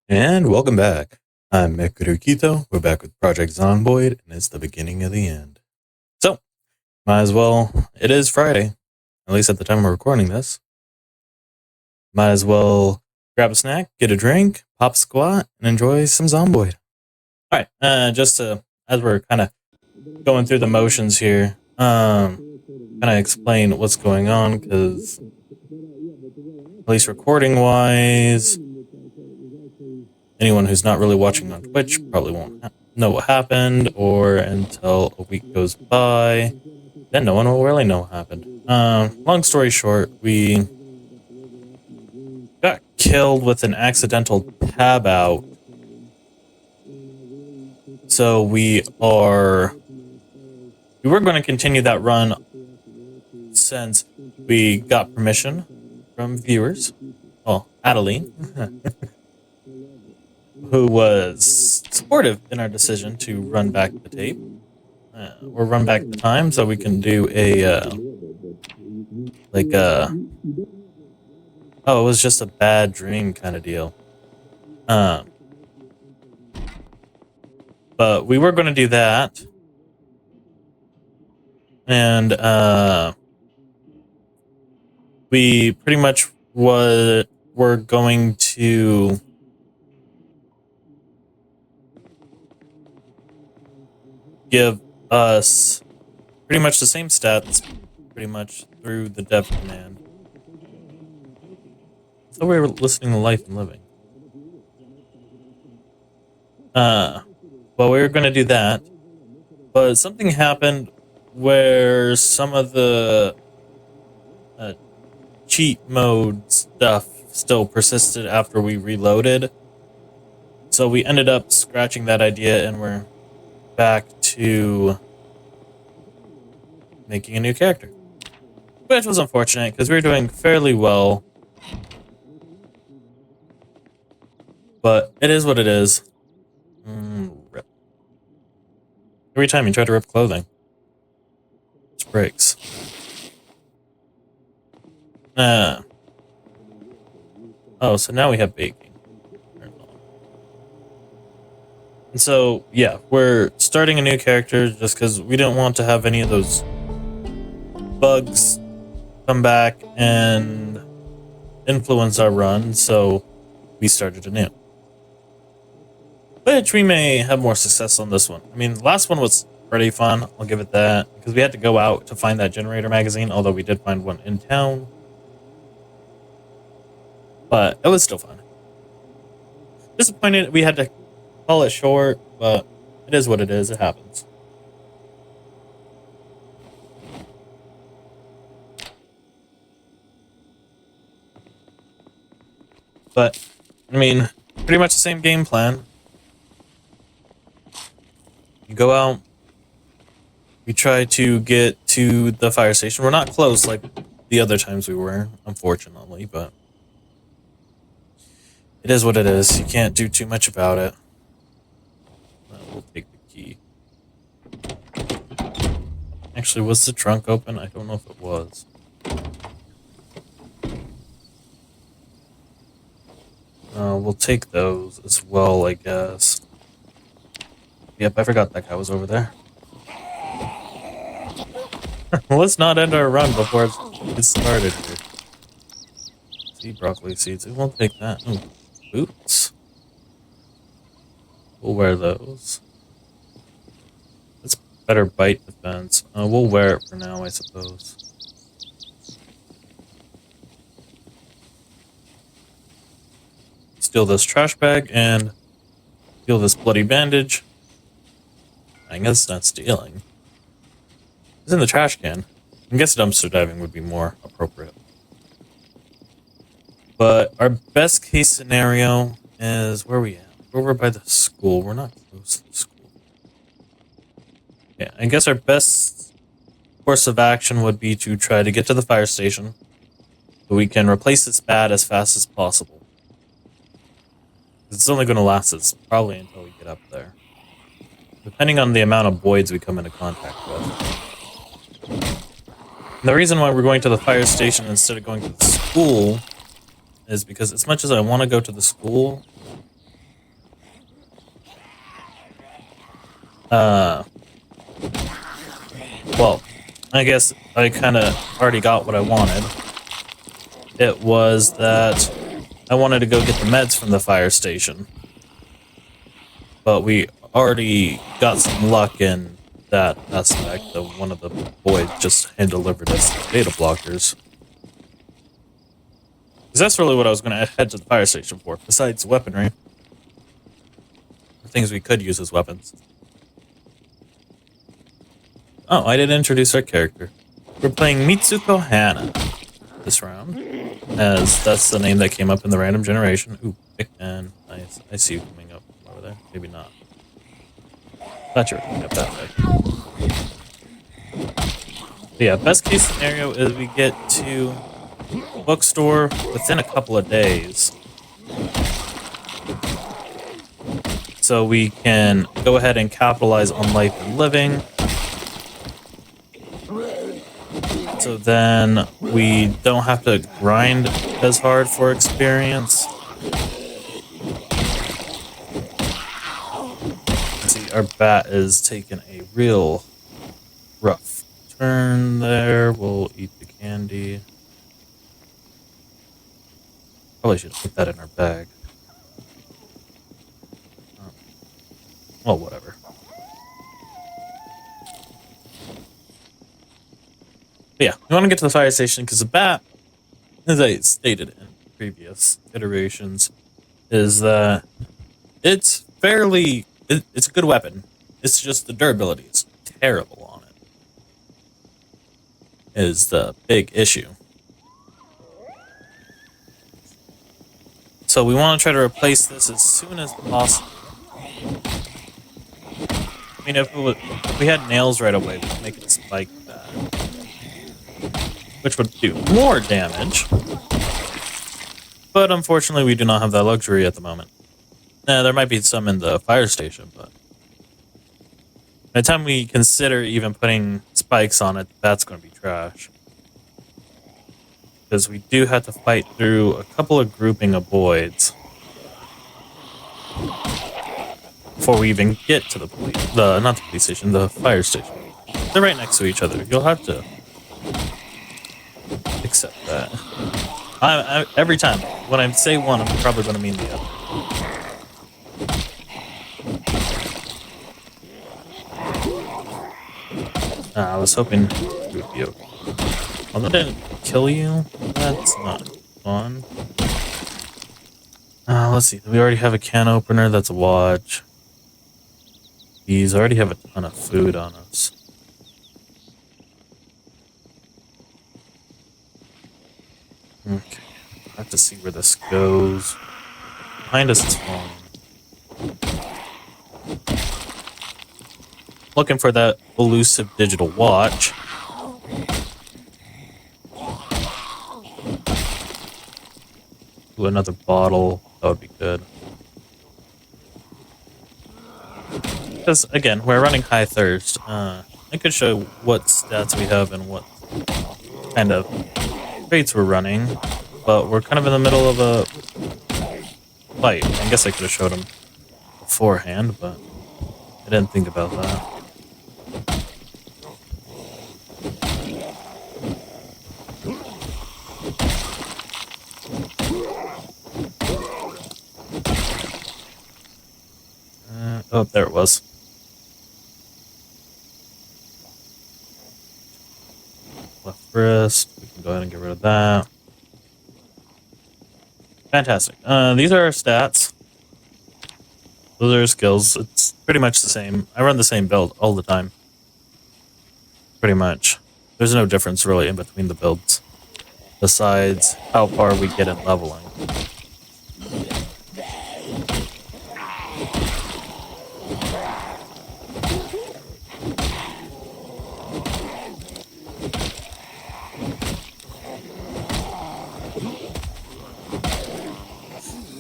And welcome back. I'm Mikuru. We're back with Project Zomboid, and it's the beginning of the end. So, might as well, it is Friday, at least at the time we're recording this. Might as well grab a snack, get a drink, pop a squat, and enjoy some Zomboid. Alright, just to, as we're kind of going through the motions here, kind of explain what's going on, because at least recording-wise, anyone who's not really watching on Twitch probably won't know what happened, or until a week goes by, then no one will really know what happened. Long story short, we got killed with an accidental tab out. So we were going to continue that run since we got permission from viewers. Well, Adeline, who was supportive in our decision to run back the tape, or run back the time, so we can do it was just a bad dream kind of deal. But we were going to do that, and we pretty much were going to give us pretty much the same stats pretty much through the dev command. So we were listening to Life and Living. Well, we were going to do that, but something happened where some of the cheat mode stuff still persisted after we reloaded. So we ended up scratching that idea, and we're back to making a new character, which was unfortunate because we were doing fairly well, but it is what it is. Rip. Every time you try to rip clothing, it breaks. Oh, so now we have baking. And so, yeah, we're starting a new character just because we didn't want to have any of those bugs come back and influence our run, so we started anew. Which we may have more success on this one. I mean, the last one was pretty fun, I'll give it that, because we had to go out to find that generator magazine, although we did find one in town. But it was still fun. Disappointed we had to call it short, but it is what it is. It happens. But, I mean, pretty much the same game plan. You go out, you try to get to the fire station. We're not close like the other times we were, unfortunately, but it is what it is. You can't do too much about it. We'll take the key. Actually, was the trunk open? I don't know if it was. We'll take those as well, I guess. Yep, I forgot that guy was over there. Let's not end our run before it started here. See, broccoli seeds. We won't take that. Ooh, boots. We'll wear those. That's better bite defense. We'll wear it for now, I suppose. Steal this trash bag and steal this bloody bandage. I guess not stealing. It's in the trash can. I guess dumpster diving would be more appropriate. But our best case scenario is where we at? We're over by the school. We're not close to the school. Yeah, I guess our best course of action would be to try to get to the fire station so we can replace this bat as fast as possible. It's only going to last us probably until we get up there, depending on the amount of boids we come into contact with. And the reason why we're going to the fire station instead of going to the school is because as much as I want to go to the school, Well, I guess I kind of already got what I wanted. It was that I wanted to go get the meds from the fire station. But we already got some luck in that aspect of one of the boys just hand delivered us data blockers. Because that's really what I was going to head to the fire station for, besides weaponry. Things we could use as weapons. Oh, I didn't introduce our character. We're playing Mitsuko Hannah this round, as that's the name that came up in the random generation. Ooh, and nice. I see you coming up over there. Maybe not. Thought you were coming up that way. But yeah, best case scenario is we get to the bookstore within a couple of days. So we can go ahead and capitalize on life and living. So then we don't have to grind as hard for experience. See, our bat is taking a real rough turn there. We'll eat the candy. Probably should put that in our bag. Well, whatever. But yeah, we want to get to the fire station because the bat, as I stated in previous iterations, is that it's it's a good weapon. It's just the durability is terrible on it. Is the big issue. So we want to try to replace this as soon as possible. I mean, if we had nails right away, we could make it spike that, which would do more damage. But unfortunately, we do not have that luxury at the moment. There might be some in the fire station, but by the time we consider even putting spikes on it, that's going to be trash. Because we do have to fight through a couple of grouping of boids before we even get to the not the police station, the fire station. They're right next to each other. You'll have to accept that. Every time when I say one, I'm probably going to mean the other. I was hoping you would be okay. Although I didn't kill you, that's not fun. Let's see. We already have a can opener. That's a watch. These already have a ton of food on us. Okay. I have to see where this goes. Behind us, it's falling. Looking for that elusive digital watch. Ooh, another bottle. That would be good. Because, again, we're running high thirst. I could show what stats we have and what kind of rates we're running. But we're kind of in the middle of a fight. I guess I could have showed them beforehand, but I didn't think about that. Oh, there it was. Left wrist. We can go ahead and get rid of that. Fantastic. These are our stats. Those are our skills. It's pretty much the same. I run the same build all the time. Pretty much. There's no difference really in between the builds. Besides how far we get in leveling.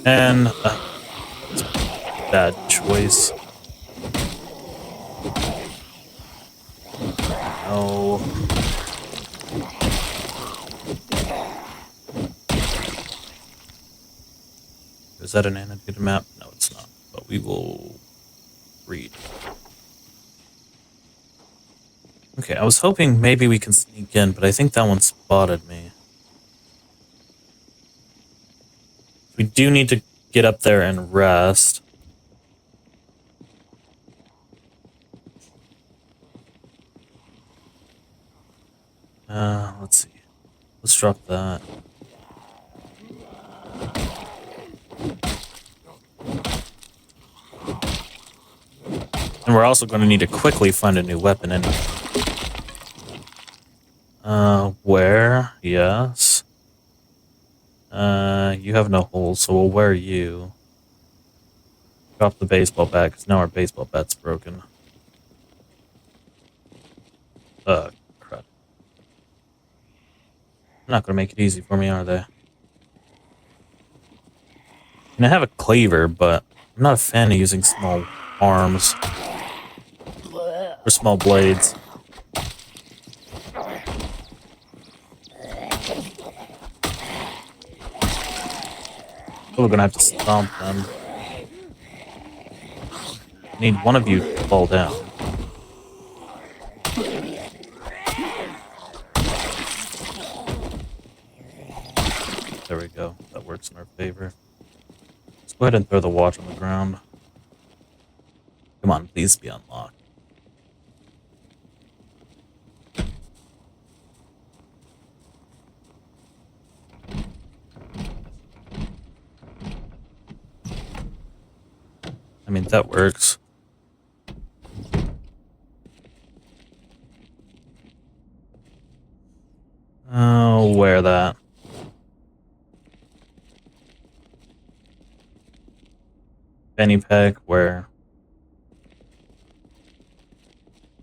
And bad choice. No. Is that an annotated map? No, it's not. But we will read. Okay, I was hoping maybe we can sneak in, but I think that one spotted me. We do need to get up there and rest. Let's see. Let's drop that. And we're also going to need to quickly find a new weapon anyway. Where? Yes. You have no holes, so we'll wear you. Drop the baseball bat, because now our baseball bat's broken. Crud. They're not going to make it easy for me, are they? And I have a cleaver, but I'm not a fan of using small arms. Or small blades. Oh, we're gonna have to stomp them. I need one of you to fall down. There we go. That works in our favor. Let's go ahead and throw the watch on the ground. Come on, please be unlocked. I mean, that works. Oh, wear that. Penny peck, where?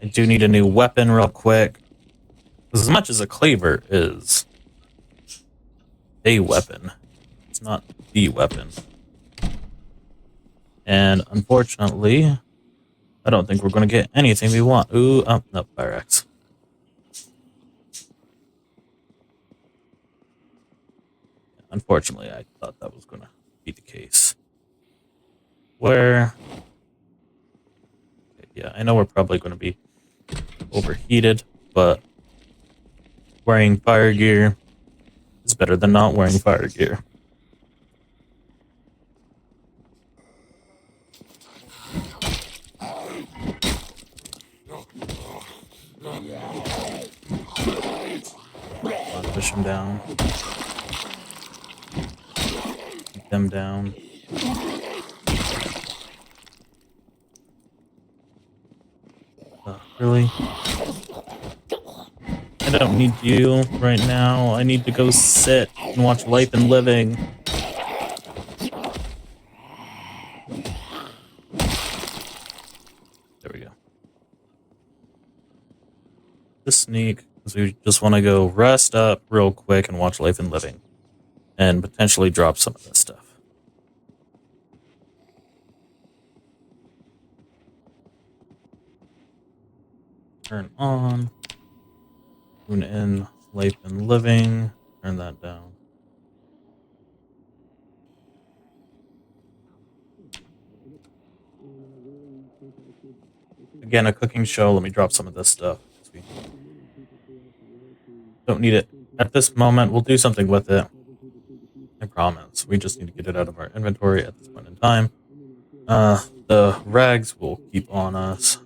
I do need a new weapon real quick. As much as a cleaver is a weapon, it's not the weapon. And unfortunately, I don't think we're going to get anything we want. Ooh, oh, no, fire axe. Unfortunately, I thought that was going to be the case. Where? Okay, yeah, I know we're probably going to be overheated, but wearing fire gear is better than not wearing fire gear. Come on, push them down. Keep them down. Really? I don't need you right now. I need to go sit and watch Life and Living. There we go. Just sneak, because we just want to go rest up real quick and watch Life and Living. And potentially drop some of this stuff. Turn on. Tune in Life and Living. Turn that down. Again, a cooking show. Let me drop some of this stuff. We don't need it at this moment. We'll do something with it. I promise. We just need to get it out of our inventory at this point in time. The rags will keep on us.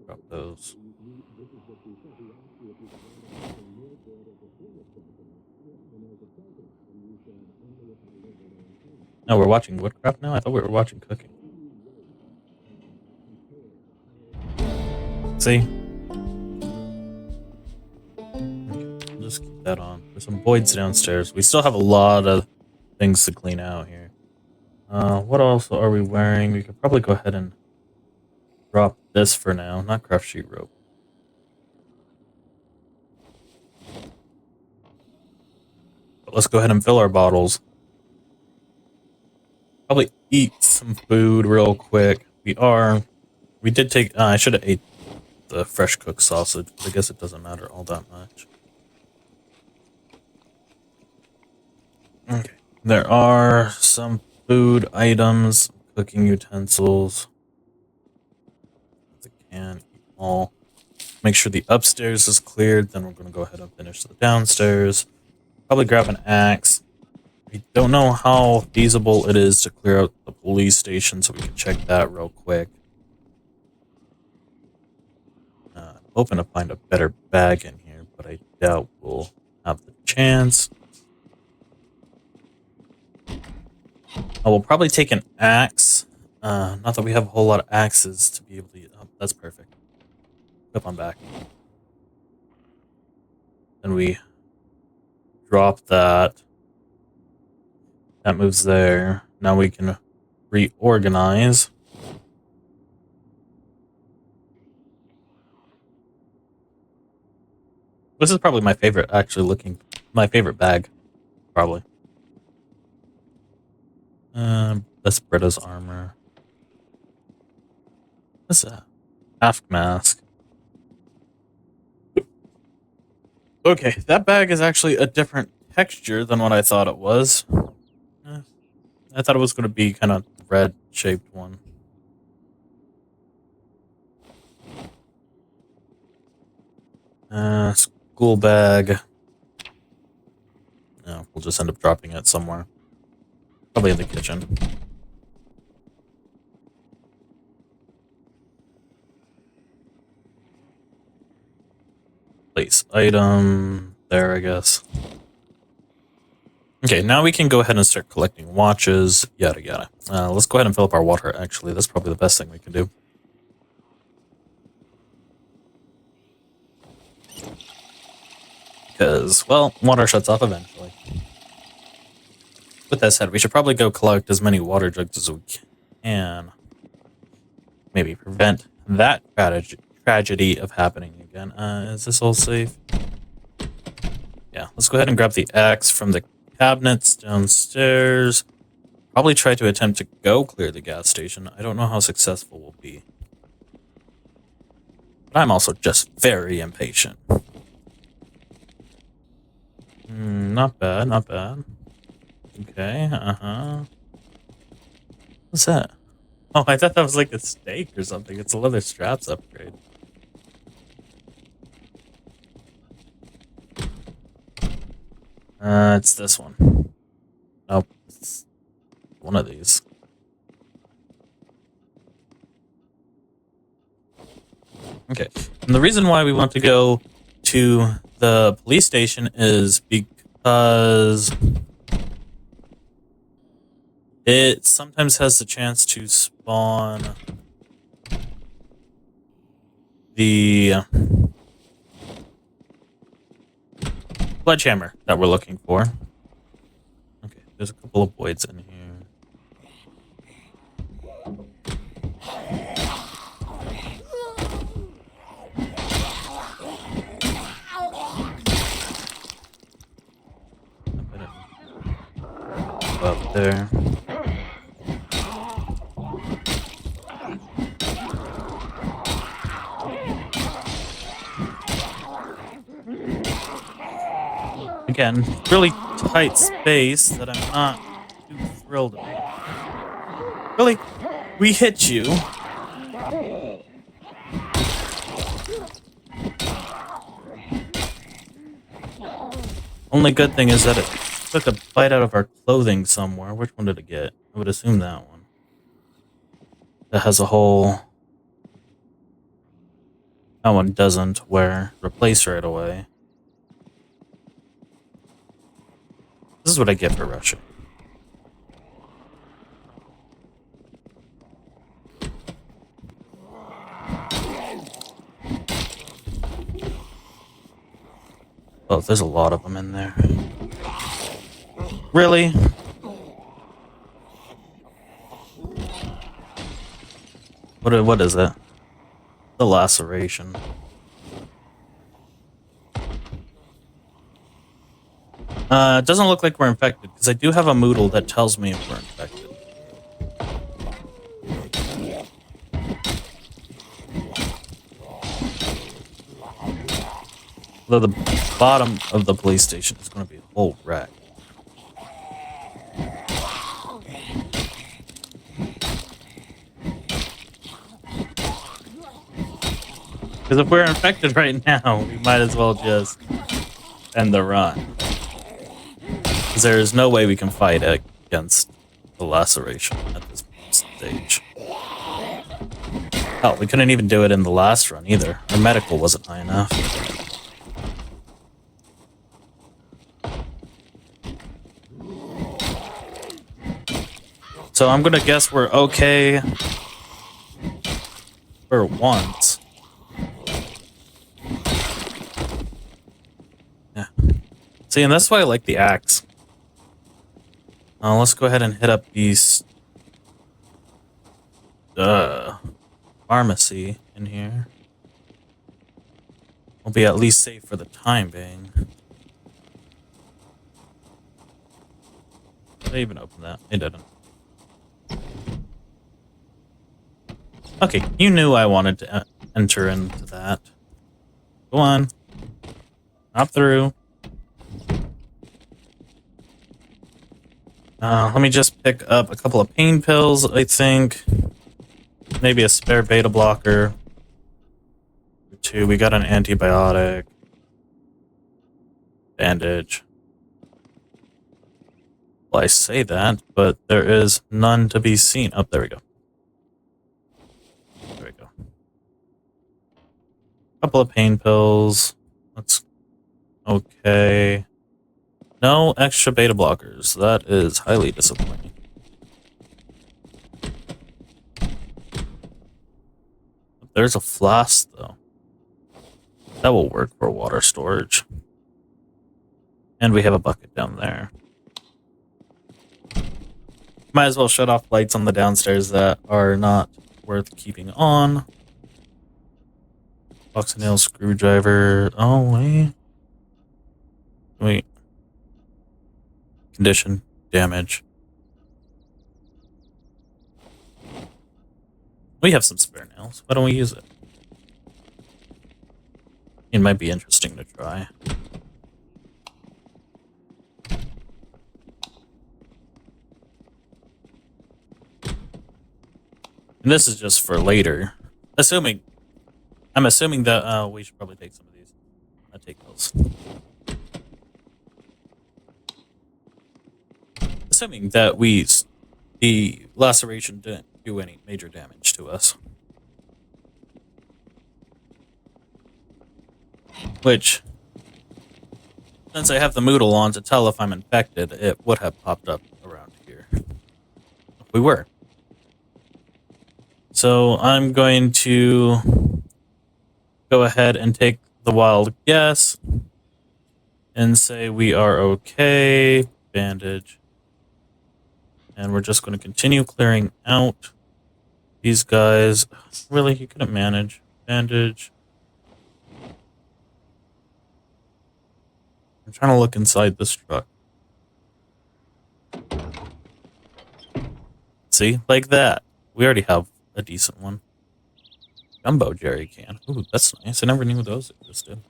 Drop those. No, we're watching woodcraft now? I thought we were watching cooking. See? Okay, we'll just keep that on. There's some boids downstairs. We still have a lot of things to clean out here. What else are we wearing? We could probably go ahead and drop this for now. Not craft sheet rope. But let's go ahead and fill our bottles. Probably eat some food real quick. We did take, I should have ate the fresh cooked sausage, but I guess it doesn't matter all that much. Okay. There are some food items, cooking utensils. can eat them all. Make sure the upstairs is cleared. Then we're going to go ahead and finish the downstairs. Probably grab an axe. I don't know how feasible it is to clear out the police station, so we can check that real quick. I'm hoping to find a better bag in here, but I doubt we'll have the chance. I will probably take an axe. Not that we have a whole lot of axes to be able to use. Oh, that's perfect. Flip on back. Then we drop that. That moves there. Now we can reorganize. This is probably my favorite, my favorite bag, probably. That's Britta's armor. What's that? Half mask. Okay, that bag is actually a different texture than what I thought it was. I thought it was going to be kind of red-shaped one. School bag. No, we'll just end up dropping it somewhere. Probably in the kitchen. Place item. There, I guess. Okay, now we can go ahead and start collecting watches, yada yada. Let's go ahead and fill up our water, actually. That's probably the best thing we can do. Because, well, water shuts off eventually. With that said, we should probably go collect as many water jugs as we can. Maybe prevent that tragedy of happening again. Is this all safe? Yeah, let's go ahead and grab the axe from the cabinets downstairs. Probably try to attempt to go clear the gas station. I don't know how successful we'll be. But I'm also just very impatient. Not bad, not bad. Okay, What's that? Oh, I thought that was like a steak or something. It's a leather straps upgrade. It's this one. Nope. It's one of these. Okay. And the reason why we want to go to the police station is because it sometimes has the chance to spawn the sledgehammer that we're looking for. Okay, there's a couple of boids in here. Up there. Again, really tight space that I'm not too thrilled about. Really? We hit you. Only good thing is that it took a bite out of our clothing somewhere. Which one did it get? I would assume that one. That has a hole. That one doesn't, where replace right away. This is what I get for rushing. Oh, there's a lot of them in there. Really? What is that? The laceration. It doesn't look like we're infected, because I do have a Moodle that tells me if we're infected. Although the bottom of the police station is going to be a whole wreck. Because if we're infected right now, we might as well just end the run. Because there is no way we can fight against the laceration at this stage. Oh, we couldn't even do it in the last run either. Our medical wasn't high enough. So I'm gonna guess we're okay for once. Yeah. See, and that's why I like the axe. Let's go ahead and hit up these pharmacy in here. We'll be at least safe for the time being. Did I even open that? It didn't. Okay, you knew I wanted to enter into that. Go on. Not through. Let me just pick up a couple of pain pills, I think. Maybe a spare beta blocker. 2. We got an antibiotic. Bandage. Well, I say that, but there is none to be seen. Oh, there we go. There we go. Couple of pain pills. That's okay. No extra beta blockers. That is highly disappointing. There's a flask, though. That will work for water storage. And we have a bucket down there. Might as well shut off lights on the downstairs that are not worth keeping on. Box and nail screwdriver. Oh, wait. Wait. Condition. Damage. We have some spare nails. Why don't we use it? It might be interesting to try. And this is just for later. I'm assuming that we should probably take some of these. I'll take those. Assuming that the laceration didn't do any major damage to us. Which, since I have the Moodle on to tell if I'm infected, it would have popped up around here. If we were. So I'm going to go ahead and take the wild guess and say we are okay. Bandage. And we're just going to continue clearing out these guys. Really, he couldn't manage. Bandage. I'm trying to look inside this truck. See? Like that. We already have a decent one. Jumbo jerry can. Ooh, that's nice. I never knew those existed.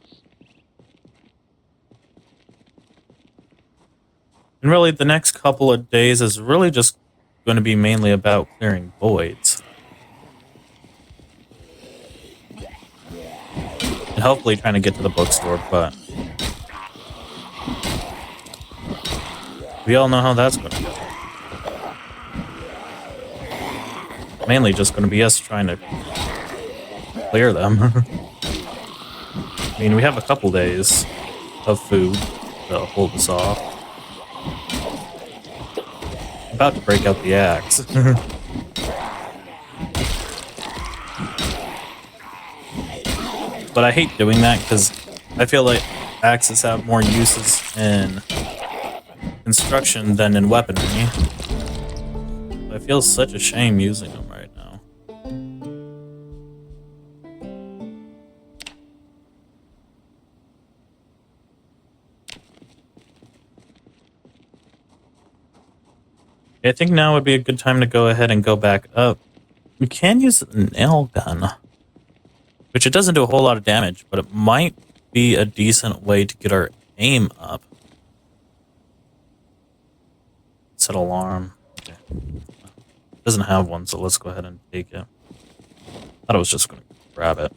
And really, the next couple of days is really just going to be mainly about clearing boids. And hopefully trying to get to the bookstore, but we all know how that's going to go. Mainly just going to be us trying to clear them. I mean, we have a couple days of food to hold us off. I'm about to break out the axe. But I hate doing that because I feel like axes have more uses in construction than in weaponry. I feel such a shame using them right now. I think now would be a good time to go ahead and go back up. We can use a nail gun, which it doesn't do a whole lot of damage, but it might be a decent way to get our aim up. Set alarm. Okay. Doesn't have one, so let's go ahead and take it. Thought I was just going to grab it.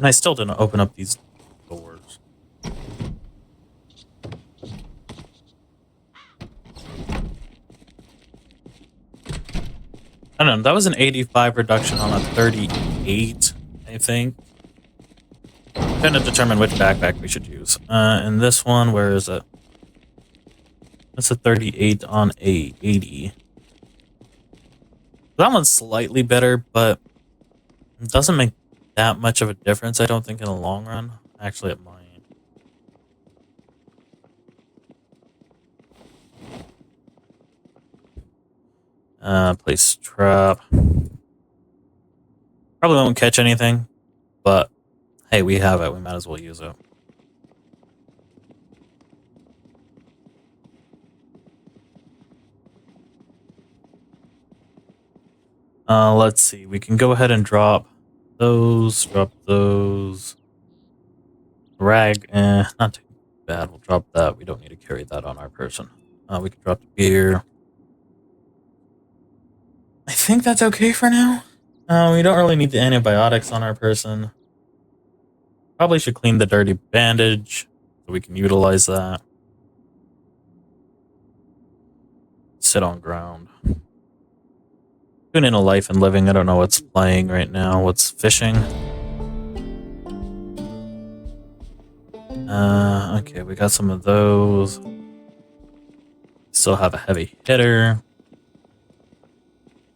And I still didn't open up these doors. I don't know, that was an 85 reduction on a 38, I think. Trying to determine which backpack we should use. And this one, where is it? That's a 38 on a 80. That one's slightly better, but it doesn't make that much of a difference, I don't think, in the long run. Actually, it might. Place trap. Probably won't catch anything, but hey, we have it. We might as well use it. Let's see. We can go ahead and drop those. Rag, not too bad. We'll drop that. We don't need to carry that on our person. We can drop the gear. I think that's okay for now. We don't really need the antibiotics on our person. Probably should clean the dirty bandage so we can utilize that. Sit on ground. Tune in a life and living. I don't know what's playing right now. What's fishing? Okay, we got some of those. Still have a heavy hitter.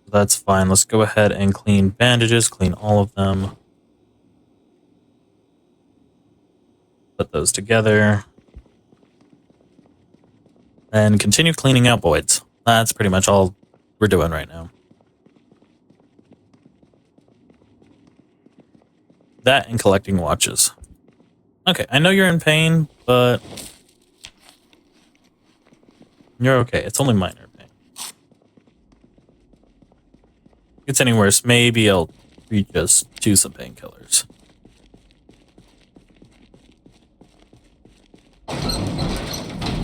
That's fine. Let's go ahead and clean bandages. Clean all of them. Put those together. And continue cleaning out boids. That's pretty much all we're doing right now. That and collecting watches. Okay, I know you're in pain, but you're okay. It's only minor pain. If it gets any worse, maybe I'll just do some painkillers.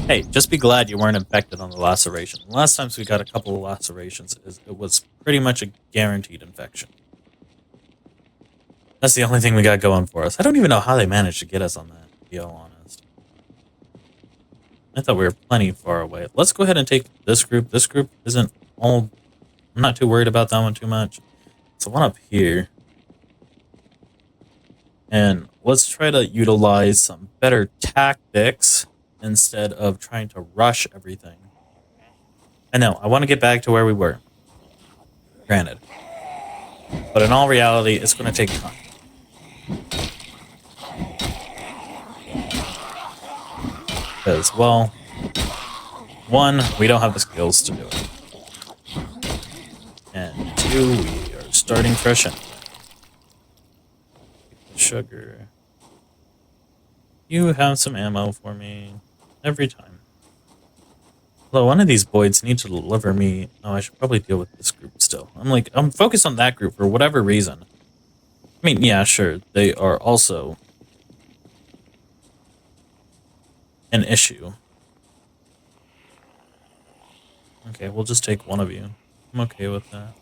Hey, just be glad you weren't infected on the laceration. The last times we got a couple of lacerations, it was pretty much a guaranteed infection. That's the only thing we got going for us. I don't even know how they managed to get us on that, to be all honest. I thought we were plenty far away. Let's go ahead and take this group. This group isn't all... I'm not too worried about that one too much. So one up here. And let's try to utilize some better tactics instead of trying to rush everything. I know, I want to get back to where we were. Granted. But in all reality, it's going to take time. Because, well, one, we don't have the skills to do it. And two, we are starting fresh anyway. Sugar. You have some ammo for me every time. Although one of these boids need to deliver me... Oh, I should probably deal with this group still. I'm focused on that group for whatever reason. I mean, yeah, sure, they are also an issue. Okay, we'll just take one of you. I'm okay with that.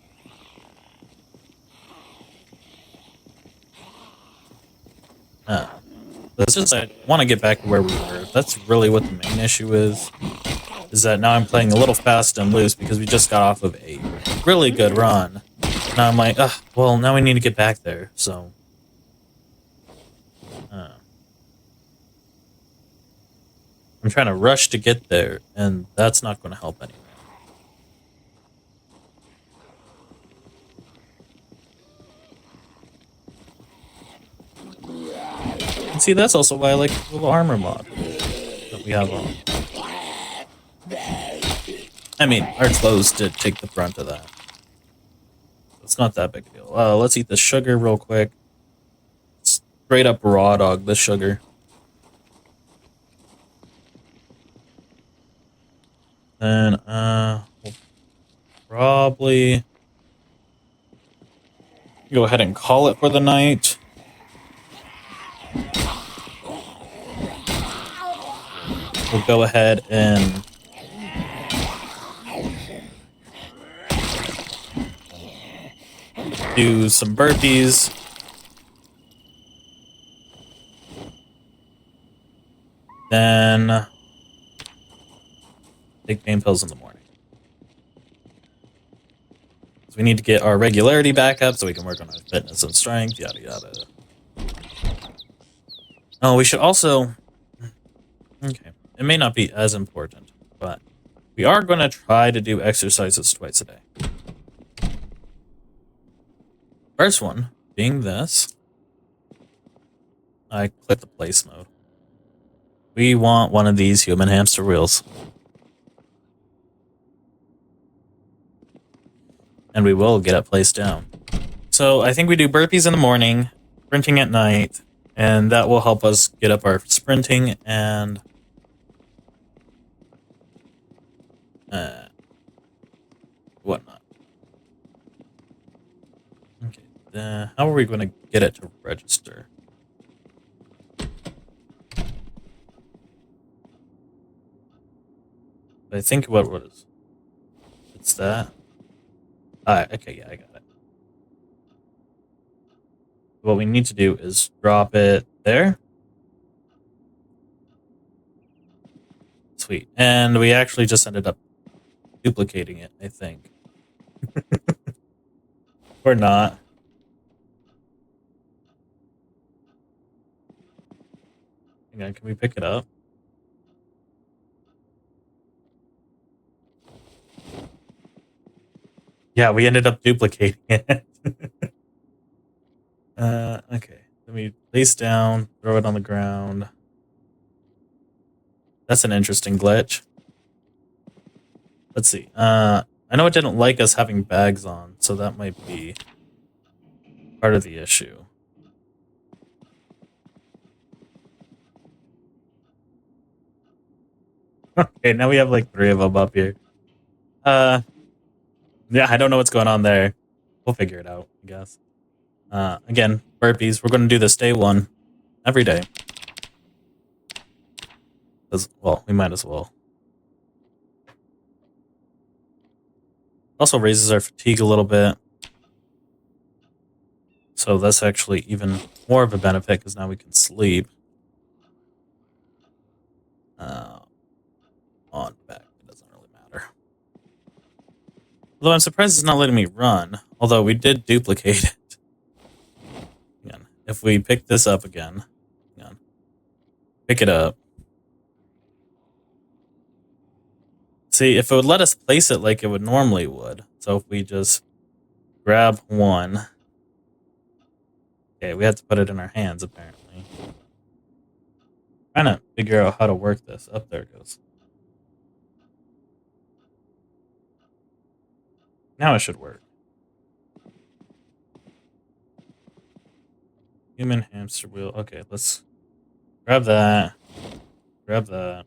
It's just I want to get back to where we were. That's really what the main issue is that now I'm playing a little fast and loose because we just got off of a really good run. Now I'm like, well, now we need to get back there, so... I'm trying to rush to get there, and that's not going to help anyway. And see, that's also why I like the little armor mod that we have on. I mean, our clothes did take the brunt of that. It's not that big a deal. Let's eat the sugar real quick. Straight up raw dog, the sugar. Then, we'll probably go ahead and call it for the night. We'll go ahead and do some burpees. then take pain pills in the morning. So we need to get our regularity back up so we can work on our fitness and strength, yada yada. Oh, we should also... Okay, it may not be as important, but we are going to try to do exercises twice a day. First one being this. I click the place mode. We want one of these human hamster wheels. And we will get it placed down. So I think we do burpees in the morning, sprinting at night, and that will help us get up our sprinting and whatnot. Okay, how are we going to get it to register? I think what is it's that. Okay, yeah, I got it. What we need to do is drop it there. Sweet. And we actually just ended up duplicating it, I think. Or not. Hang on, can we pick it up? Yeah, we ended up duplicating it. Okay. Let me place down, throw it on the ground. That's an interesting glitch. Let's see. I know it didn't like us having bags on, so that might be part of the issue. Okay, now we have like 3 of them up here. Yeah, I don't know what's going on there. We'll figure it out, I guess. Again, burpees. We're going to do this day 1 every day. Well, we might as well. Also raises our fatigue a little bit. So that's actually even more of a benefit because now we can sleep. On back, it doesn't really matter. Although I'm surprised it's not letting me run. Although we did duplicate it. Again, if we pick this up again, pick it up. See, if it would let us place it like it would normally would. So if we just grab one. Okay, we have to put it in our hands, apparently. Trying to figure out how to work this. Up there it goes. Now it should work. Human hamster wheel. Okay, let's grab that. Grab that.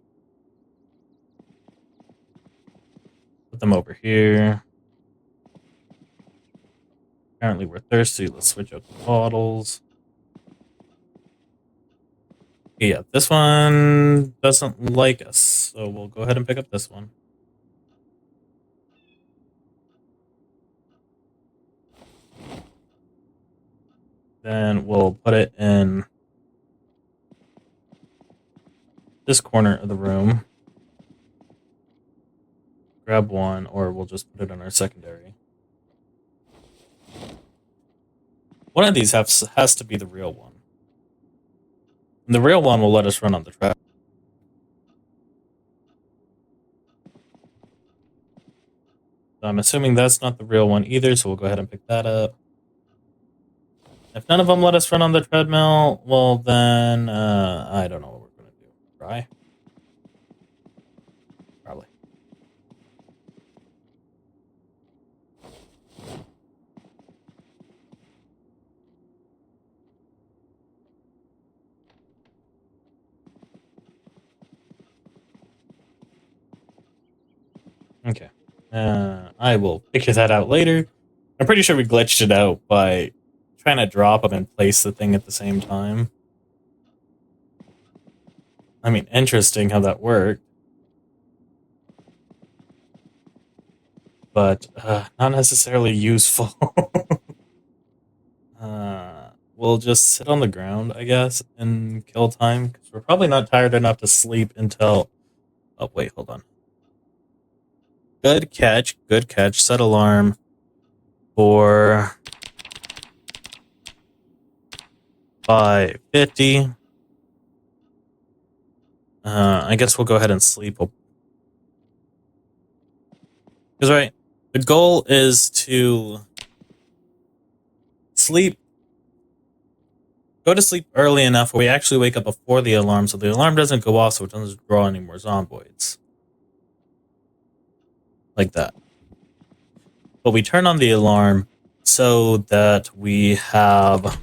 Put them over here. Apparently we're thirsty. Let's switch out the bottles. Yeah, this one doesn't like us, so we'll go ahead and pick up this one. Then we'll put it in this corner of the room. Grab one, or we'll just put it in our secondary. One of these has to be the real one. And the real one will let us run on the track. So I'm assuming that's not the real one either, so we'll go ahead and pick that up. If none of them let us run on the treadmill, well then, I don't know what we're going to do. Try? Probably. Okay. I will figure that out later. I'm pretty sure we glitched it out by trying to drop them and place the thing at the same time. I mean, interesting how that worked. But not necessarily useful. we'll just sit on the ground, I guess, and kill time because we're probably not tired enough to sleep until. Oh wait, hold on. Good catch, good catch. Set alarm for 5:50. I guess we'll go ahead and sleep. Because right, the goal is to sleep. Go to sleep early enough where we actually wake up before the alarm, so the alarm doesn't go off, so it doesn't draw any more zomboids. Like that. But we turn on the alarm so that we have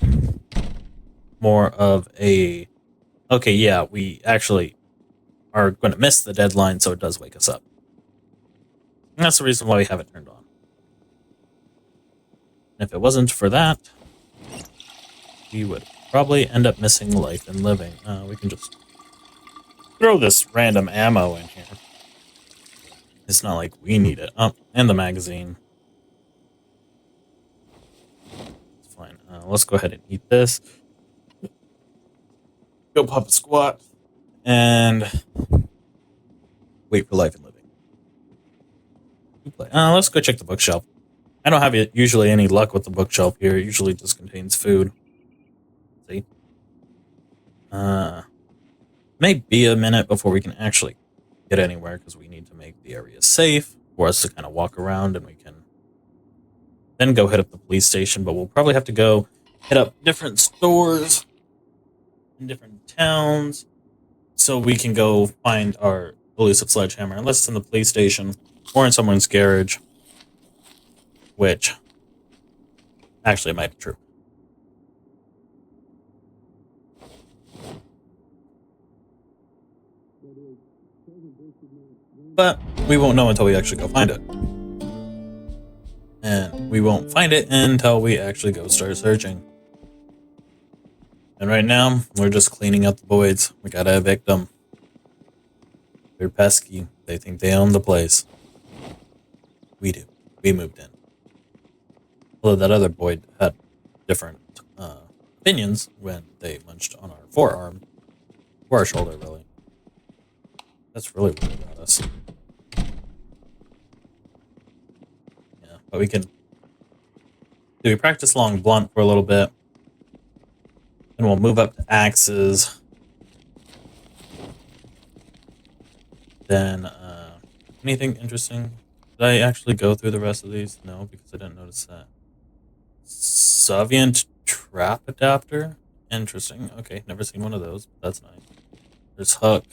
more of a. Okay, yeah, we actually are going to miss the deadline, so it does wake us up. And that's the reason why we have it turned on. And if it wasn't for that, we would probably end up missing life and living. We can just throw this random ammo in here. It's not like we need it. Oh, and the magazine. It's fine. Let's go ahead and eat this. Go pop a squat. And wait for life and living. Let's go check the bookshelf. I don't have usually any luck with the bookshelf here. It usually just contains food. See? May be a minute before we can actually get anywhere because we need to make the area safe for us to kind of walk around, and we can then go hit up the police station. But we'll probably have to go hit up different stores in different towns so we can go find our elusive sledgehammer, unless it's in the police station or in someone's garage, which actually might be true. But we won't know until we actually go find it. And we won't find it until we actually go start searching. And right now, we're just cleaning up the boids. We gotta evict them. They're pesky. They think they own the place. We do. We moved in. Although that other boid had different opinions when they munched on our forearm. Or our shoulder, really. That's really weird about us. Yeah, but we can... We practice long blunt for a little bit. And we'll move up to axes. Then, anything interesting? Did I actually go through the rest of these? No, because I didn't notice that. Soviet trap adapter? Interesting. Okay, never seen one of those. That's nice. There's hook.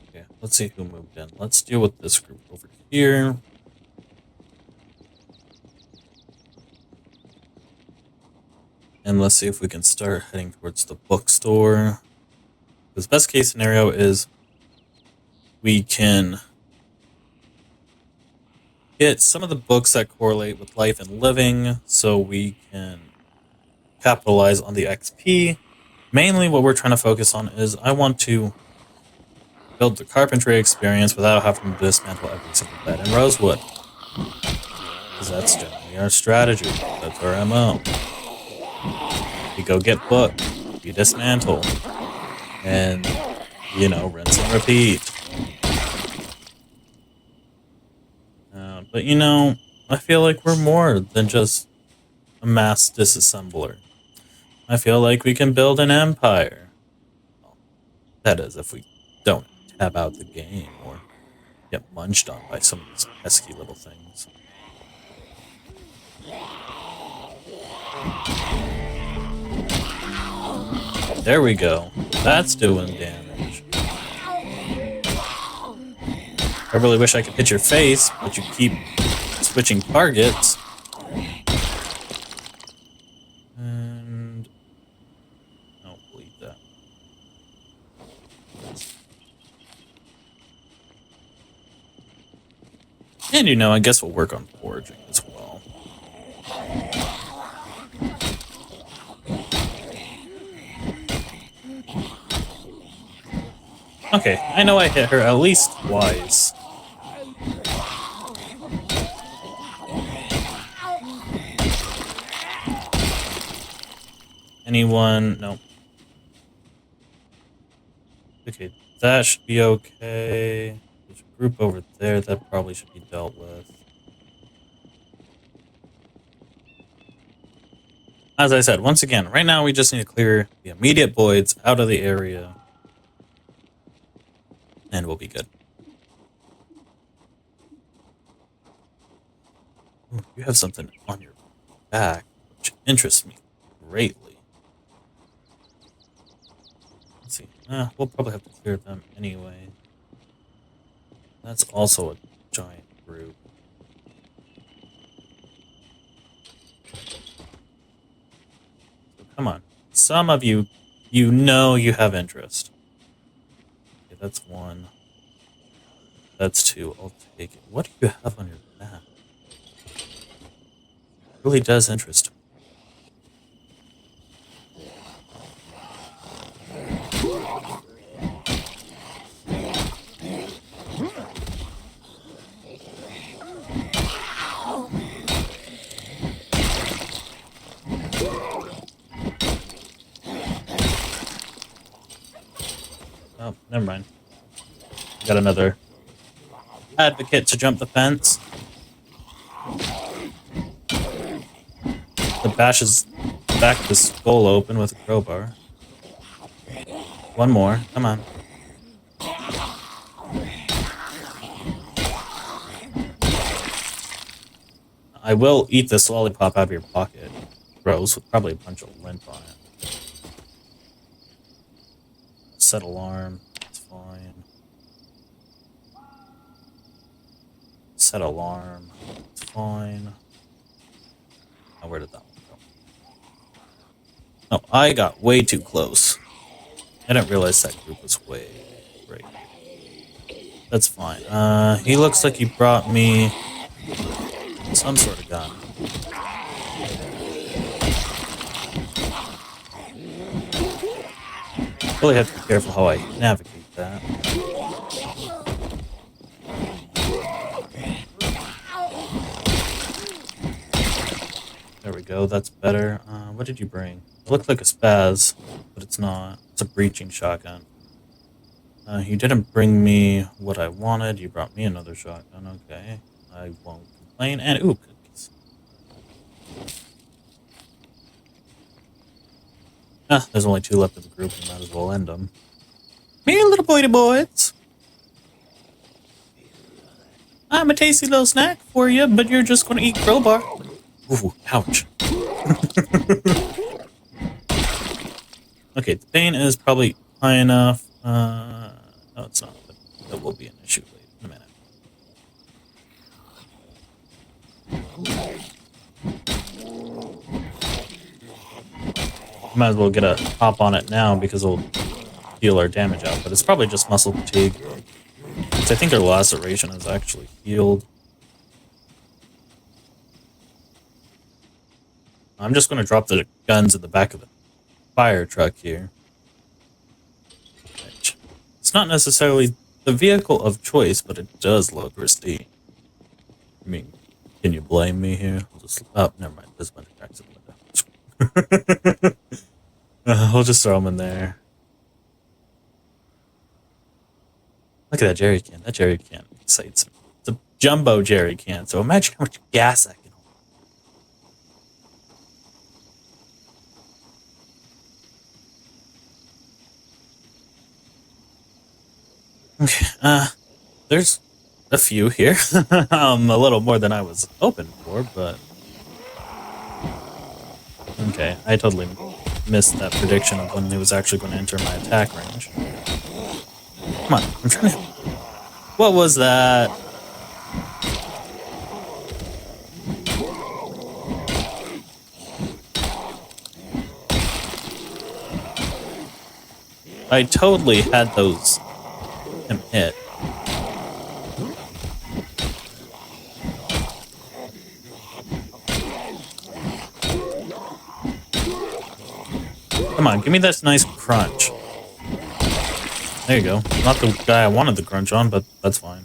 Okay, let's see who moved in. Let's deal with this group over here. And let's see if we can start heading towards the bookstore. Because best case scenario is we can get some of the books that correlate with life and living so we can capitalize on the XP. Mainly what we're trying to focus on is I want to build the carpentry experience without having to dismantle every single bed in Rosewood. Because that's generally our strategy. That's our MO. We go get booked, we dismantle, and, you know, rinse and repeat. But, you know, I feel like we're more than just a mass disassembler. I feel like we can build an empire. Well, that is, if we don't tab out the game or get munched on by some of these pesky little things. There we go. That's doing damage. I really wish I could hit your face, but you keep switching targets. And... oh, bleed that. And, you know, I guess we'll work on foraging as well. Okay, I know I hit her at least twice. anyone? No. Okay, that should be okay. There's a group over there that probably should be dealt with. As I said, once again, right now we just need to clear the immediate boids out of the area. And we'll be good. Ooh, you have something on your back, which interests me greatly. Let's see. We'll probably have to clear them anyway. That's also a giant group. So come on. Some of you, you know you have interest. Okay, that's one. That's two. I'll take it. What do you have on your back? It really does interest me. Oh, never mind. Got another advocate to jump the fence. The bashes back the skull open with a crowbar. One more. Come on. I will eat this lollipop out of your pocket. Gross, with probably a bunch of lint on it. Set alarm. It's fine. Set alarm. It's fine. Oh, where did that one go? Oh, I got way too close. I didn't realize that group was way right. That's fine. He looks like he brought me some sort of gun. Really have to be careful how I navigate that. There we go, that's better. What did you bring? It looked like a spaz, but it's not. It's a breaching shotgun. You didn't bring me what I wanted. You brought me another shotgun. Okay. I won't complain. And, ooh, cookies. There's only two left of the group. We might as well end them. Me little boy boys. I'm a tasty little snack for you, but you're just going to eat crowbar. Ooh, ouch. Okay, the pain is probably high enough. No, it's not, but that will be an issue later in a minute. Might as well get a hop on it now because it'll heal our damage out, but it's probably just muscle fatigue. I think our laceration is actually healed. I'm just going to drop the guns in the back of the fire truck here. It's not necessarily the vehicle of choice, but it does look risky. I mean, can you blame me here? I'll just, oh, never mind. There's a bunch of cracks in the window. We'll just throw them in there. Look at that jerry can. That jerry can excites me. It's a jumbo jerry can, so imagine how much gas I can hold. Okay, there's a few here. A little more than I was hoping for, but okay, I totally missed that prediction of when he was actually going to enter my attack range. Come on, I'm trying to... What was that? I totally had those him hit. Come on, give me this nice crunch. There you go. Not the guy I wanted the crunch on, but that's fine.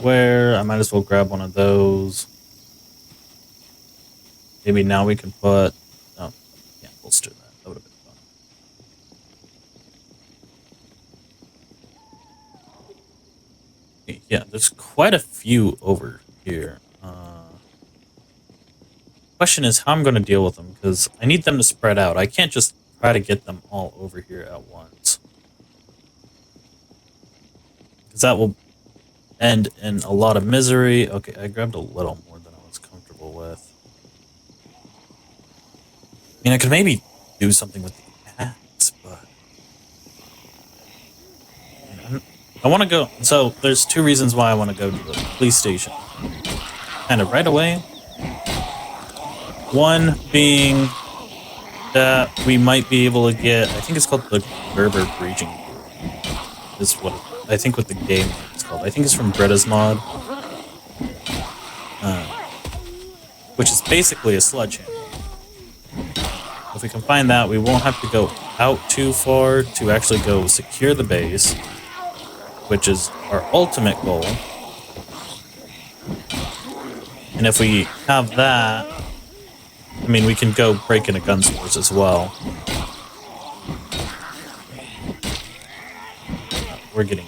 Where? I might as well grab one of those. Maybe now we can put... Oh, yeah, we'll do that. Yeah, there's quite a few over here. Question is how I'm going to deal with them, because I need them to spread out. I can't just try to get them all over here at once, because that will end in a lot of misery. Okay, I grabbed a little more than I was comfortable with. I mean, I could maybe do something with the axe, but I want to go. So there's two reasons why I want to go to the police station kind of right away. One being that we might be able to get, I think it's called the Gerber breaching tool, is what I think what the game is called. I think it's from Britta's mod, which is basically a sledgehammer. If we can find that, we won't have to go out too far to actually go secure the base, which is our ultimate goal. And if we have that, I mean, we can go break into gun stores as well. We're getting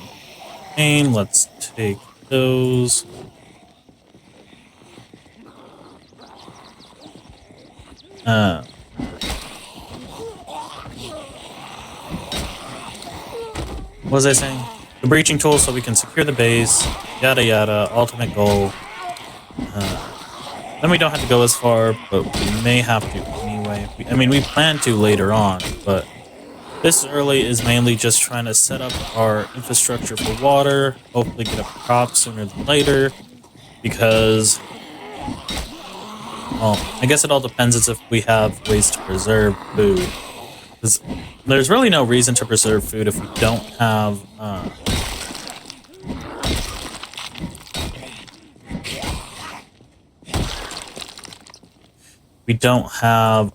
pain. Let's take those. What was I saying? The breaching tool so we can secure the base. Yada yada. Ultimate goal. Then we don't have to go as far, but we may have to anyway. I mean, we plan to later on, but this early is mainly just trying to set up our infrastructure for water, hopefully get a crop sooner than later, because, well, I guess it all depends as if we have ways to preserve food. Because there's really no reason to preserve food if we don't have,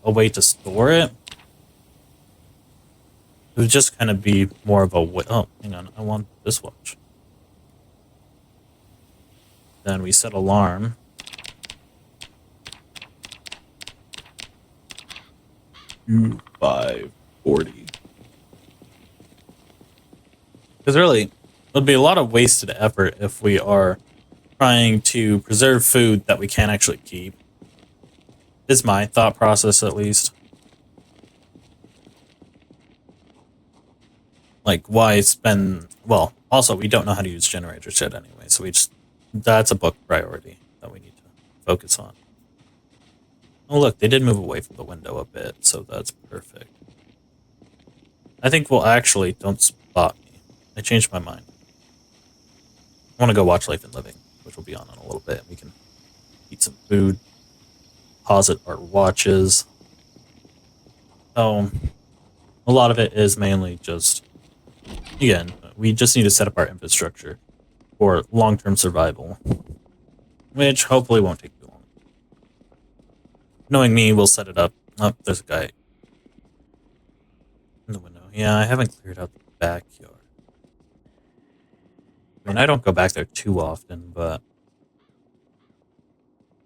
a way to store it. It would just kind of be more of a way. Oh, hang on. I want this watch. Then we set alarm. $5.40. Because really, it would be a lot of wasted effort if we are trying to preserve food that we can't actually keep. Is my thought process, at least. Like, why spend... Well, also, we don't know how to use generators yet anyway, so we just... That's a book priority that we need to focus on. Oh, look, they did move away from the window a bit, so that's perfect. I think we'll actually... Don't spot me. I changed my mind. I want to go watch Life and Living, which will be on in a little bit. We can eat some food. Pause our watches. So, a lot of it is mainly just... Again, we just need to set up our infrastructure for long-term survival, which hopefully won't take too long. Knowing me, we'll set it up. Oh, there's a guy in the window. Yeah, I haven't cleared out the backyard. I mean, I don't go back there too often, but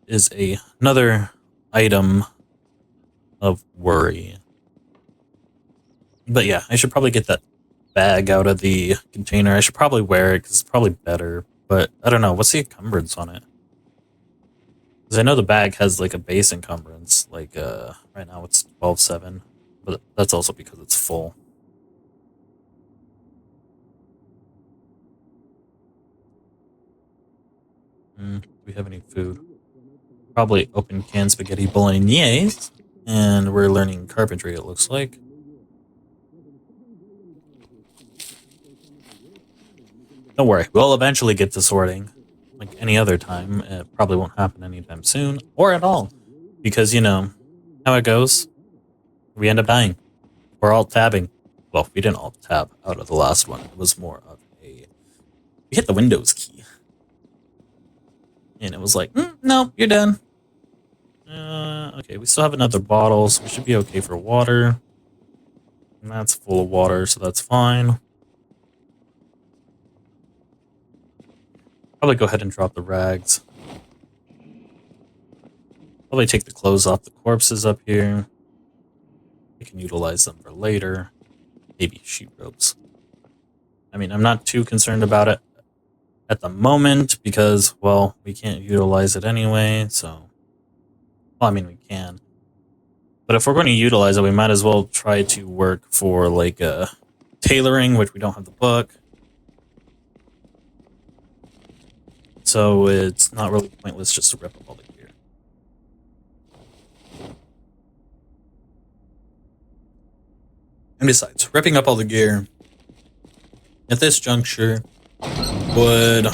is another item of worry. But yeah, I should probably get that bag out of the container. I should probably wear it because it's probably better. But I don't know. What's the encumbrance on it? Because I know the bag has like a base encumbrance. Like right now it's 12.7, but that's also because it's full. Do we have any food? Probably open canned spaghetti bolognese, and we're learning carpentry. It looks like. Don't worry, we'll eventually get to sorting. Like any other time, it probably won't happen anytime soon, or at all. Because, you know, how it goes, we end up dying. We're alt-tabbing. Well, we didn't alt-tab out of the last one. It was more of a... We hit the Windows key. And it was like, no, you're done. Okay, we still have another bottle, so we should be okay for water. And that's full of water, so that's fine. Probably go ahead and drop the rags. Probably take the clothes off the corpses up here. We can utilize them for later. Maybe sheet ropes. I mean, I'm not too concerned about it. at the moment because, well, we can't utilize it anyway, so... Well, I mean, we can. But if we're going to utilize it, we might as well try to work for, like, tailoring, which we don't have the book. So it's not really pointless just to rip up all the gear. And besides, ripping up all the gear at this juncture would... I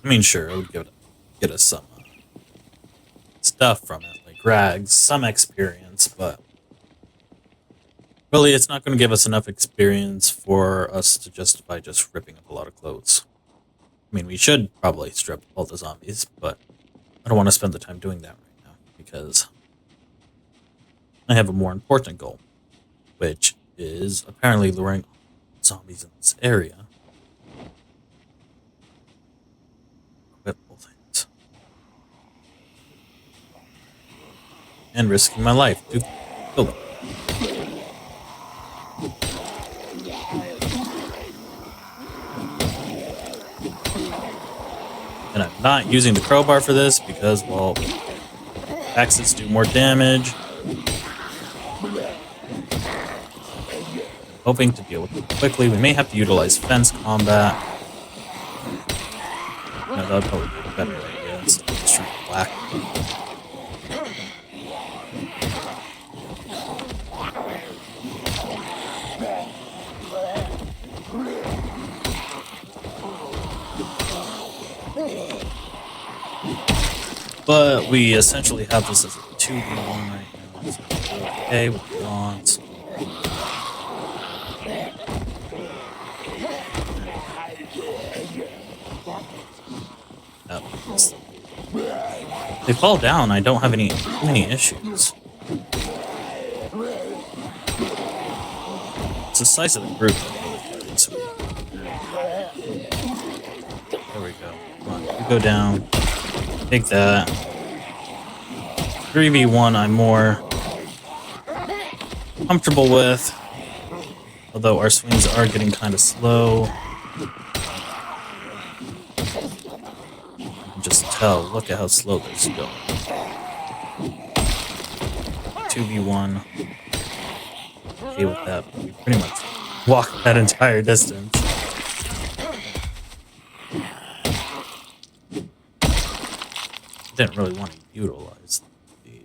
mean, sure, it would get us some stuff from it, like rags, some experience, but really it's not going to give us enough experience for us to justify just ripping up a lot of clothes. I mean, we should probably strip all the zombies, but I don't want to spend the time doing that right now because I have a more important goal, which is apparently luring zombies in this area. Equip all things. And risking my life to kill them. And I'm not using the crowbar for this because, well, axes do more damage. Hoping to deal with it quickly. We may have to utilize fence combat. No, that would probably be a better idea instead of just shooting black. But we essentially have this as a 2v1 right now, so we're okay with the wants. They fall down, I don't have any issues. It's the size of the group that really worries me. There we go. Come on, you go down. Take that. 3v1 I'm more comfortable with. Although our swings are getting kind of slow. You can just tell, look at how slow this is going. 2v1. Okay with that, but we pretty much walked that entire distance. Didn't really want to utilize the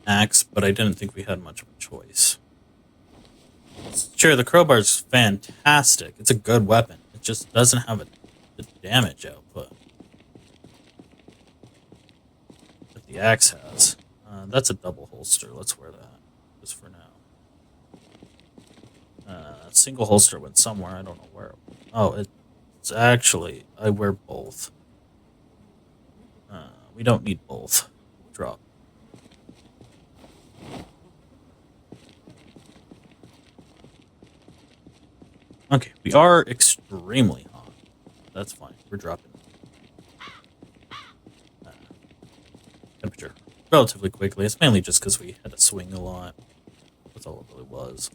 axe, but I didn't think we had much of a choice. Sure, the crowbar's fantastic. It's a good weapon. It just doesn't have the damage output that the axe has. That's a double holster. Let's wear that just for now. Single holster went somewhere. I don't know where. Oh, it's actually, I wear both. We don't need both. Drop. Okay, we are extremely hot. That's fine. We're dropping temperature relatively quickly. It's mainly just because we had to swing a lot. That's all it really was.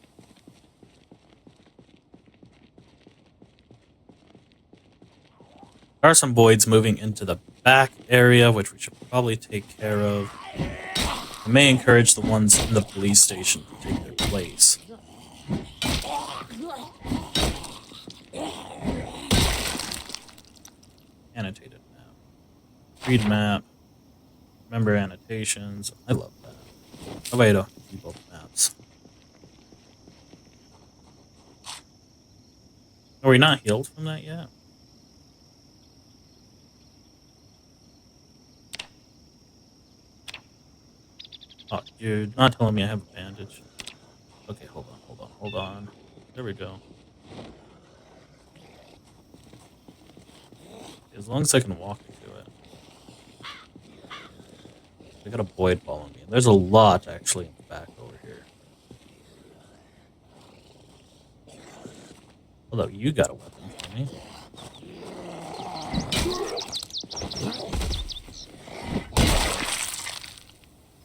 There are some boids moving into the back area, which we should probably take care of. I may encourage the ones in the police station to take their place. Annotated map. Read map. Remember annotations. I love that. Oh wait, I don't keep both maps. Are we not healed from that yet? Oh, you're not telling me I have a bandage. Okay, hold on. There we go. As long as I can walk into it. I got a boid following me. There's a lot actually in the back over here. Although you got a weapon for me.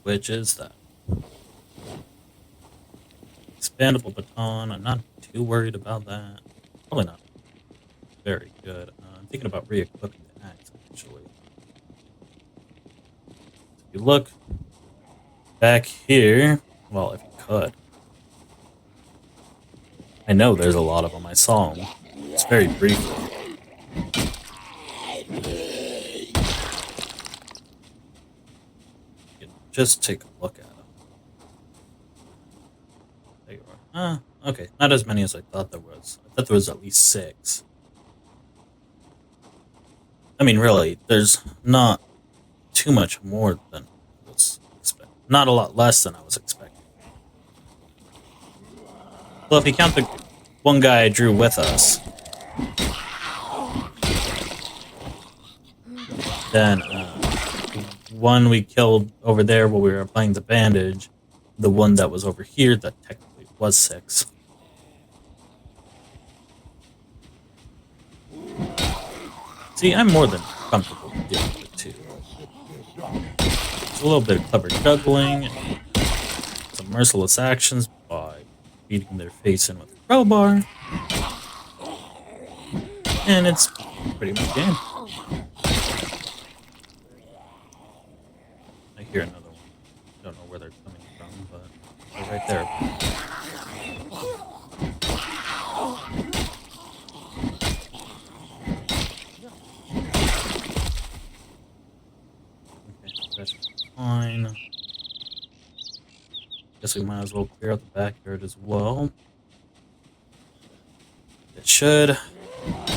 Which is that? expandable baton. I'm not too worried about that. Probably not very good. I'm thinking about re-equipping the axe, actually. If you look back here, well, if you could. I know there's a lot of them. I saw them. It's very briefly. You can just take a look at them. There you are. Okay. Not as many as I thought there was. I thought there was at least 6. I mean, really, there's not too much more than I was expecting. Not a lot less than I was expecting. Well, if you count the one guy I drew with us, then one we killed over there while we were applying the bandage, the one that was over here that technically was 6. See, I'm more than comfortable dealing with 2. It's a little bit of clever juggling, some merciless actions by beating their face in with a crowbar, and it's pretty much game. I hear another one. I don't know where they're coming from, but they're right there. Okay, that's fine. Guess we might as well clear out the backyard as well. It should,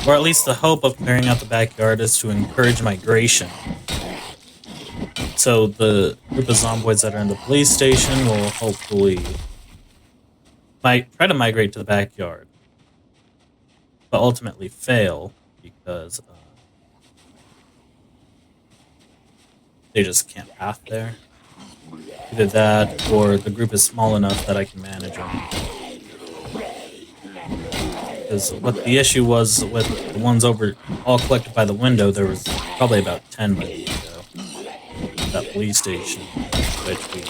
or at least the hope of clearing out the backyard is to encourage migration. So the group of zomboids that are in the police station will hopefully try to migrate to the backyard, but ultimately fail because they just can't path there. Either that, or the group is small enough that I can manage them. Because what the issue was with the ones over all collected by the window, there was probably about 10 by the window. That police station, which we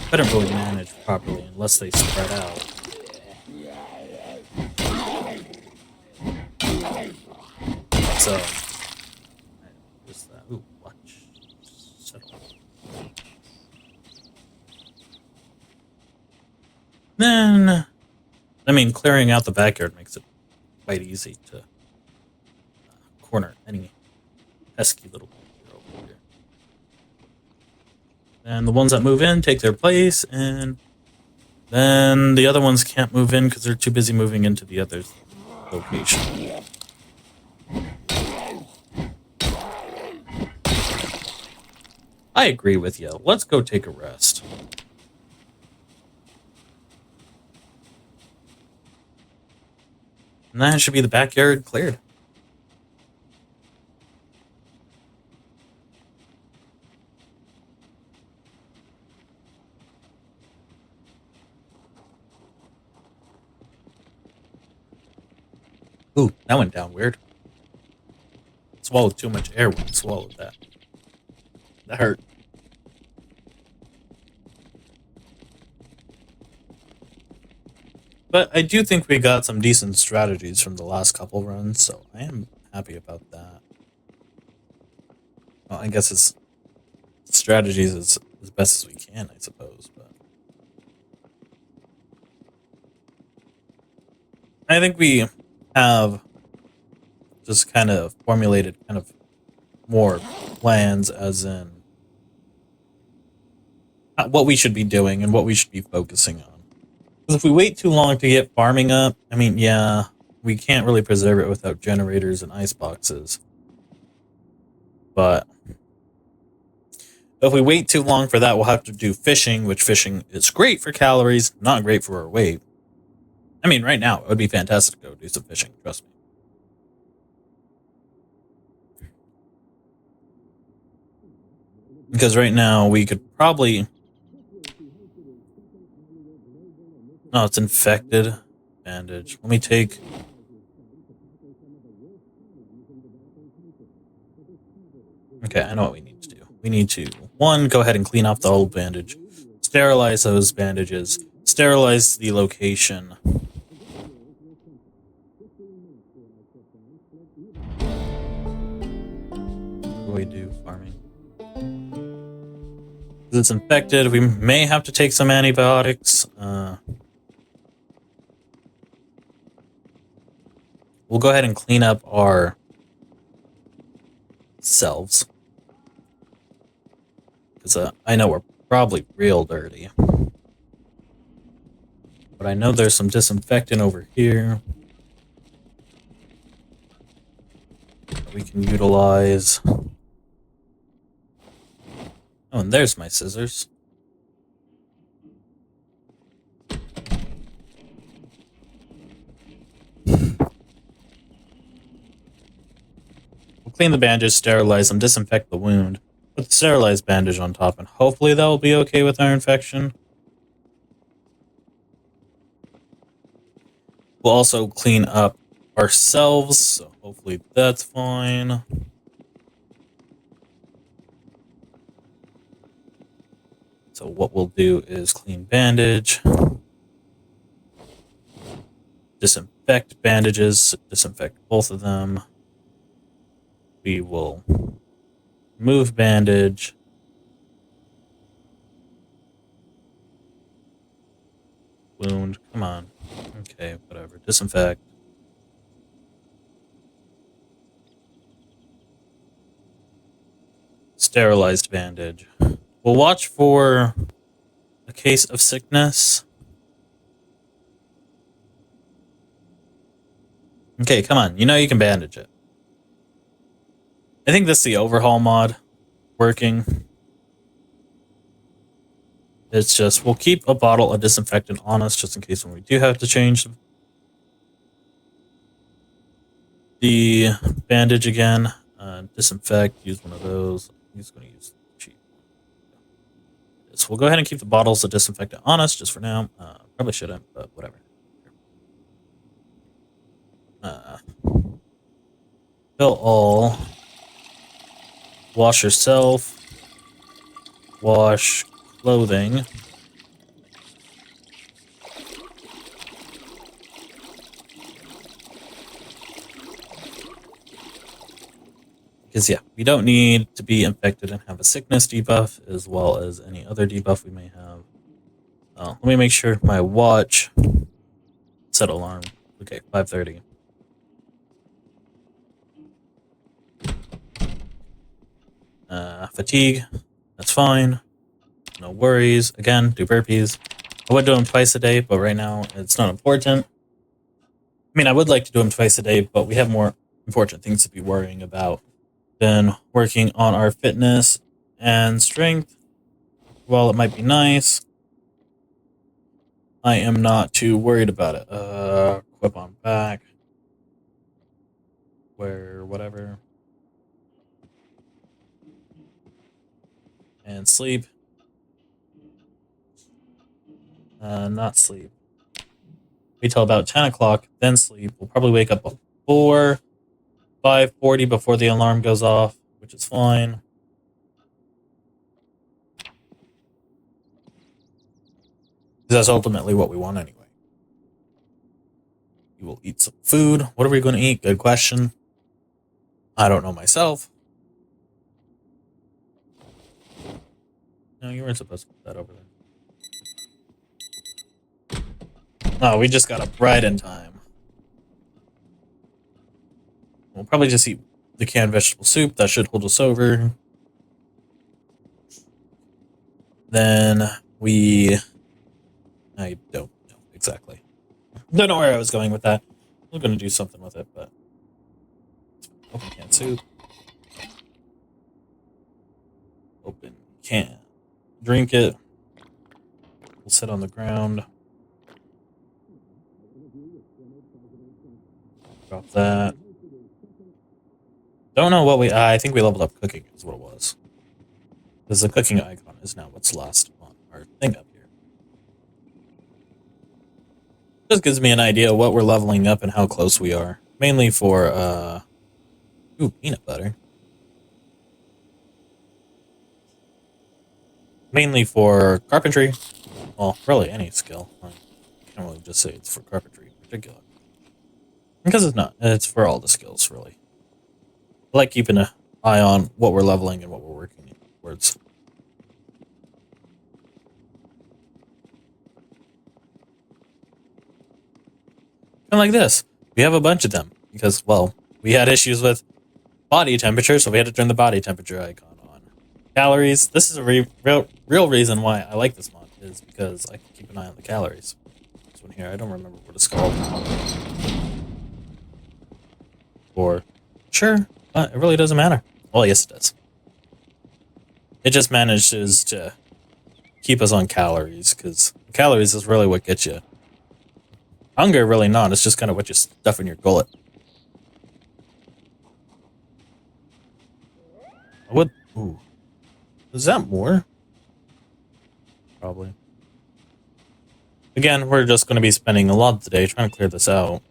couldn't really manage properly unless they spread out. So, just that. Ooh, watch. Settle. Then, I mean, clearing out the backyard makes it quite easy to corner any pesky little creature over here. And the ones that move in take their place, and then the other ones can't move in because they're too busy moving into the other location. I agree with you. Let's go take a rest. And that should be the backyard cleared. Ooh, that went down weird. Swallowed too much air when I swallowed that. That hurt. But I do think we got some decent strategies from the last couple runs, so I am happy about that. Well, I guess it's strategies as best as we can, I suppose. But I think we have just kind of formulated kind of more plans, as in what we should be doing and what we should be focusing on. Because if we wait too long to get farming up, I mean, yeah, we can't really preserve it without generators and ice boxes. But if we wait too long for that, we'll have to do fishing, which fishing is great for calories, not great for our weight. I mean, right now, it would be fantastic to go do some fishing, trust me. Because right now, we could probably... Oh, it's infected. Bandage. Let me take... Okay, I know what we need to do. We need to, 1, go ahead and clean off the old bandage, sterilize those bandages, sterilize the location. What do we do farming? Because it's infected, we may have to take some antibiotics. We'll go ahead and clean up our selves. Because I know we're probably real dirty. But I know there's some disinfectant over here that we can utilize. Oh, and there's my scissors. We'll clean the bandage, sterilize them, disinfect the wound. Put the sterilized bandage on top, and hopefully that will be okay with our infection. We'll also clean up ourselves, so hopefully that's fine. So what we'll do is clean bandage, disinfect bandages, disinfect both of them. We will remove bandage. Wound, come on. Okay, whatever. Disinfect. Sterilized bandage. We'll watch for a case of sickness. Okay, come on. You know you can bandage it. I think this is the overhaul mod working. It's just, we'll keep a bottle of disinfectant on us just in case when we do have to change the bandage again. Disinfect, use one of those. I'm just going to use cheap. So we'll go ahead and keep the bottles of disinfectant on us just for now. Probably shouldn't, but whatever. Fill all. Wash yourself. Wash clothing. Because, yeah, we don't need to be infected and have a sickness debuff, as well as any other debuff we may have. Let me make sure my watch set alarm. Okay, 5:30. Fatigue, that's fine. No worries. Again, do burpees. I would do them twice a day, but right now it's not important. I mean, I would like to do them twice a day, but we have more important things to be worrying about than working on our fitness and strength. While it might be nice, I am not too worried about it. Equip on back. Wear whatever. And sleep. Not sleep. Wait till about 10 o'clock, then sleep. We'll probably wake up before 5:40 before the alarm goes off, which is fine. That's ultimately what we want anyway. We will eat some food. What are we going to eat? Good question. I don't know myself. No, you weren't supposed to put that over there. Oh, we just got up right in time. We'll probably just eat the canned vegetable soup. That should hold us over. Then I don't know exactly. Don't know where I was going with that. I'm going to do something with it, but open can soup. Open can. Drink it. We'll sit on the ground. Drop that. Don't know what I think we leveled up cooking is what it was. Because the cooking icon is now what's last on our thing up here. Just gives me an idea of what we're leveling up and how close we are. Mainly for, peanut butter. Mainly for carpentry. well, really any skill. I can't really just say it's for carpentry in particular. Because it's not. It's for all the skills, really. I like keeping an eye on what we're leveling and what we're working towards. And like this, we have a bunch of them because, well, we had issues with body temperature, so we had to turn the body temperature icon on. Calories. This is a real reason why I like this mod, is because I can keep an eye on the calories. This one here, I don't remember what it's called. Or, sure, it really doesn't matter. Well, yes, it does. It just manages to keep us on calories, because calories is really what gets you. Hunger, really not. It's just kind of what you stuff in your gullet. I would. Ooh. Is that more? Probably. Again, we're just going to be spending a lot today trying to clear this out.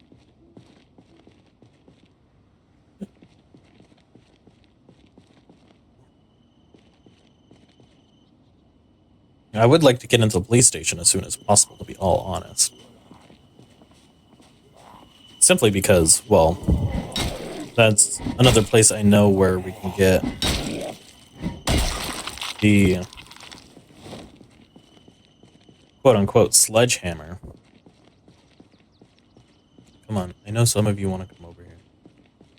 I would like to get into the police station as soon as possible, to be all honest. Simply because, well, that's another place I know where we can get the quote-unquote sledgehammer. Come on, I know some of you want to come over here.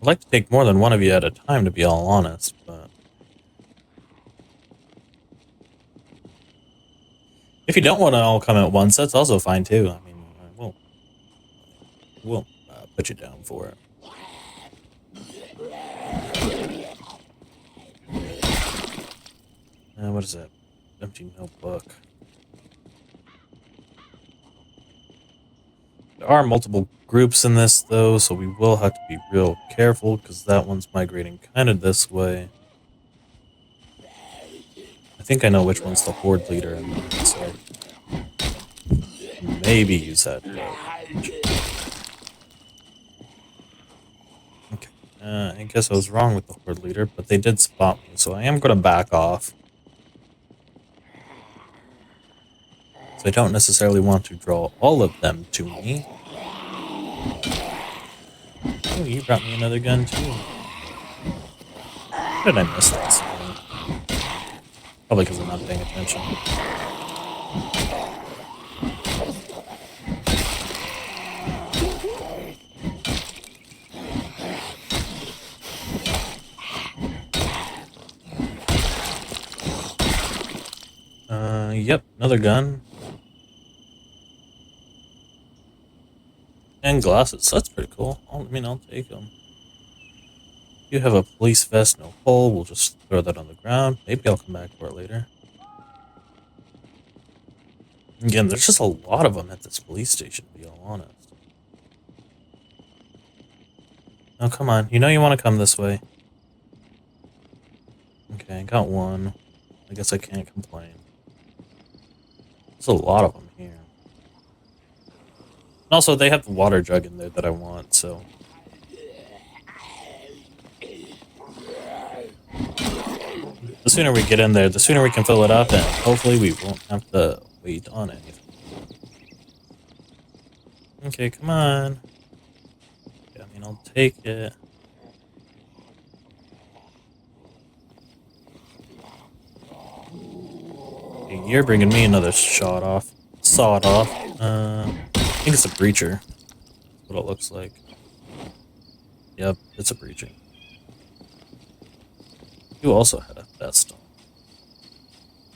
I'd like to take more than one of you at a time, to be all honest, but... if you don't want to all come at once, that's also fine, too. I mean, we'll put you down for it. What is that? Empty notebook. There are multiple groups in this, though, so we will have to be real careful, because that one's migrating kind of this way. I think I know which one's the horde leader, so maybe use that. Okay, I guess I was wrong with the horde leader, but they did spot me, so I am going to back off. So I don't necessarily want to draw all of them to me. Oh, you brought me another gun too. How did I miss this? Probably because I'm not paying attention. Yep, another gun. And glasses, that's pretty cool. I'll take them. You have a police vest, no hole. We'll just throw that on the ground. Maybe I'll come back for it later. Again, there's just a lot of them at this police station, to be all honest. Oh, come on. You know you want to come this way. Okay, I got one. I guess I can't complain. There's a lot of them here. And also, they have the water jug in there that I want, so... the sooner we get in there, the sooner we can fill it up, and hopefully we won't have to wait on anything. Okay, come on. Yeah, I'll take it. Okay, you're bringing me another sawed off. I think it's a breacher. That's what it looks like. Yep, it's a breacher. You also had a vest on.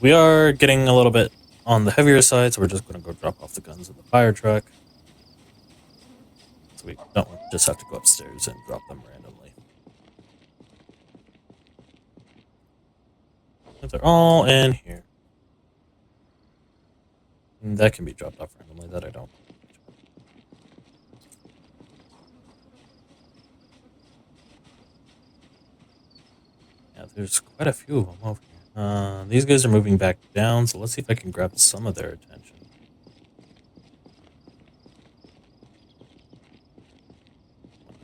We are getting a little bit on the heavier side, so we're just going to go drop off the guns in the fire truck. So we don't just have to go upstairs and drop them randomly. But they're all in here. And that can be dropped off randomly, that I don't. Yeah, there's quite a few of them over here. These guys are moving back down, so let's see if I can grab some of their attention.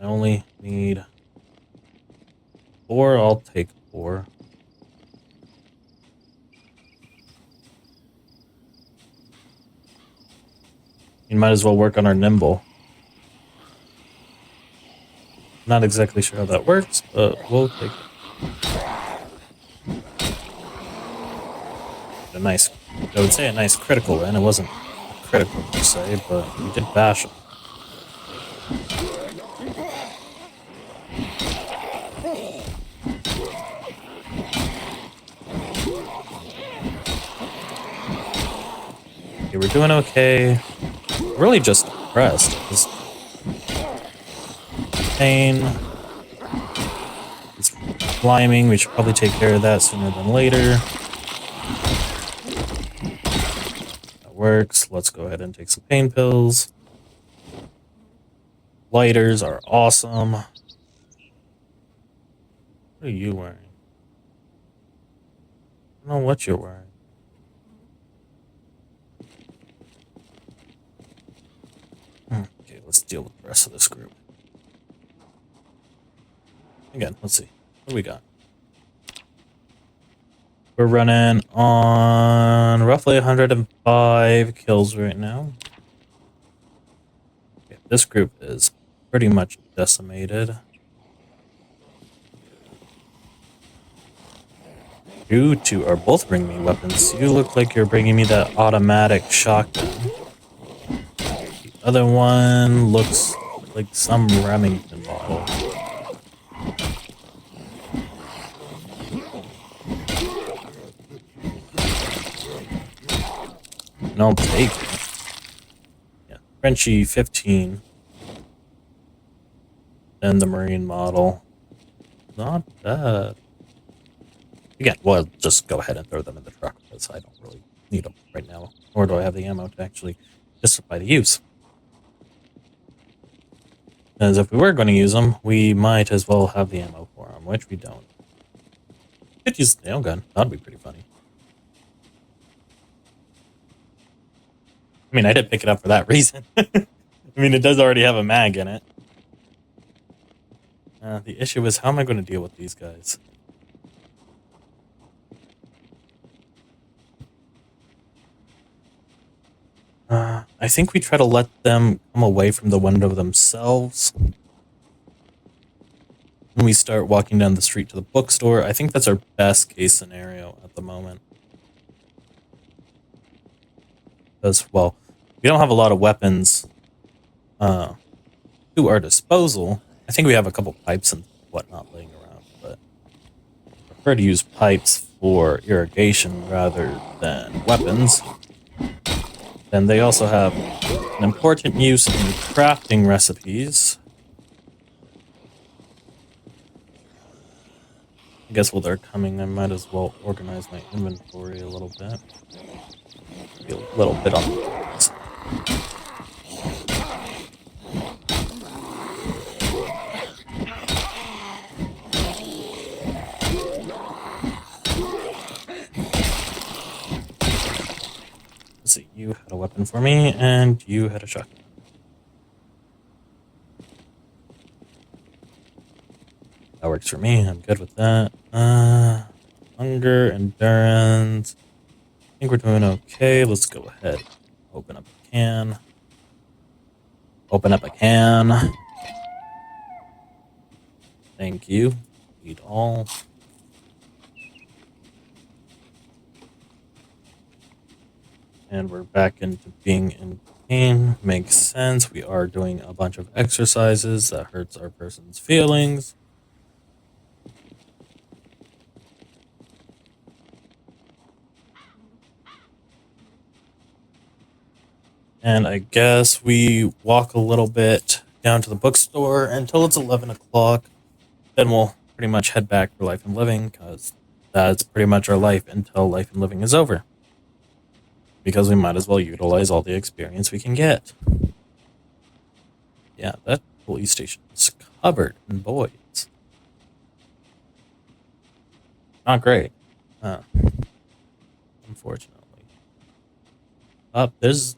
I only need 4. I'll take 4. We might as well work on our nimble. Not exactly sure how that works, but we'll take it. A nice, I would say a nice critical win. It wasn't critical per se, but we did bash him. Okay, we're doing okay. Really just depressed. Just pain. It's climbing. We should probably take care of that sooner than later. That works. Let's go ahead and take some pain pills. Lighters are awesome. What are you wearing? I don't know what you're wearing. Okay, let's deal with the rest of this group. Again, let's see. What do we got? We're running on roughly 105 kills right now. Okay, this group is pretty much decimated. You two are both bringing me weapons. You look like you're bringing me that automatic shotgun. The other one looks like some Remington model. And I'll take it. Yeah, Frenchie 15. And the Marine model. Not bad. Again, we'll just go ahead and throw them in the truck because I don't really need them right now. Nor do I have the ammo to actually justify the use. As if we were going to use them, we might as well have the ammo for them, which we don't. Could use the nail gun. That'd be pretty funny. I mean, I did pick it up for that reason. I mean, it does already have a mag in it. The issue is, how am I going to deal with these guys? I think we try to let them come away from the window themselves. When we start walking down the street to the bookstore, I think that's our best case scenario at the moment. Because, well, we don't have a lot of weapons to our disposal. I think we have a couple pipes and whatnot laying around, but I prefer to use pipes for irrigation rather than weapons. And they also have an important use in crafting recipes. I guess while they're coming, I might as well organize my inventory a little bit. Be a little bit on the side. Let's see, you had a weapon for me, and you had a shotgun. That works for me. I'm good with that. Hunger, endurance. I think we're doing okay. Let's go ahead. Open up a can. Open up a can. Thank you. Eat all. And we're back into being in pain. Makes sense. We are doing a bunch of exercises that hurts our person's feelings. And I guess we walk a little bit down to the bookstore until it's 11 o'clock. Then we'll pretty much head back for Life and Living, because that's pretty much our life until Life and Living is over. Because we might as well utilize all the experience we can get. Yeah, that police station is covered in boids. Not great. Unfortunately. There's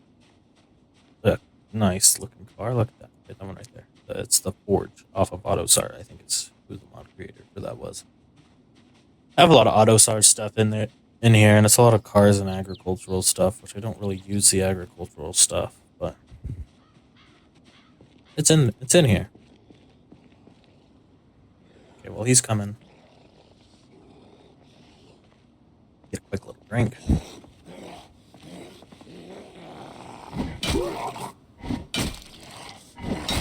a nice looking car. Look at that. Get that one right there. It's the Forge off of AutoSAR. I think it's who the mod creator for that was. I have a lot of AutoSAR stuff in here, and it's a lot of cars and agricultural stuff, which I don't really use the agricultural stuff, but It's in here. Okay, well, he's coming. Get a quick little drink.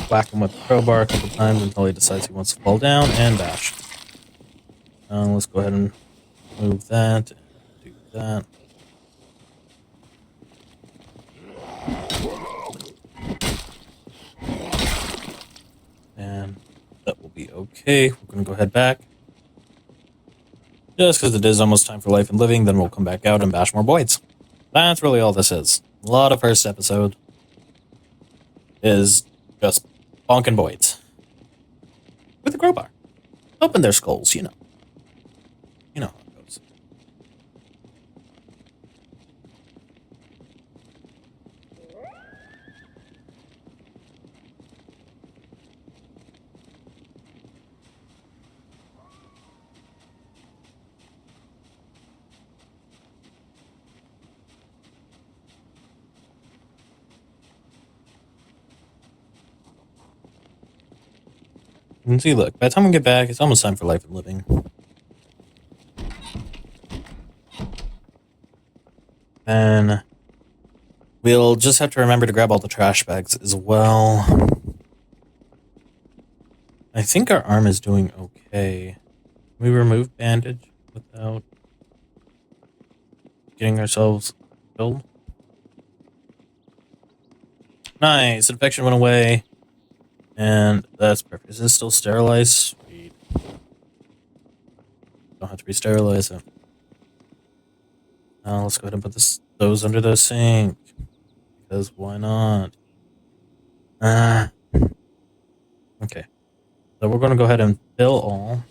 Whack him with the crowbar a couple times until he decides he wants to fall down and bash. Let's go ahead and move that and do that. And that will be okay. We're going to go head back. Just because it is almost time for life and living, then we'll come back out and bash more boids. That's really all this is. A lot of first episode is just bonking boids. With a crowbar. Open their skulls, you know. You know how it goes. You can see, look, by the time we get back, it's almost time for life and living. And we'll just have to remember to grab all the trash bags as well. I think our arm is doing okay. We remove bandage without getting ourselves killed. Nice, infection went away. And that's perfect. Is this still sterilized? Sweet. Don't have to re-sterilize it. Now let's go ahead and put those under the sink. Because why not? Okay. So we're going to go ahead and fill all.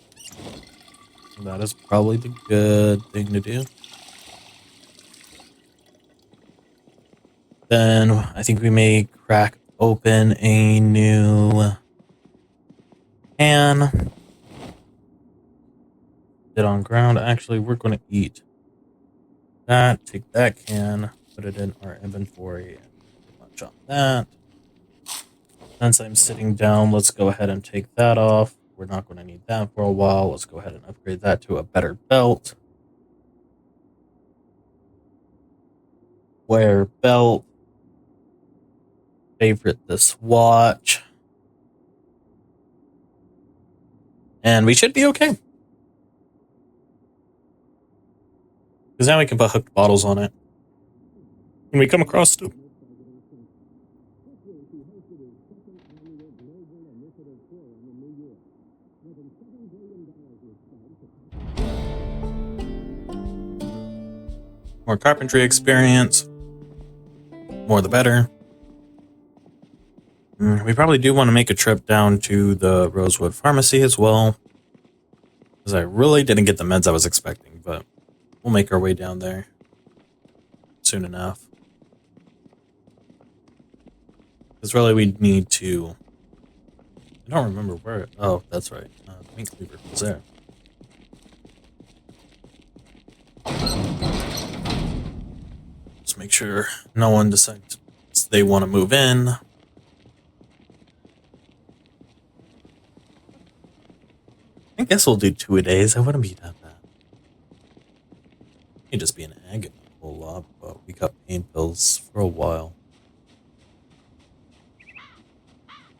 That is probably the good thing to do. Then I think we may crack open a new can. Sit on ground. Actually, we're going to eat that. Take that can. Put it in our inventory. And munch on that. Since I'm sitting down, let's go ahead and take that off. We're not going to need that for a while. Let's go ahead and upgrade that to a better belt. Wear belt. Favorite this watch. And we should be okay. Because now we can put hooked bottles on it. When we come across them. More carpentry experience. More the better. We probably do want to make a trip down to the Rosewood Pharmacy as well. Because I really didn't get the meds I was expecting, but we'll make our way down there soon enough. Because really we need to... I don't remember where... Oh, that's right. The meat cleaver was there. Just make sure no one decides they want to move in. I guess we'll do 2 a days. I wouldn't be that bad. It'd just be an agony a whole lot, but we got pain pills for a while.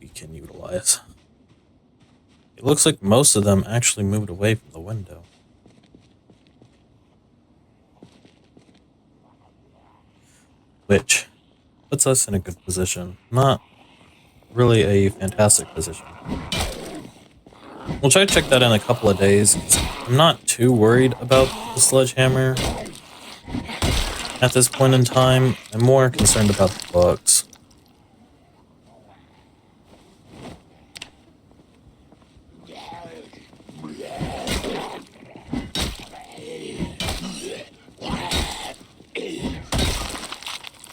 We can utilize. It looks like most of them actually moved away from the window. Which puts us in a good position. Not really a fantastic position. We'll try to check that in a couple of days. I'm not too worried about the sledgehammer at this point in time. I'm more concerned about the bugs.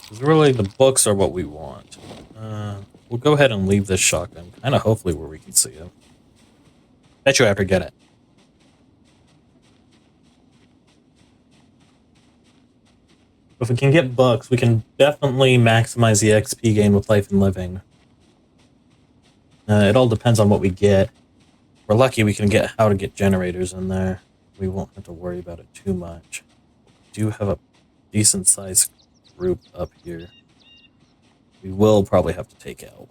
Because really, the books are what we want. We'll go ahead and leave this shotgun, kind of hopefully where we can see it. Bet you I have to get it. If we can get books, we can definitely maximize the XP gain with life and living. It all depends on what we get. If we're lucky, we can get how to get generators in there. We won't have to worry about it too much. We do have a decent sized group up here. We will probably have to take out.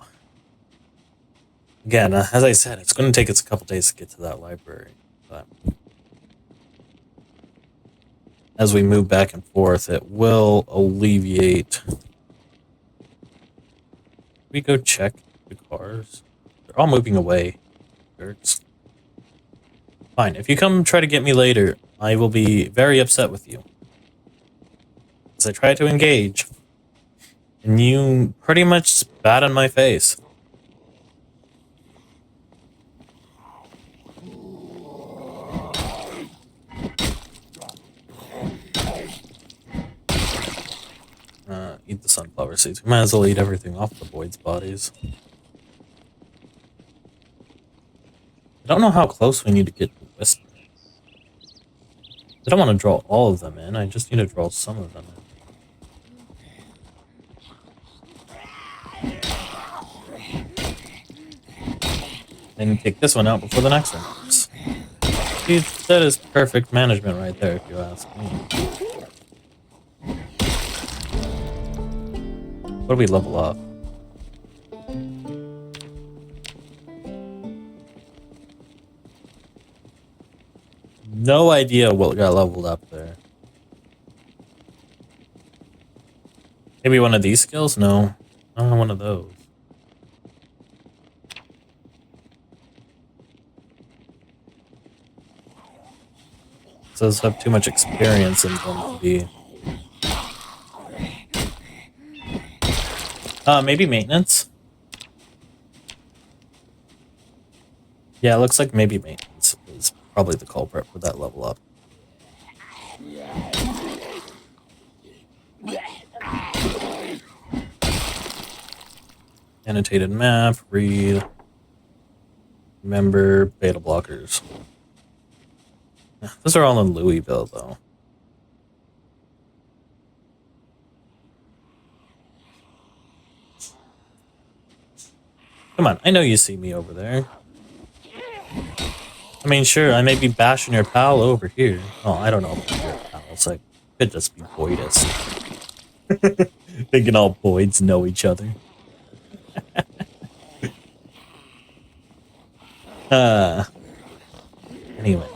Again, as I said, it's going to take us a couple days to get to that library. But as we move back and forth, it will alleviate. We go check the cars. They're all moving away. Jerks. Fine. If you come try to get me later, I will be very upset with you. As I try to engage, and you pretty much spat in my face. Eat the sunflower seeds. We might as well eat everything off the boids' bodies. I don't know how close we need to get to Whisper. I don't want to draw all of them in. I just need to draw some of them in. And take this one out before the next one comes. Dude, that is perfect management right there, if you ask me. What do we level up? No idea what got leveled up there. Maybe one of these skills? No. I don't know one of those. Those have too much experience in them to be. Maybe maintenance? Yeah, it looks like maybe maintenance is probably the culprit for that level up. Annotated map, read, remember, beta blockers. Those are all in Louisville, though. Come on, I know you see me over there. I mean, sure, I may be bashing your pal over here. Oh, I don't know about your pals. I could just be boidist. Thinking all boids know each other. Anyway.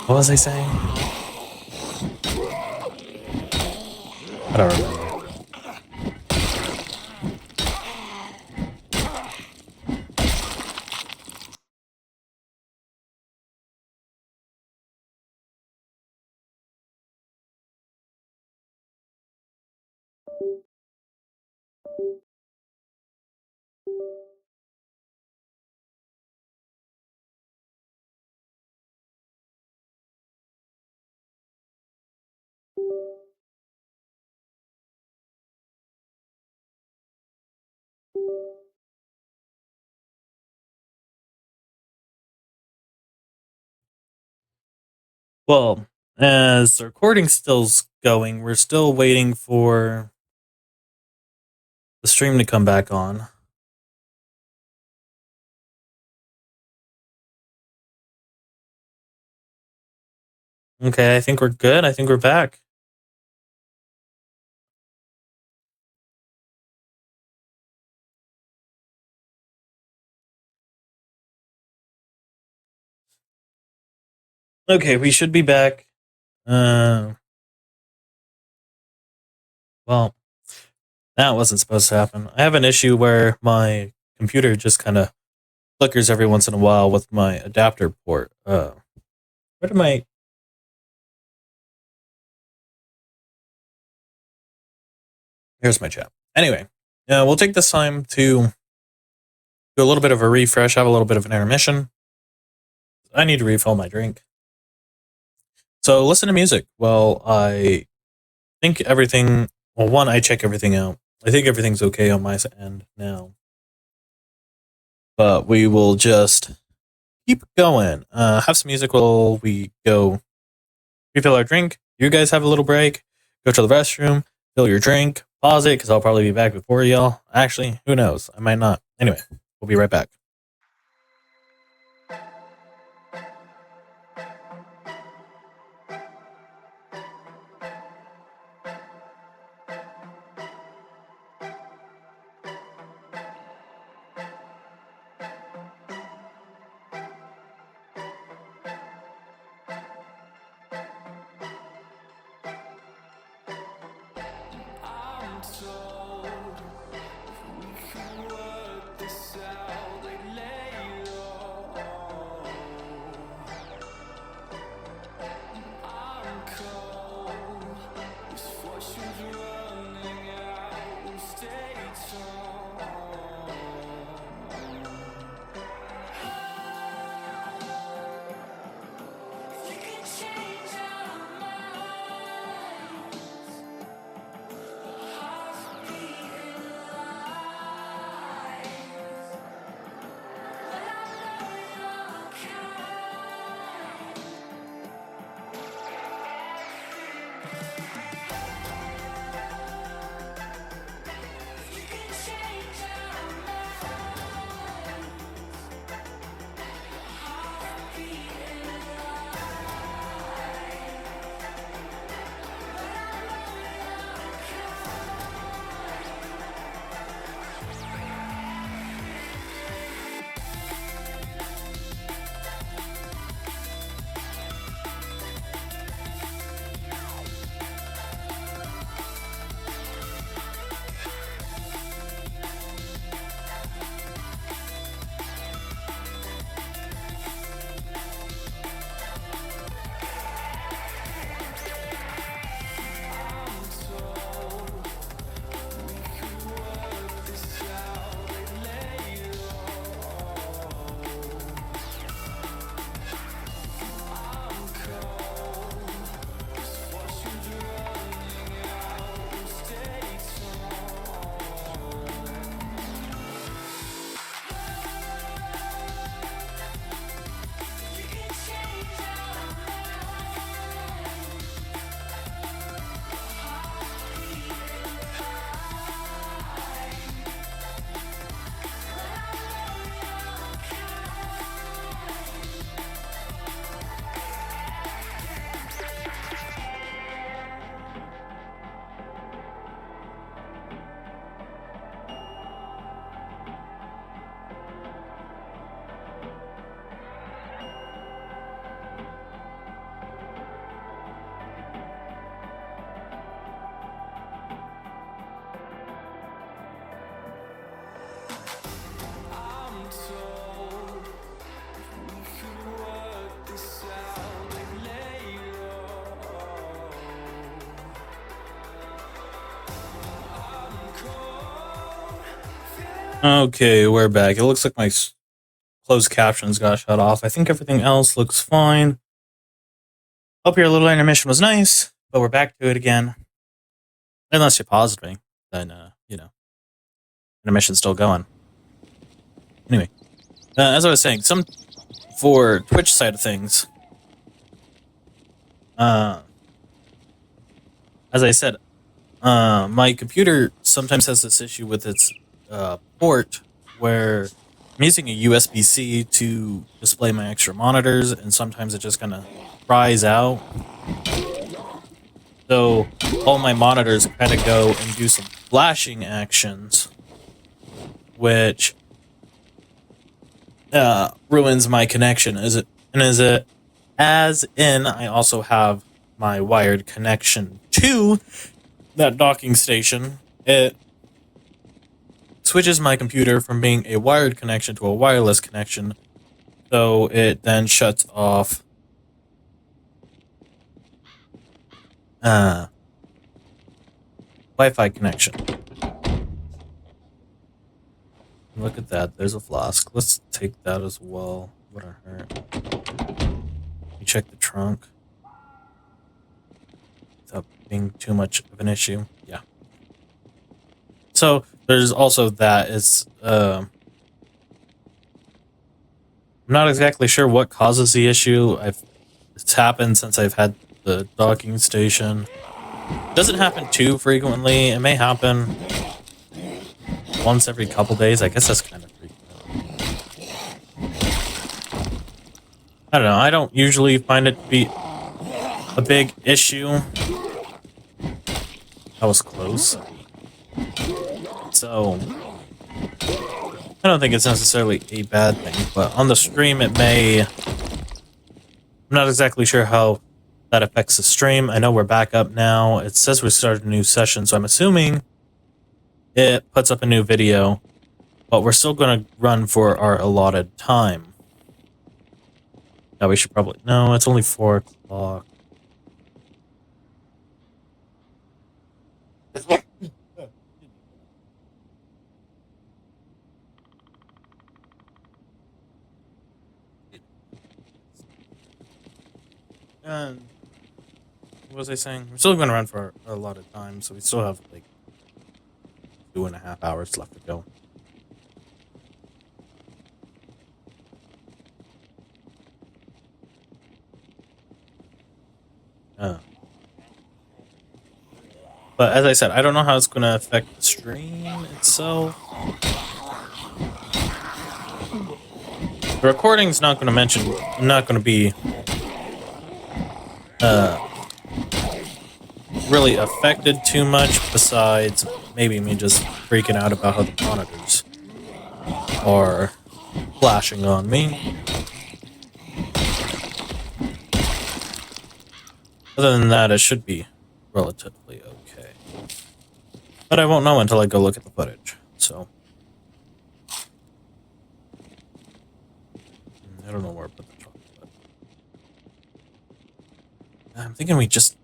What was I saying? I don't remember. Well, as the recording's still going, we're still waiting for the stream to come back on. Okay, I think we're good. I think we're back. Okay, we should be back. Well, that wasn't supposed to happen. I have an issue where my computer just kind of flickers every once in a while with my adapter port. Where did my... Here's my chat. Anyway, we'll take this time to do a little bit of a refresh, have a little bit of an intermission. I need to refill my drink. So listen to music. Well, I think everything... Well, one, I check everything out. I think everything's okay on my end now. But we will just keep going. Have some music while we go refill our drink. You guys have a little break. Go to the restroom. Fill your drink. Pause it, because I'll probably be back before y'all. Actually, who knows? I might not. Anyway, we'll be right back. Okay, we're back. It looks like my closed captions got shut off. I think everything else looks fine. Hope your little intermission was nice, but we're back to it again. Unless you paused me, then, intermission's still going. Anyway, as I was saying, for Twitch side of things, as I said, my computer sometimes has this issue with its port where I'm using a USB-C to display my extra monitors, and sometimes it just kind of fries out. So all my monitors kind of go and do some flashing actions, which ruins my connection. As in, I also have my wired connection to that docking station. It switches my computer from being a wired connection to a wireless connection, so it then shuts off Wi-Fi connection. Look at that, there's a flask. Let's take that as well. Wouldn't hurt. You check the trunk without being too much of an issue. Yeah. So there's also that. It's I'm not exactly sure what causes the issue. It's happened since I've had the docking station. It doesn't happen too frequently. It may happen once every couple days. I guess that's kind of I don't know. I don't usually find it to be a big issue. That was close. So, I don't think it's necessarily a bad thing, but on the stream it may... I'm not exactly sure how that affects the stream. I know we're back up now. It says we started a new session, so I'm assuming it puts up a new video, but we're still going to run for our allotted time. Now we should probably... No, it's only 4 o'clock. And what was I saying? We're still going to run for a lot of time, so we still have like 2.5 hours left to go. But as I said, I don't know how it's going to affect the stream itself. The recording's not going to mention, not going to be really affected too much, besides maybe me just freaking out about how the monitors are flashing on me. Other than that, it should be relatively okay. But I won't know until I go look at the footage, so. I don't know where I put the chocolate. I'm thinking we just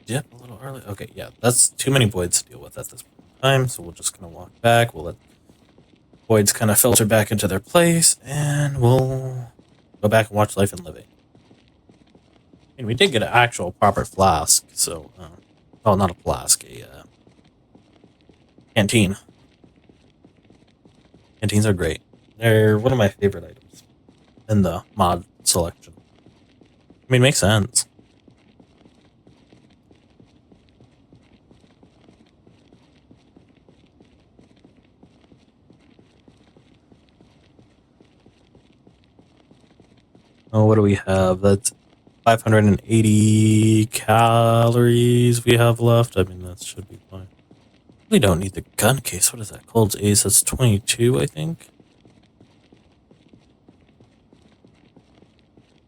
dip a little early. Okay, yeah, that's too many boids to deal with at this point in time, so we're just gonna walk back. We'll let boids kind of filter back into their place, and we'll go back and watch Life and Living. And we did get an actual proper flask, so, oh, not a flask, a canteen. Canteens are great. They're one of my favorite items in the mod selection. I mean, makes sense. Oh, what do we have? That's 580 calories we have left. I mean, that should be fine. We don't need the gun case. What is that? Cold's Ace. That's 22, I think.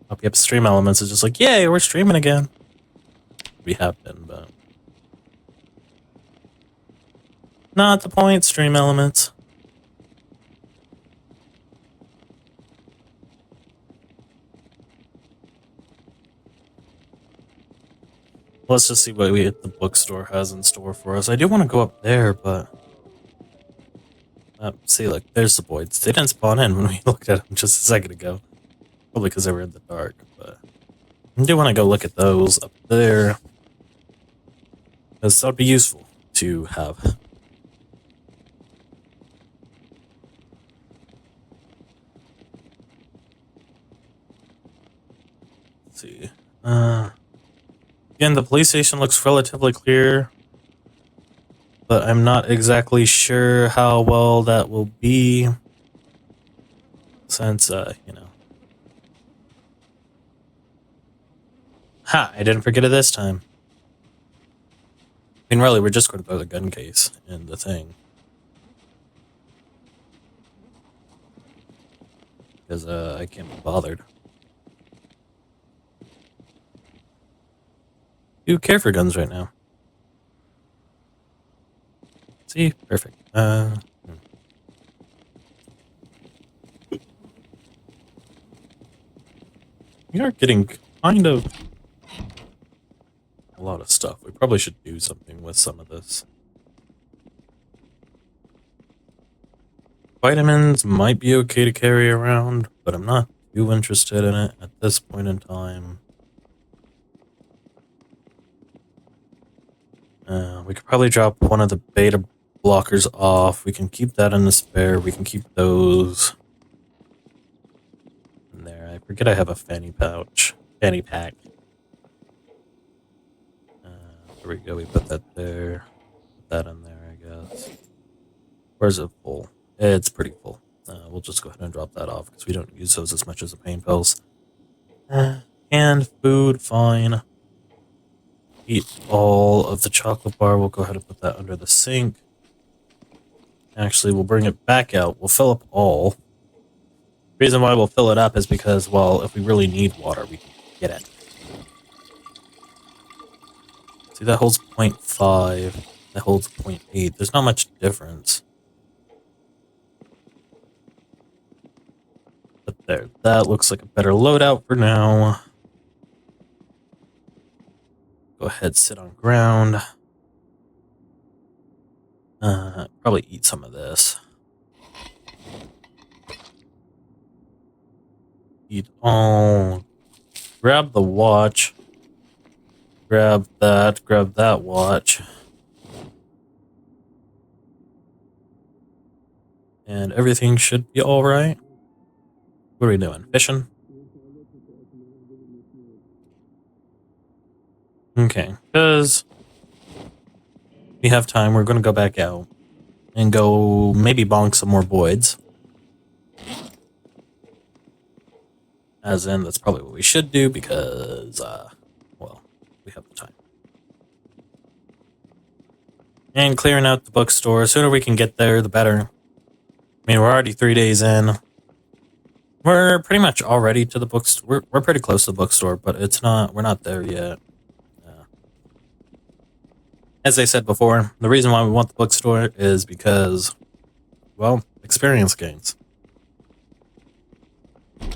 Copy up stream elements is just like, yay, we're streaming again. We have been, but not the point, stream elements. Let's just see what the bookstore has in store for us. I do want to go up there, but... see, look, there's the boids. They didn't spawn in when we looked at them just a second ago. Probably because they were in the dark, but... I do want to go look at those up there. Because that would be useful to have. Let's see. Again, the police station looks relatively clear, but I'm not exactly sure how well that will be, since, you know. Ha! I didn't forget it this time. I mean, really, we're just going to put the gun case in the thing. Because, I can't be bothered. You care for guns right now. See? Perfect. We are getting kind of a lot of stuff. We probably should do something with some of this. Vitamins might be okay to carry around, but I'm not too interested in it at this point in time. We could probably drop one of the beta blockers off. We can keep that in the spare. We can keep those in there. I forget I have a fanny pack. There we go. We put that there. Put that in there, I guess. Where's it full? It's pretty full. We'll just go ahead and drop that off because we don't use those as much as the pain pills. Canned food, fine. Eat all of the chocolate bar. We'll go ahead and put that under the sink. Actually, we'll bring it back out. We'll fill up all. The reason why we'll fill it up is because, well, if we really need water, we can get it. See, that holds 0.5. That holds 0.8. There's not much difference. But there, that looks like a better loadout for now. Go ahead, sit on ground. Probably eat some of this. Eat all. Grab the watch. Grab that watch. And everything should be alright. What are we doing? Fishing? Okay, because we have time, we're going to go back out and go maybe bonk some more boids. As in, that's probably what we should do because, well, we have the time. And clearing out the bookstore. The sooner we can get there, the better. I mean, we're already 3 days in. We're pretty much already to the bookstore. We're pretty close to the bookstore, but we're not there yet. As I said before, the reason why we want the bookstore is because, well, experience gains.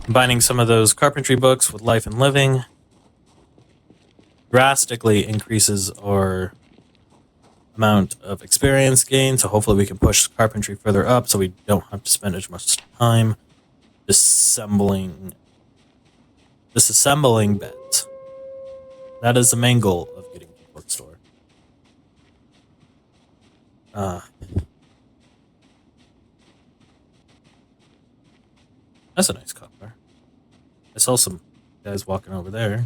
Combining some of those carpentry books with Life and Living drastically increases our amount of experience gain, so hopefully we can push carpentry further up so we don't have to spend as much time disassembling beds. That is the main goal of getting to the bookstore. That's a nice car. I saw some guys walking over there.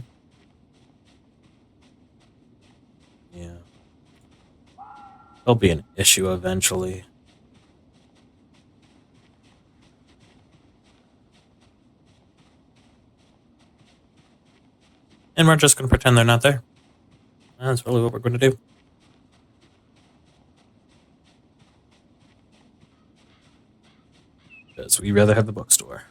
Yeah. There'll be an issue eventually. And we're just going to pretend they're not there. That's really what we're going to do. Because we'd rather have the bookstore.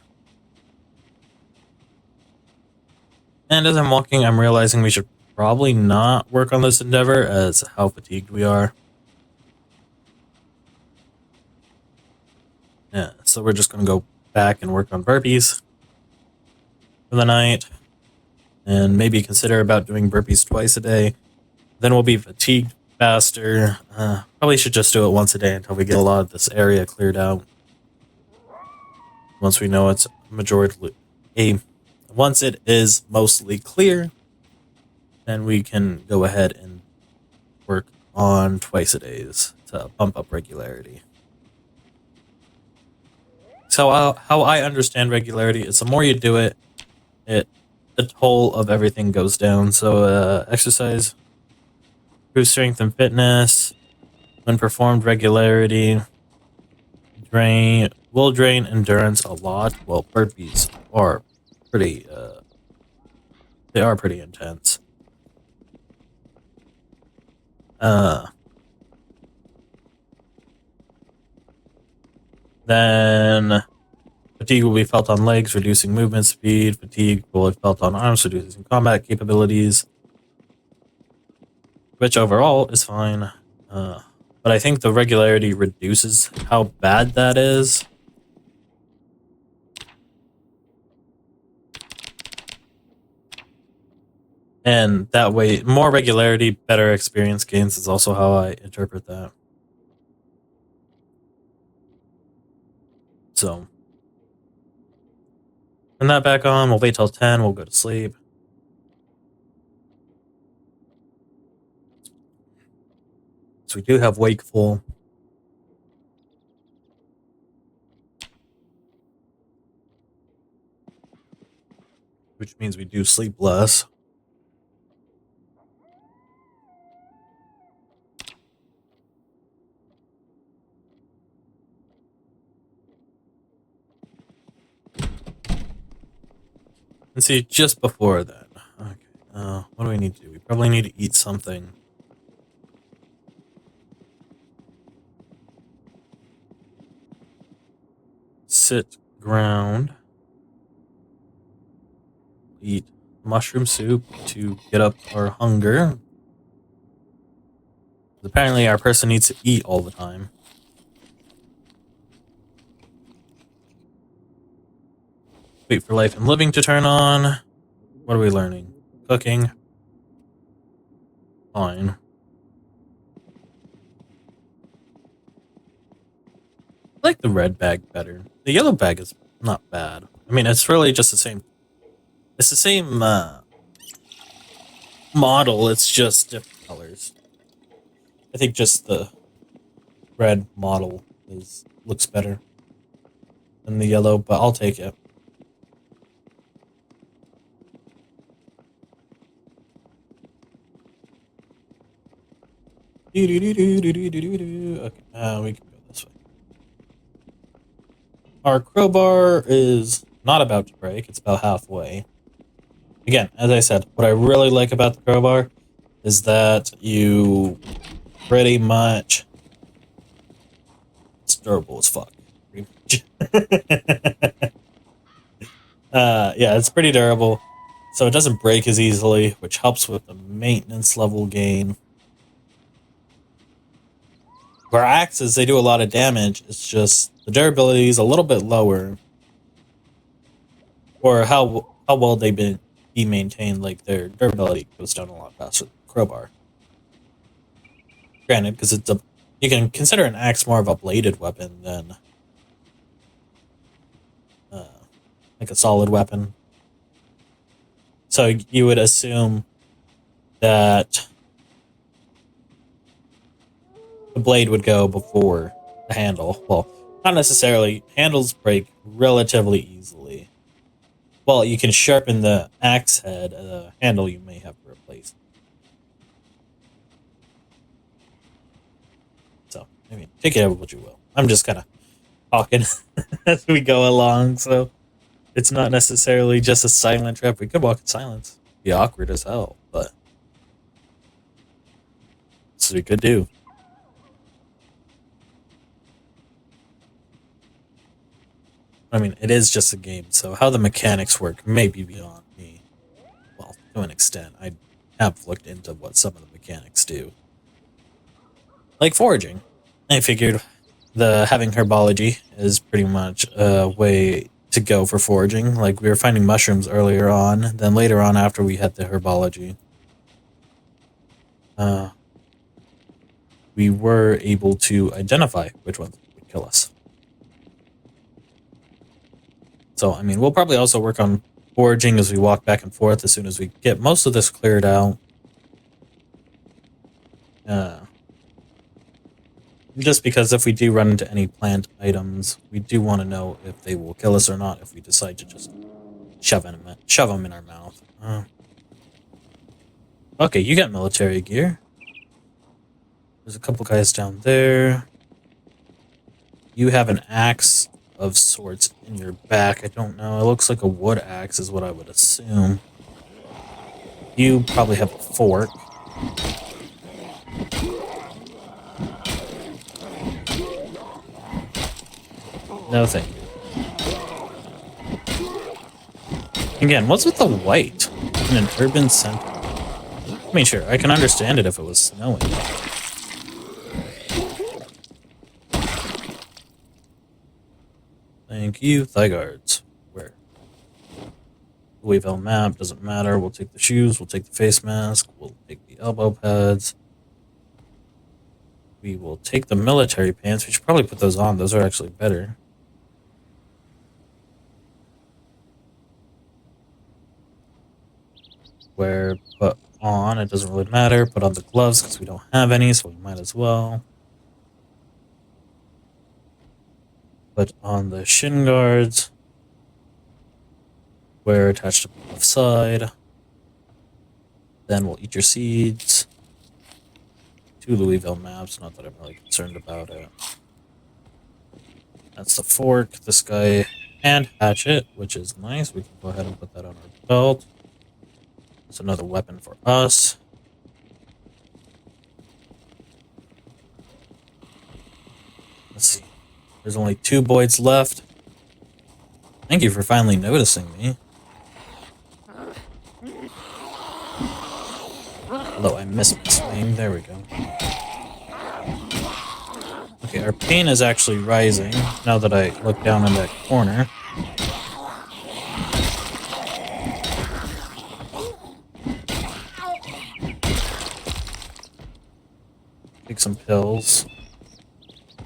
And as I'm walking, I'm realizing we should probably not work on this endeavor as how fatigued we are. Yeah, so we're just going to go back and work on burpees for the night. And maybe consider about doing burpees twice a day. Then we'll be fatigued faster. Probably should just do it once a day until we get a lot of this area cleared out. Once we know it's once it is mostly clear, then we can go ahead and work on twice a days to bump up regularity. So how I understand regularity is the more you do it, the toll of everything goes down. So exercise, improve strength and fitness, when performed regularity, will drain endurance a lot. Well, burpees are pretty intense. Then fatigue will be felt on legs, reducing movement speed. Fatigue will be felt on arms, reducing combat capabilities. Which overall is fine. But I think the regularity reduces how bad that is. And that way, more regularity, better experience gains is also how I interpret that. So, turn that back on. We'll wait till 10. We'll go to sleep. So we do have wakeful. Which means we do sleep less. And see, just before that. Okay. What do we need to do? We probably need to eat something. Sit ground. Eat mushroom soup to get up our hunger. Apparently our person needs to eat all the time. Wait for life and living to turn on. What are we learning? Cooking. Fine. I like the red bag better. The yellow bag is not bad. I mean, it's really just the same. It's the same model. It's just different colors. I think just the red model looks better than the yellow, but I'll take it. Okay, we can go this way. Our crowbar is not about to break. It's about halfway. Again, as I said, what I really like about the crowbar is that you pretty much... It's durable as fuck. Pretty much. Yeah, it's pretty durable. So it doesn't break as easily, which helps with the maintenance level gain. For axes, they do a lot of damage. It's just the durability is a little bit lower. Or how well they've been maintained, like their durability goes down a lot faster than the crowbar. Granted, because you can consider an axe more of a bladed weapon than like a solid weapon. So you would assume that the blade would go before the handle. Well, not necessarily. Handles break relatively easily. Well, you can sharpen the axe head. The handle you may have to replace. So, I mean, take it what you will. I'm just kind of talking as we go along, so it's not necessarily just a silent trip. We could walk in silence. It'd be awkward as hell, but this we could do. I mean, it is just a game, so how the mechanics work may be beyond me. Well, to an extent. I have looked into what some of the mechanics do. Like foraging. I figured having herbology is pretty much a way to go for foraging. Like, we were finding mushrooms earlier on, then later on after we had the herbology, we were able to identify which ones would kill us. So, I mean, we'll probably also work on foraging as we walk back and forth as soon as we get most of this cleared out. Just because if we do run into any plant items, we do want to know if they will kill us or not if we decide to just shove them in our mouth. Okay, you got military gear. There's a couple guys down there. You have an axe of sorts in your back. I don't know. It looks like a wood axe is what I would assume. You probably have a fork. No, thank you. Again, what's with the white in an urban center? I mean, sure, I can understand it if it was snowing. Thank you, thigh guards. Where? Louisville map, doesn't matter. We'll take the shoes, we'll take the face mask, we'll take the elbow pads. We will take the military pants. We should probably put those on. Those are actually better. Wear, put on, it doesn't really matter. Put on the gloves because we don't have any, so we might as well. Put on the shin guards. Wear attached to the left side. Then we'll eat your seeds. 2 Louisville maps, not that I'm really concerned about it. That's the fork. This guy And hatchet, which is nice. We can go ahead and put that on our belt. It's another weapon for us. Let's see. There's only 2 boids left. Thank you for finally noticing me. Although I missed my swing. There we go. Okay, our pain is actually rising now that I look down in that corner. Take some pills.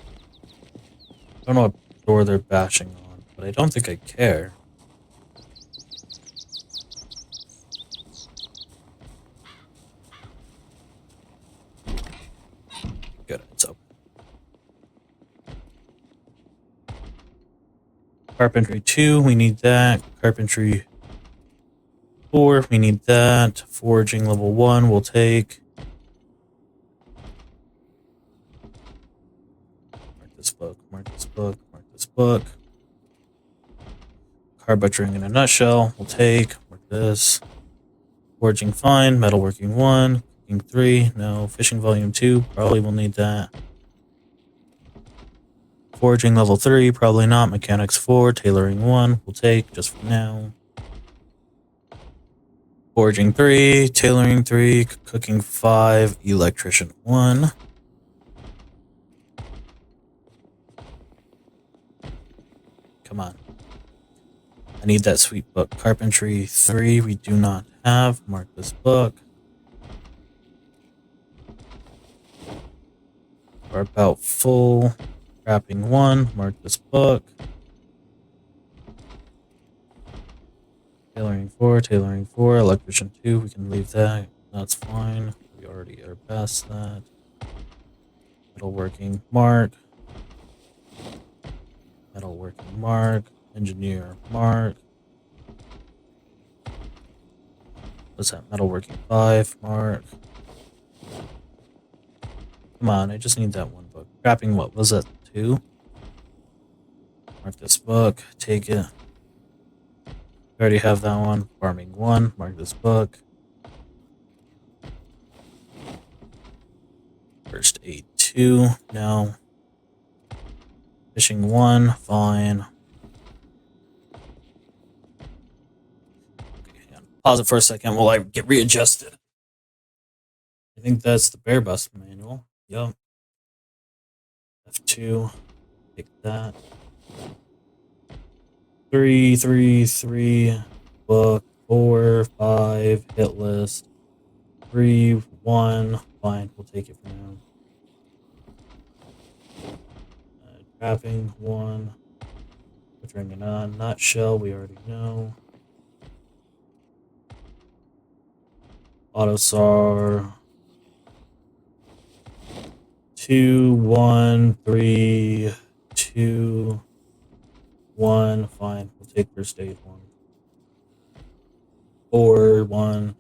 I don't know what door they're bashing on, but I don't think I care. Good, it's open. Carpentry 2, we need that. Carpentry 4, we need that. Foraging level 1, we'll take. Mark this book, mark this book, mark this book. Carbuttering in a nutshell, we'll take. Mark this. Foraging fine, metalworking 1, cooking 3, no. Fishing volume 2, probably will need that. Foraging level 3, probably not. Mechanics 4, tailoring 1, we'll take just for now. Foraging 3, tailoring 3, cooking 5, electrician 1. Come on. I need that sweet book. Carpentry 3, we do not have. Mark this book. We're about full. Wrapping 1, mark this book. Tailoring 4, electrician 2, we can leave that. That's fine. We already are past that. Metalworking mark. Metalworking mark. Engineer mark. What's that? Metalworking 5 mark. Come on, I just need that one book. Wrapping, what was that? 2. Mark this book. Take it. We already have that one. Farming 1. Mark this book. First aid 2. No. Fishing 1. Fine. Okay, hang on. Pause it for a second while I get readjusted. I think that's the bare bus manual. Yup. F2. Take that. 3, 3, 3. Book. 4, 5. Hit list. 3, 1. Fine. We'll take it for now. Trapping 1. Bring it on. Nutshell. We already know. Autosar. 2, 1, 3, 2, 1. Fine. We'll take first aid 1. 4, 1.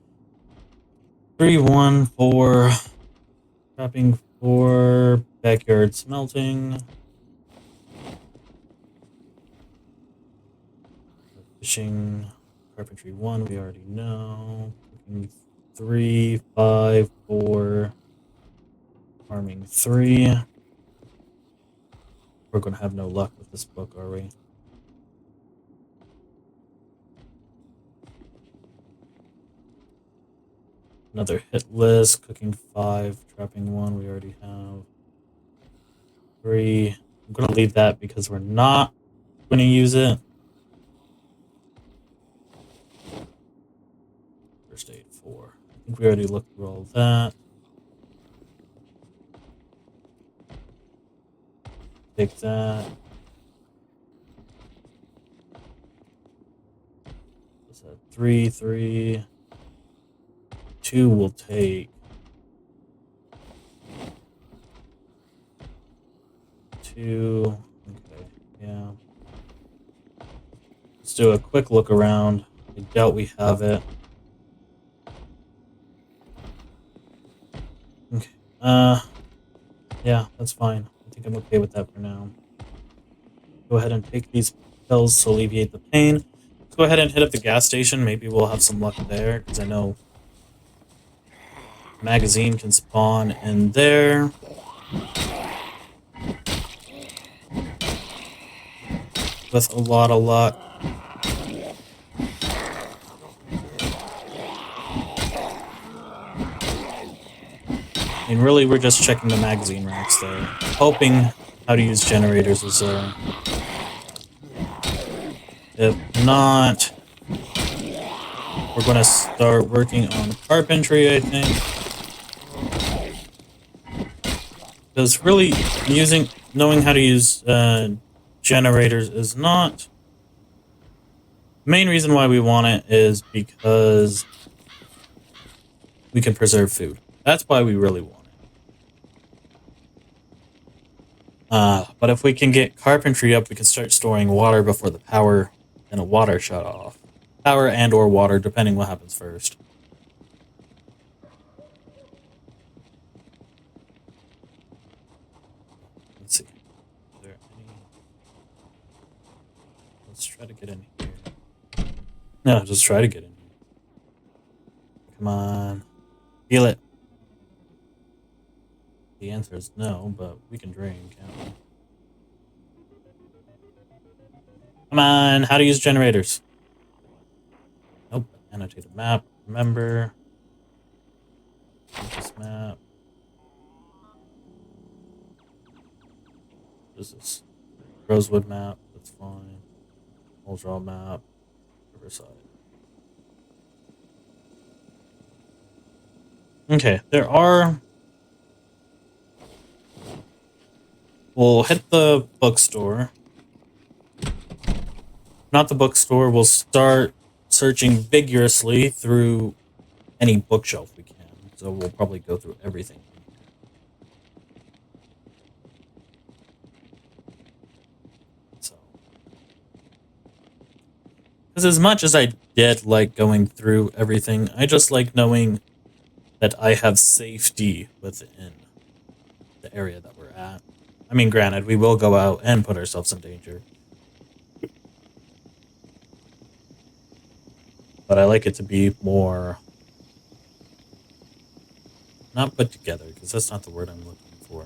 3, 1, 4. Trapping 4. Backyard smelting. Fishing. Carpentry 1. We already know. Cooking 3, 5, 4. Farming 3. We're going to have no luck with this book, are we? Another hit list. Cooking 5. Trapping 1. We already have. 3. I'm going to leave that because we're not going to use it. First aid 4. I think we already looked through all of that. Take that. What's that? 3, 3. 2 will take. 2. Okay, yeah. Let's do a quick look around. I doubt we have it. Okay. Yeah, that's fine. I think I'm okay with that for now. Go ahead and take these pills to alleviate the pain. Let's go ahead and hit up the gas station. Maybe we'll have some luck there, because I know magazine can spawn in there. With a lot of luck. I mean, really, we're just checking the magazine racks there. Hoping how to use generators is there. If not, we're going to start working on carpentry, I think. Because really, knowing how to use generators is not... The main reason why we want it is because we can preserve food. That's why we really want it. But if we can get carpentry up, we can start storing water before the power and a water shut off. Power and or water, depending what happens first. Let's see. Is there any... Let's try to get in here. No, just try to get in here. Come on. Feel it. The answer is no, but we can drain, can't we? Come on, how to use generators. Nope, annotated map, remember. This map. What is this? Rosewood map, that's fine. I'll draw map. Riverside. Okay, there are... We'll hit the bookstore. Not the bookstore, we'll start searching vigorously through any bookshelf we can. So we'll probably go through everything. So, because as much as I did like going through everything, I just like knowing that I have safety within the area that we're at. I mean, granted, we will go out and put ourselves in danger. But I like it to be more... Not put together, because that's not the word I'm looking for.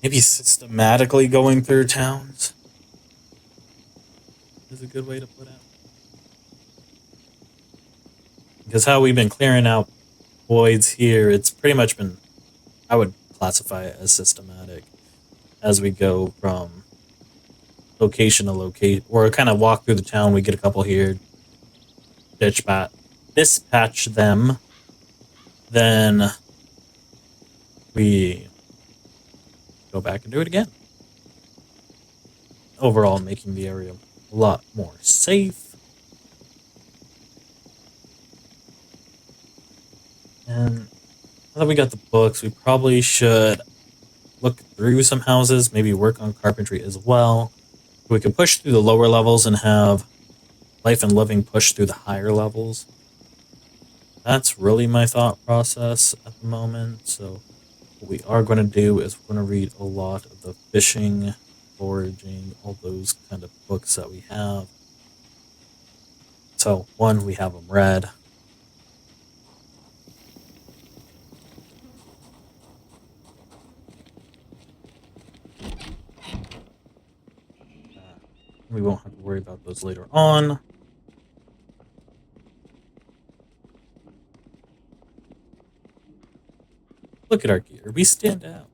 Maybe systematically going through towns is a good way to put it. Because how we've been clearing out boids here, it's pretty much been... I would classify it as systematic. As we go from location to location, or kind of walk through the town, we get a couple here, dispatch them, then we go back and do it again. Overall, making the area a lot more safe. And now that we got the books, we probably should look through some houses, maybe work on carpentry as well. We can push through the lower levels and have life and living push through the higher levels. That's really my thought process at the moment. So what we are going to do is we're going to read a lot of the fishing, foraging, all those kind of books that we have. So one, we have them read. We won't have to worry about those later on. Look at our gear. We stand out.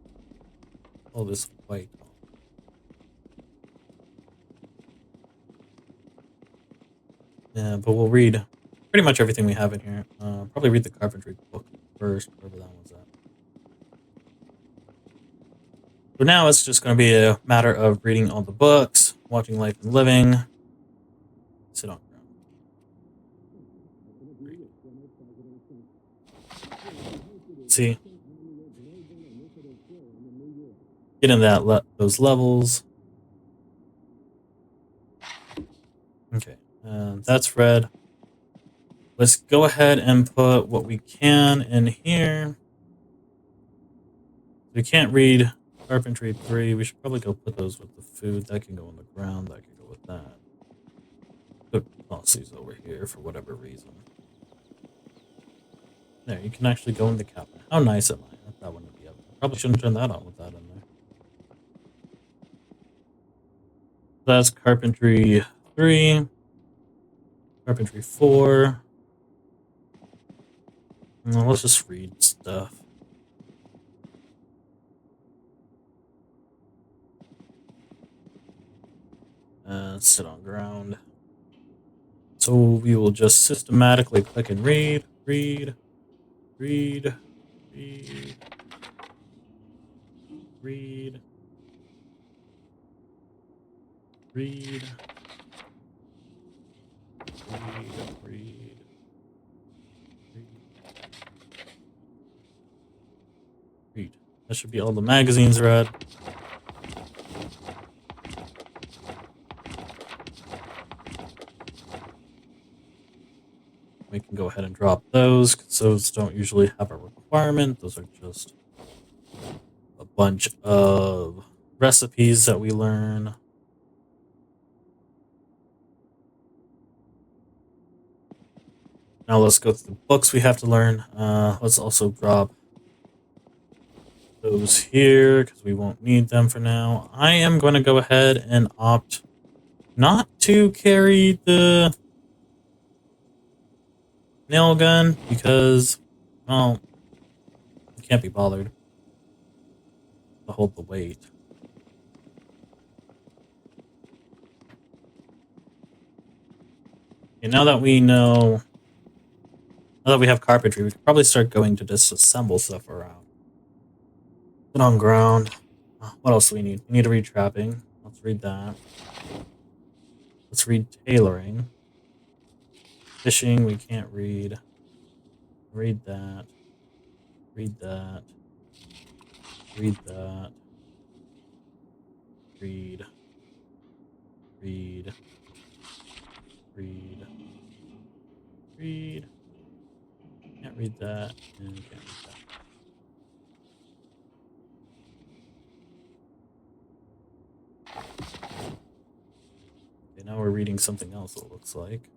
All this white. Yeah, but we'll read pretty much everything we have in here. Probably read the carpentry book first, wherever that one's at. So now it's just going to be a matter of reading all the books, watching Life and Living. Sit on ground. See? Get in those levels. Okay, that's read. Let's go ahead and put what we can in here. We can't read carpentry 3. We should probably go put those with the food. That can go on the ground. That can go with that. Put policies over here for whatever reason. There, you can actually go in the cabinet. How nice am I? That wouldn't be up there. Probably shouldn't turn that on with that in there. That's carpentry 3. Carpentry 4. No, let's just read stuff. Sit on ground. So we will just systematically click and read, read, read, read, read, read, read, read. That should be all the magazines read. We can go ahead and drop those, because those don't usually have a requirement. Those are just a bunch of recipes that we learn. Now let's go through the books we have to learn. Let's also drop those here, because we won't need them for now. I am going to go ahead and opt not to carry the nail gun, because, well, I can't be bothered to hold the weight. Okay, now that we know, now that we have carpentry, we could probably start going to disassemble stuff around. Put on ground. What else do we need? We need to read trapping. Let's read that. Let's read tailoring. Fishing, we can't read. Read that. Read that. Read that. Read. Read. Read. Read. Can't read that. And can't read that. Okay, now we're reading something else, it looks like.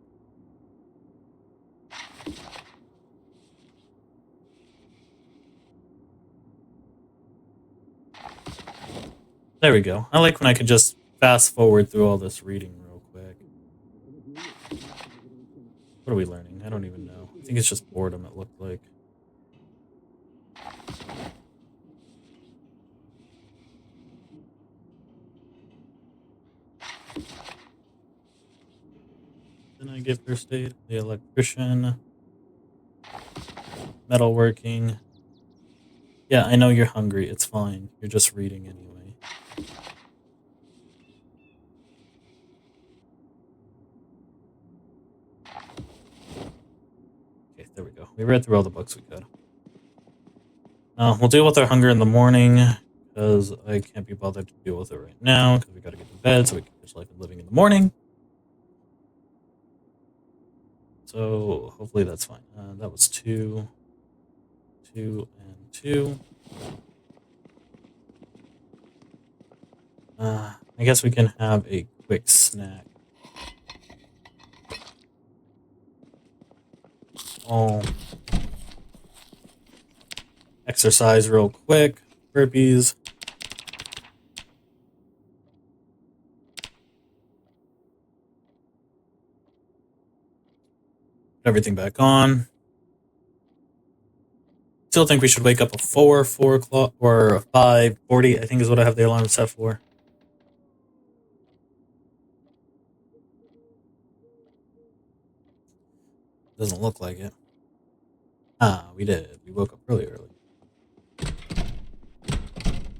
There we go. I like when I can just fast forward through all this reading real quick. What are we learning? I don't even know. I think it's just boredom, it looked like. Then I give first aid. The electrician. Metalworking. Yeah, I know you're hungry. It's fine. You're just reading anyway. Okay, there we go. We read through all the books we could. We'll deal with our hunger in the morning, because I can't be bothered to deal with it right now, because we gotta get to bed so we can catch life and living in the morning. So hopefully that's fine. That was 2, 2, and 2. I guess we can have a quick snack. I'll exercise real quick. Burpees. Put everything back on. Still think we should wake up at 4 o'clock, or 5:40, I think is what I have the alarm set for. Doesn't look like it. We did. We woke up really early.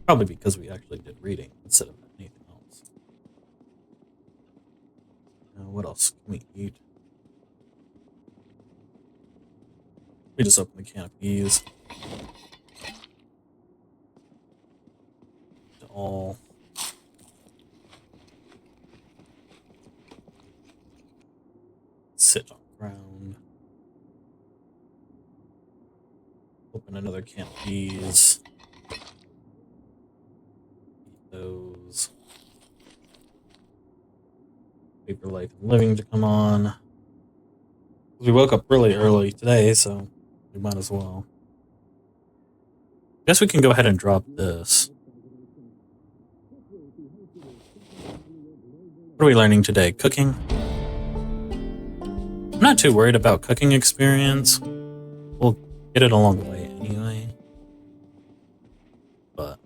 Probably because we actually did reading instead of anything else. What else can we eat? We just opened the can of peas. To all. Sit on ground. Open another can of peas. Paper Life and Living to come on. We woke up really early today, so we might as well. Guess we can go ahead and drop this. What are we learning today? Cooking? I'm not too worried about cooking experience. We'll get it along the way anyway. But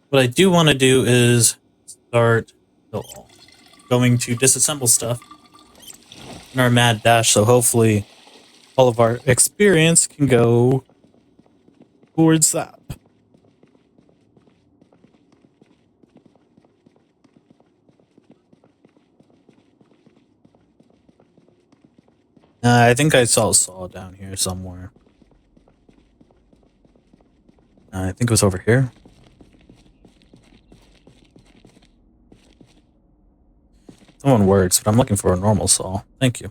what I do want to do is start going to disassemble stuff in our mad dash, so hopefully all of our experience can go towards that. I think I saw a saw down here somewhere. I think it was over here. Someone works, but I'm looking for a normal saw. Thank you.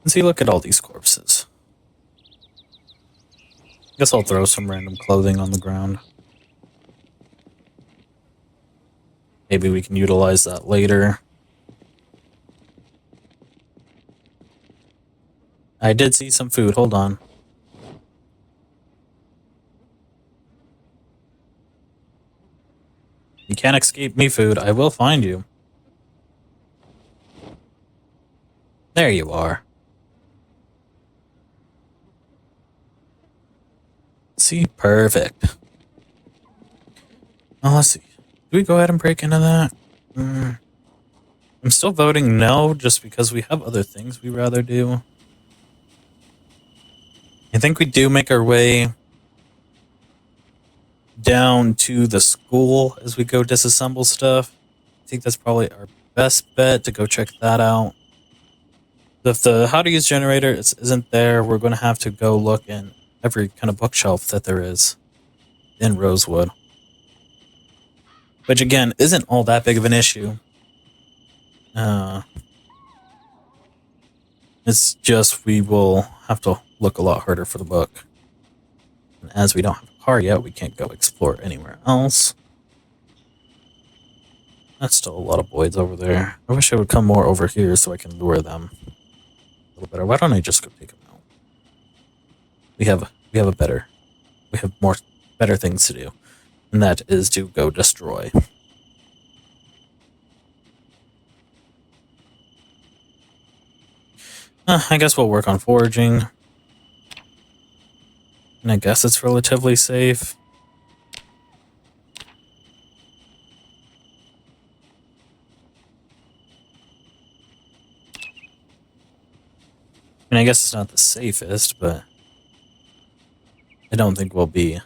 And see, look at all these corpses. Guess I'll throw some random clothing on the ground. Maybe we can utilize that later. I did see some food. Hold on. You can't escape me, food. I will find you. There you are. See? Perfect. Oh, let's see. Do we go ahead and break into that? I'm still voting no, just because we have other things we'd rather do. I think we do make our way down to the school as we go disassemble stuff. I think that's probably our best bet to go check that out. If the how to use generator isn't there, we're going to have to go look in every kind of bookshelf that there is in Rosewood. Which, again, isn't all that big of an issue. It's just we will have to look a lot harder for the book. And as we don't have a car yet, we can't go explore anywhere else. That's still a lot of boids over there. I wish I would come more over here so I can lure them a little better. Why don't I just go take them out? We have better things to do. And that is to go destroy. I guess we'll work on foraging. And I guess it's relatively safe. I mean, I guess it's not the safest, but I don't think we'll be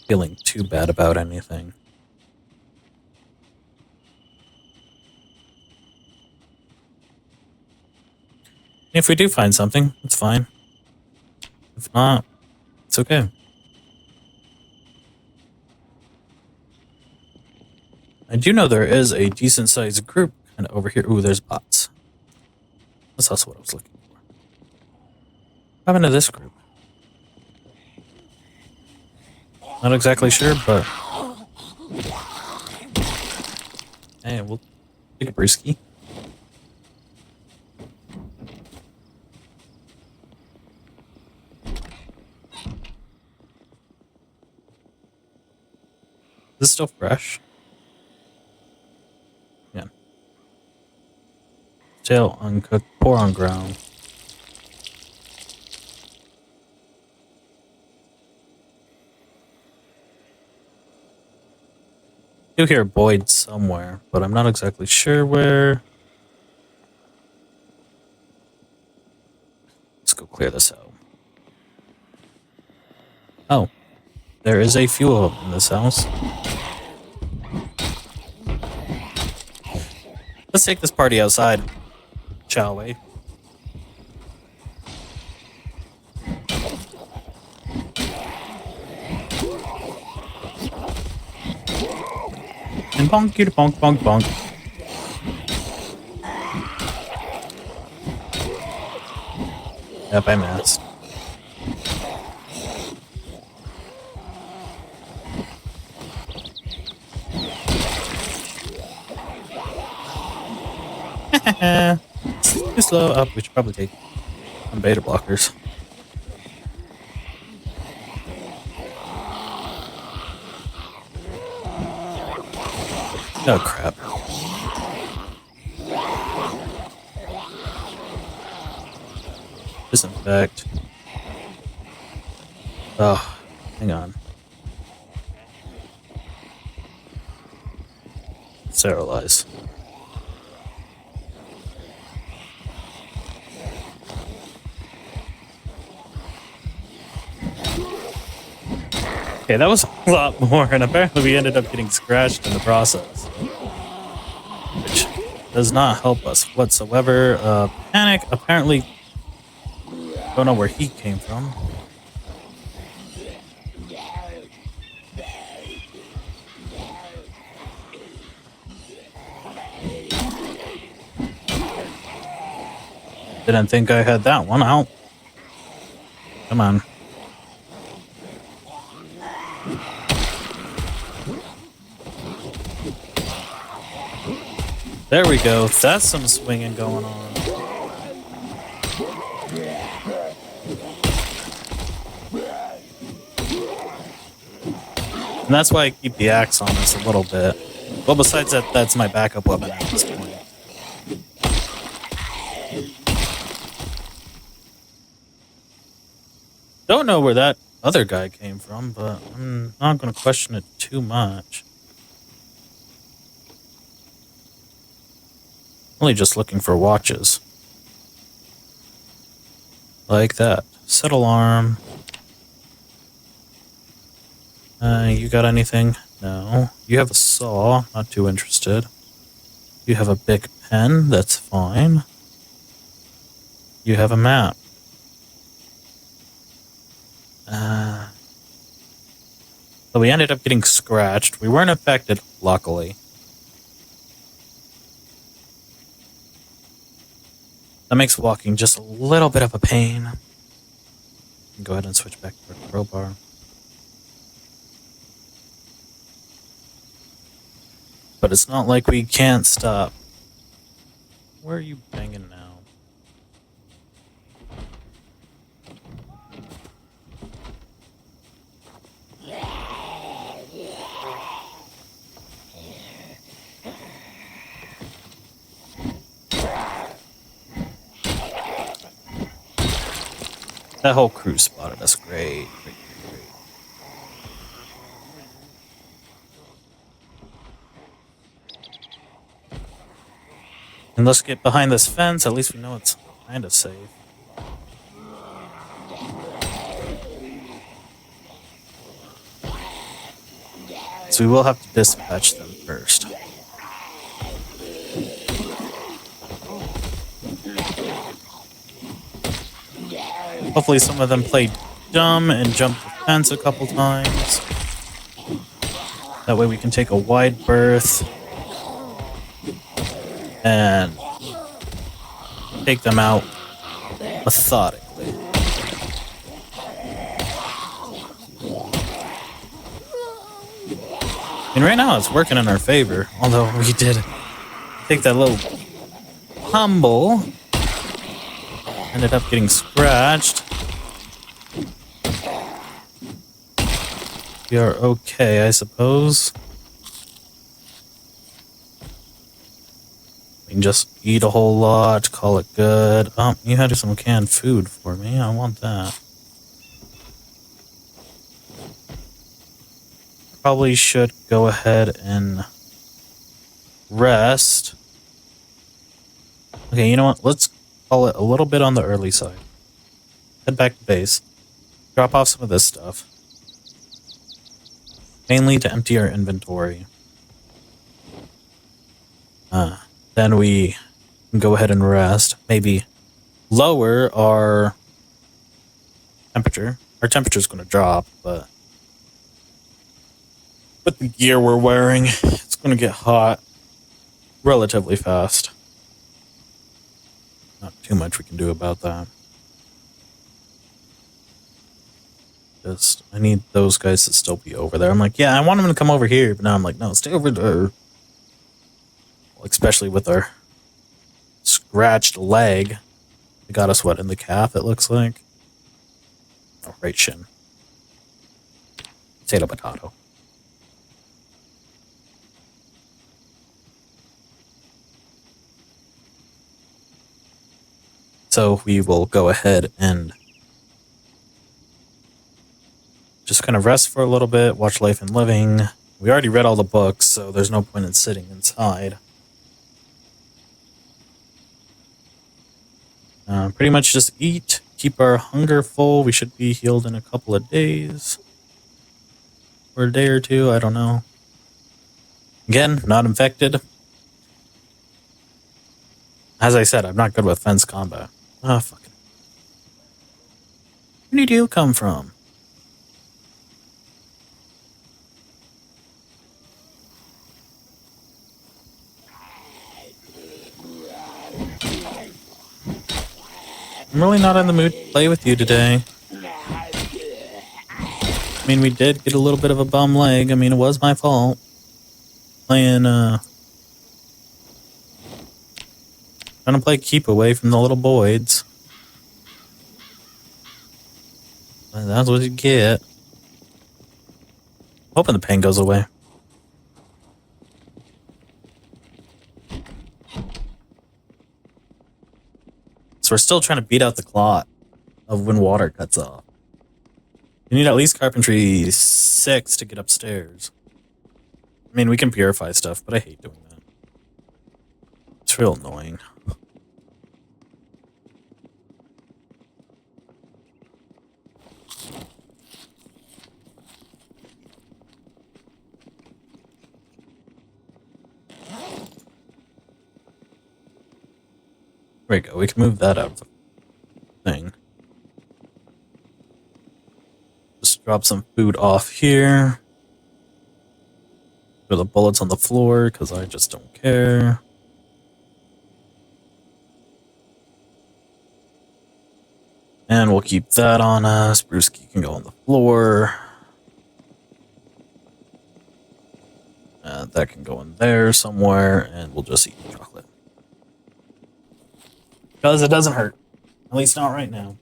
feeling too bad about anything. If we do find something, it's fine. If not, it's okay. I do know there is a decent sized group kind of over here. Ooh, there's bots. That's also what I was looking for. What happened to this group? Not exactly sure, but hey, we'll take a brewski. Is this still fresh? Yeah. Still uncooked, pour on ground. I do hear a boid somewhere, but I'm not exactly sure where. Let's go clear this out. Oh, there is a fuel in this house. Let's take this party outside, shall we? And bonk you to bonk, bonk, bonk. Yep, I missed. Too slow. Up. We should probably take some beta blockers. Oh crap. Disinfect. Oh, hang on. Sterilize. Okay, that was a lot more, and apparently we ended up getting scratched in the process. Which does not help us whatsoever. Panic, apparently, don't know where he came from. Didn't think I had that one out. Come on. There we go. That's some swinging going on. And that's why I keep the axe on us a little bit. Well, besides that, that's my backup weapon at this point. Don't know where that other guy came from, but I'm not going to question it too much. Only just looking for watches. Like that. Set alarm. You got anything? No. You have a saw. Not too interested. You have a big pen. That's fine. You have a map. So we ended up getting scratched. We weren't affected, luckily. That makes walking just a little bit of a pain. Go ahead and switch back to our crowbar. But it's not like we can't stop. Where are you banging now? That whole crew spotted us. Great. And let's get behind this fence. At least we know it's kind of safe. So we will have to dispatch them first. Hopefully some of them played dumb and jumped the fence a couple times. That way we can take a wide berth and take them out methodically. And right now it's working in our favor, although we did take that little tumble. Ended up getting scratched. We are okay, I suppose. We can just eat a whole lot, call it good. Oh, you had some canned food for me. I want that. Probably should go ahead and rest. Okay, you know what? Let's call it a little bit on the early side. Head back to base. Drop off some of this stuff. Mainly to empty our inventory. Then we can go ahead and rest. Maybe lower our temperature. Our temperature is going to drop, but with the gear we're wearing, it's going to get hot relatively fast. Not too much we can do about that. Just, I need those guys to still be over there. I'm like, yeah, I want them to come over here, but now I'm like, no, stay over there. Well, especially with our scratched leg. It got us what, in the calf, it looks like? Oh, right shin. Potato. So we will go ahead and just kind of rest for a little bit, watch Life and Living. We already read all the books, so there's no point in sitting inside. Pretty much just eat, keep our hunger full. We should be healed in a couple of days. Or a day or two, I don't know. Again, not infected. As I said, I'm not good with fence combat. Ah, fuck it. Where did you come from? I'm really not in the mood to play with you today. I mean, we did get a little bit of a bum leg. I mean, it was my fault. Trying to play keep away from the little boids. That's what you get. Hoping the pain goes away. So we're still trying to beat out the clot of when water cuts off. You need at least carpentry 6 to get upstairs. I mean, we can purify stuff, but I hate doing that. It's real annoying. There we go. We can move that out of the thing. Just drop some food off here. Throw the bullets on the floor, because I just don't care. And we'll keep that on us. Brewski can go on the floor. That can go in there somewhere, and we'll just eat the chocolate. Because it doesn't hurt. At least not right now.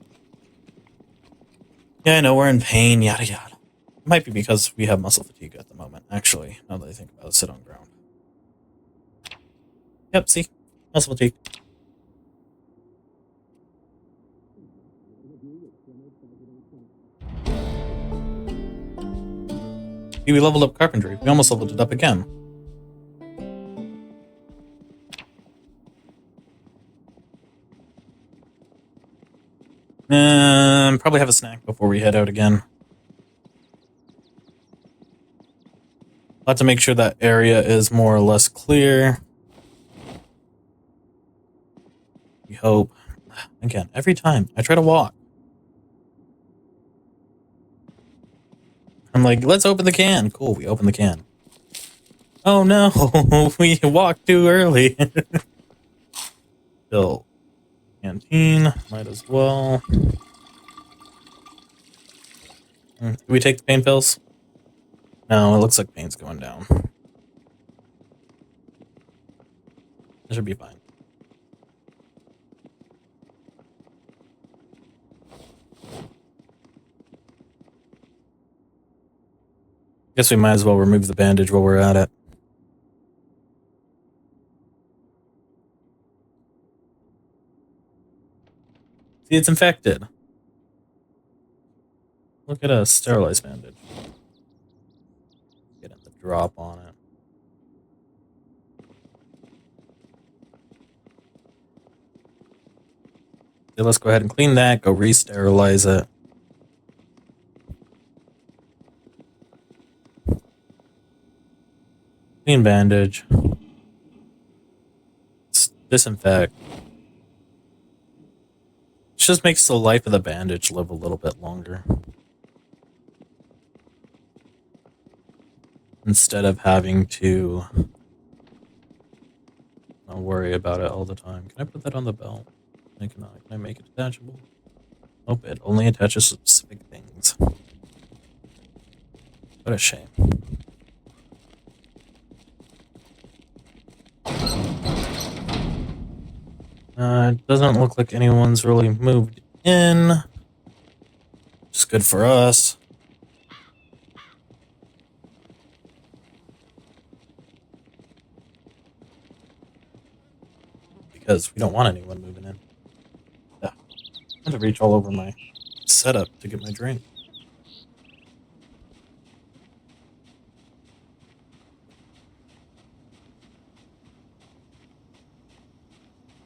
Yeah, I know we're in pain, yada yada. It might be because we have muscle fatigue at the moment, actually, now that I think about it, sit on ground. Yep, see? Muscle fatigue. See, we leveled up carpentry. We almost leveled it up again. Probably have a snack before we head out again. I'll have to make sure that area is more or less clear. We hope. Again, every time I try to walk, I'm like, let's open the can. Cool, we open the can. Oh no, we walked too early. Still, canteen, might as well. Do we take the pain pills? No, it looks like pain's going down. That should be fine. Guess we might as well remove the bandage while we're at it. See, it's infected. Look at a sterilized bandage. Getting the drop on it. Okay, let's go ahead and clean that, go re-sterilize it. Clean bandage. Disinfect. It just makes the life of the bandage live a little bit longer. Instead of having to not worry about it all the time. Can I put that on the belt? I cannot. Can I make it detachable? Nope, it only attaches to specific things. What a shame. It doesn't look like anyone's really moved in. It's good for us. Because we don't want anyone moving in. Yeah. I had to reach all over my setup to get my drink.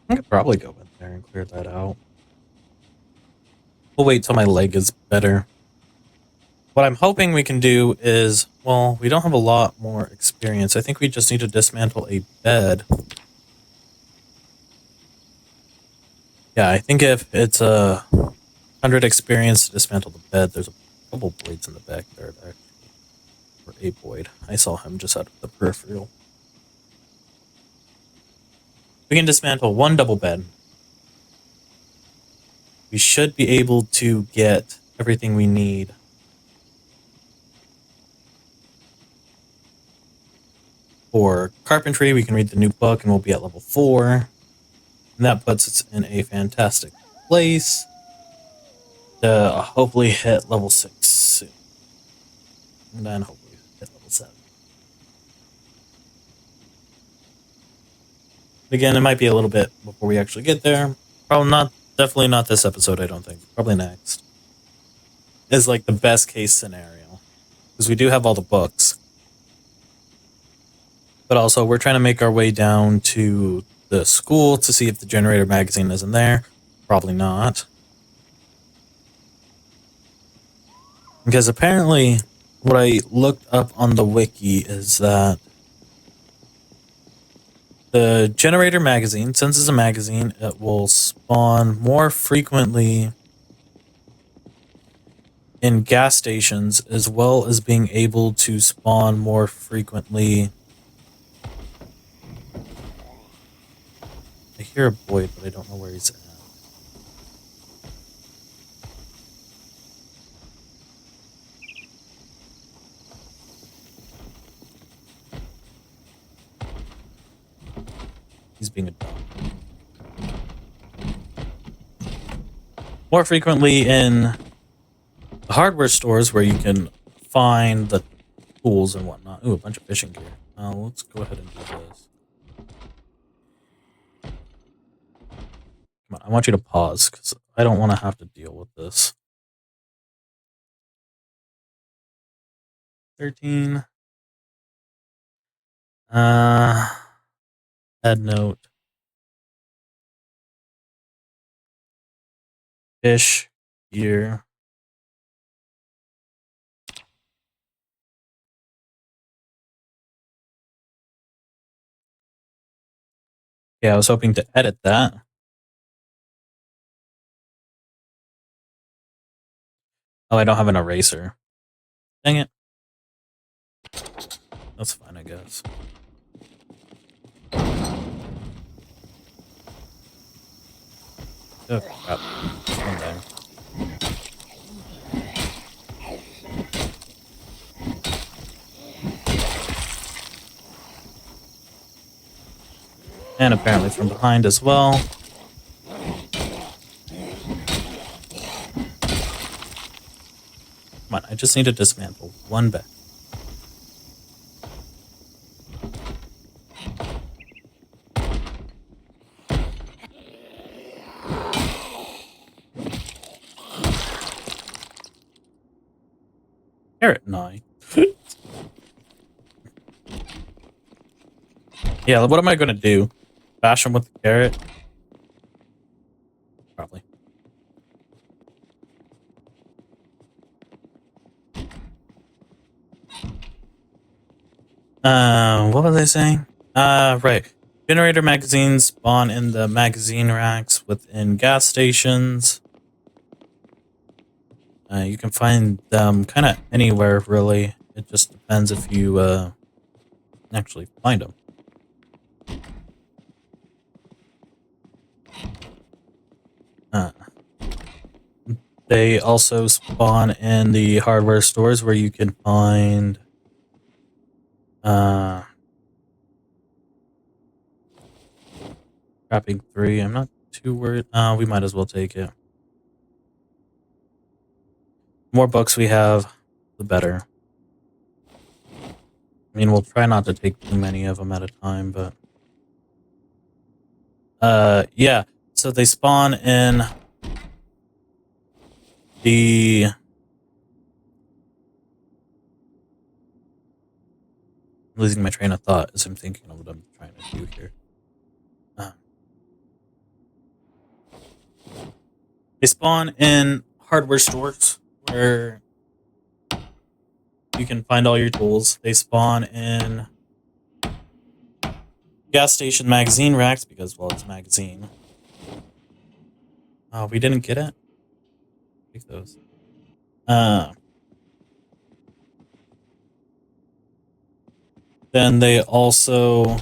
I could probably go in there and clear that out. We'll wait till my leg is better. What I'm hoping we can do is, well, we don't have a lot more experience. I think we just need to dismantle a bed. Yeah, I think if it's 100 experience to dismantle the bed, there's a couple boids in the backyard, actually. Or a boid. I saw him just out of the peripheral. We can dismantle one double bed. We should be able to get everything we need. For carpentry, we can read the new book and we'll be at level 4. And that puts us in a fantastic place to hopefully hit level 6 soon. And then hopefully hit level 7. Again, it might be a little bit before we actually get there. Probably not, definitely not this episode, I don't think. Probably next. Is like the best case scenario. Because we do have all the books. But also, we're trying to make our way down to the school to see if the generator magazine isn't there. Probably not. Because apparently, what I looked up on the wiki is that the generator magazine, since it's a magazine, it will spawn more frequently in gas stations, as well as being able to spawn more frequently. I hear a boid, but I don't know where he's at. He's being a dog. More frequently in the hardware stores where you can find the tools and whatnot. Ooh, a bunch of fishing gear. Let's go ahead and do this. Come on, I want you to pause because I don't want to have to deal with this. 13. Add note. Fish gear. Yeah, I was hoping to edit that. Oh, I don't have an eraser. Dang it. That's fine, I guess. Oh, crap. There's one there. And apparently from behind as well. Come on, I just need to dismantle one bed. Carrot 9. Yeah, what am I going to do? Bash him with the carrot? Probably. What was I saying? Right. Generator magazines spawn in the magazine racks within gas stations. You can find them kind of anywhere, really. It just depends if you actually find them. They also spawn in the hardware stores where you can find Trapping 3. I'm not too worried. We might as well take it. The more books we have, the better. I mean, we'll try not to take too many of them at a time, but yeah. So they spawn in the I'm losing my train of thought as I'm thinking of what I'm trying to do here. They spawn in hardware stores where you can find all your tools. They spawn in gas station magazine racks because, well, it's a magazine. We didn't get it. Take those. Then they also...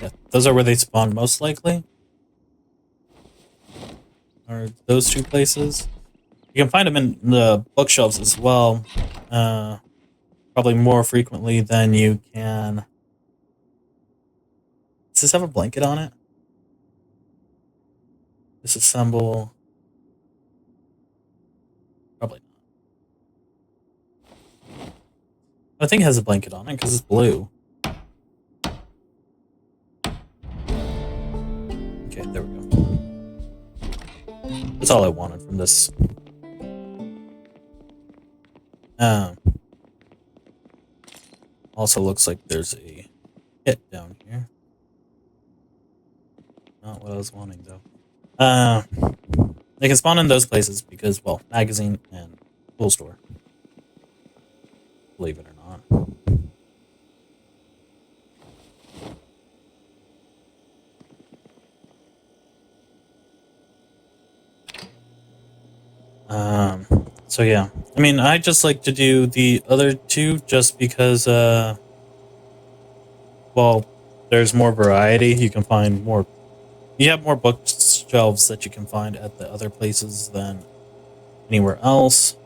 Yeah, those are where they spawn most likely. Or those two places. You can find them in the bookshelves as well. Probably more frequently than you can... Does this have a blanket on it? Disassemble... Probably not. I think it has a blanket on it because it's blue. Okay, there we go. That's all I wanted from this. Also looks like there's a hit down here. Not what I was wanting, though. They can spawn in those places because, well, magazine and tool store. Believe it or not. So yeah. I mean, I just like to do the other two just because, well, there's more variety. You can find more... You have more bookshelves that you can find at the other places than anywhere else.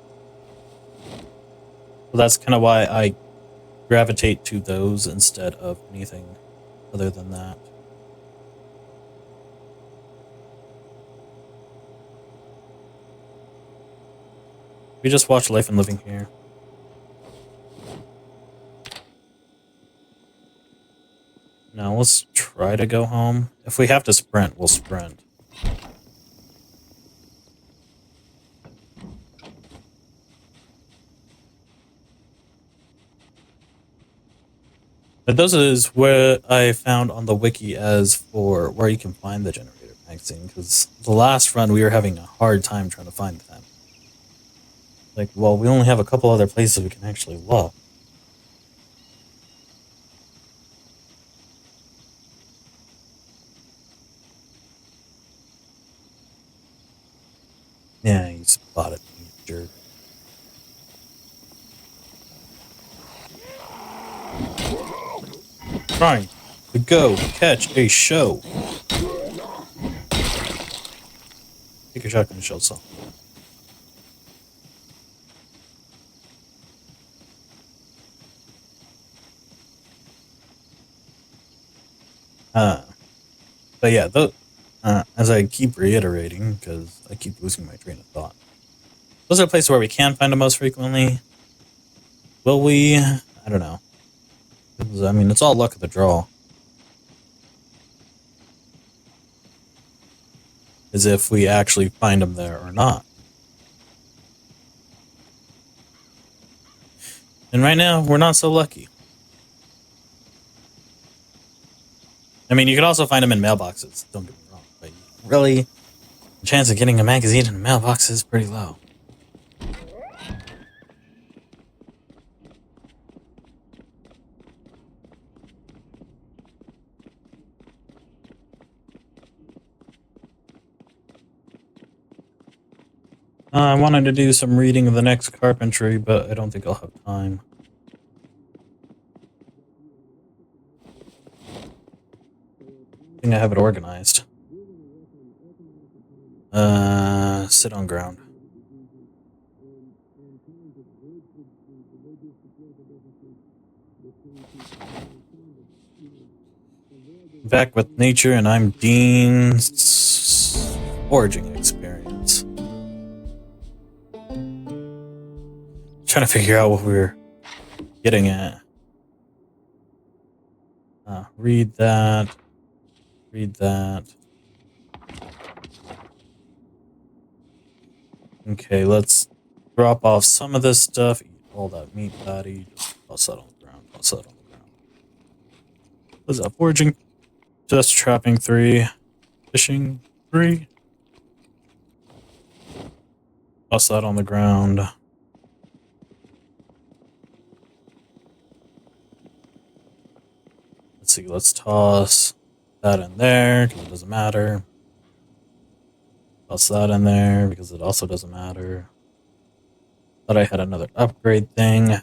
So that's kind of why I gravitate to those instead of anything other than that. We just watched Life and Living here. Now let's try to go home. If we have to sprint, we'll sprint. But those is what I found on the wiki as for where you can find the generator magazine, because the last run we were having a hard time trying to find that. Like, well, we only have a couple other places we can actually look. Yeah, you spotted me, jerk. Trying to go catch a show. Take a shotgun shell song. But yeah, as I keep reiterating, because I keep losing my train of thought, those are the places where we can find them most frequently. Will we? I don't know. I mean, it's all luck of the draw. As if we actually find them there or not. And right now, we're not so lucky. I mean, you could also find them in mailboxes, don't get me wrong, but really, the chance of getting a magazine in a mailbox is pretty low. I wanted to do some reading of the next carpentry, but I don't think I'll have time. I think I have it organized. Sit on ground. Back with nature, and I'm Dean's foraging experience. Trying to figure out what we're getting at. Read that. Read that. Okay, let's drop off some of this stuff. Eat all that meat patty. Just toss that on the ground. Toss that on the ground. What's that? Foraging. Just trapping 3. Fishing 3. Toss that on the ground. Let's see. Let's toss that in there because it doesn't matter. Toss that in there because it also doesn't matter. Thought I had another upgrade thing.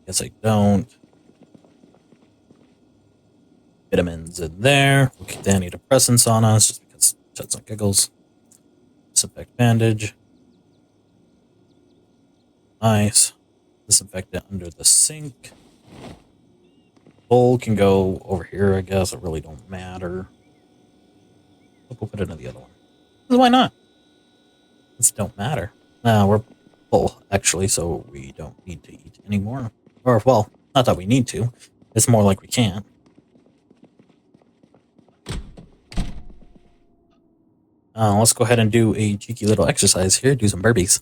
Guess I don't. Vitamins in there. We'll keep the antidepressants on us just because shits and giggles. Disinfect bandage. Nice. Disinfect it under the sink. Bowl can go over here, I guess. It really don't matter. We'll put it in the other one. Why not? This don't matter. We're full, actually, so we don't need to eat anymore. Or, well, not that we need to. It's more like we can't. Let's go ahead and do a cheeky little exercise here. Do some burpees.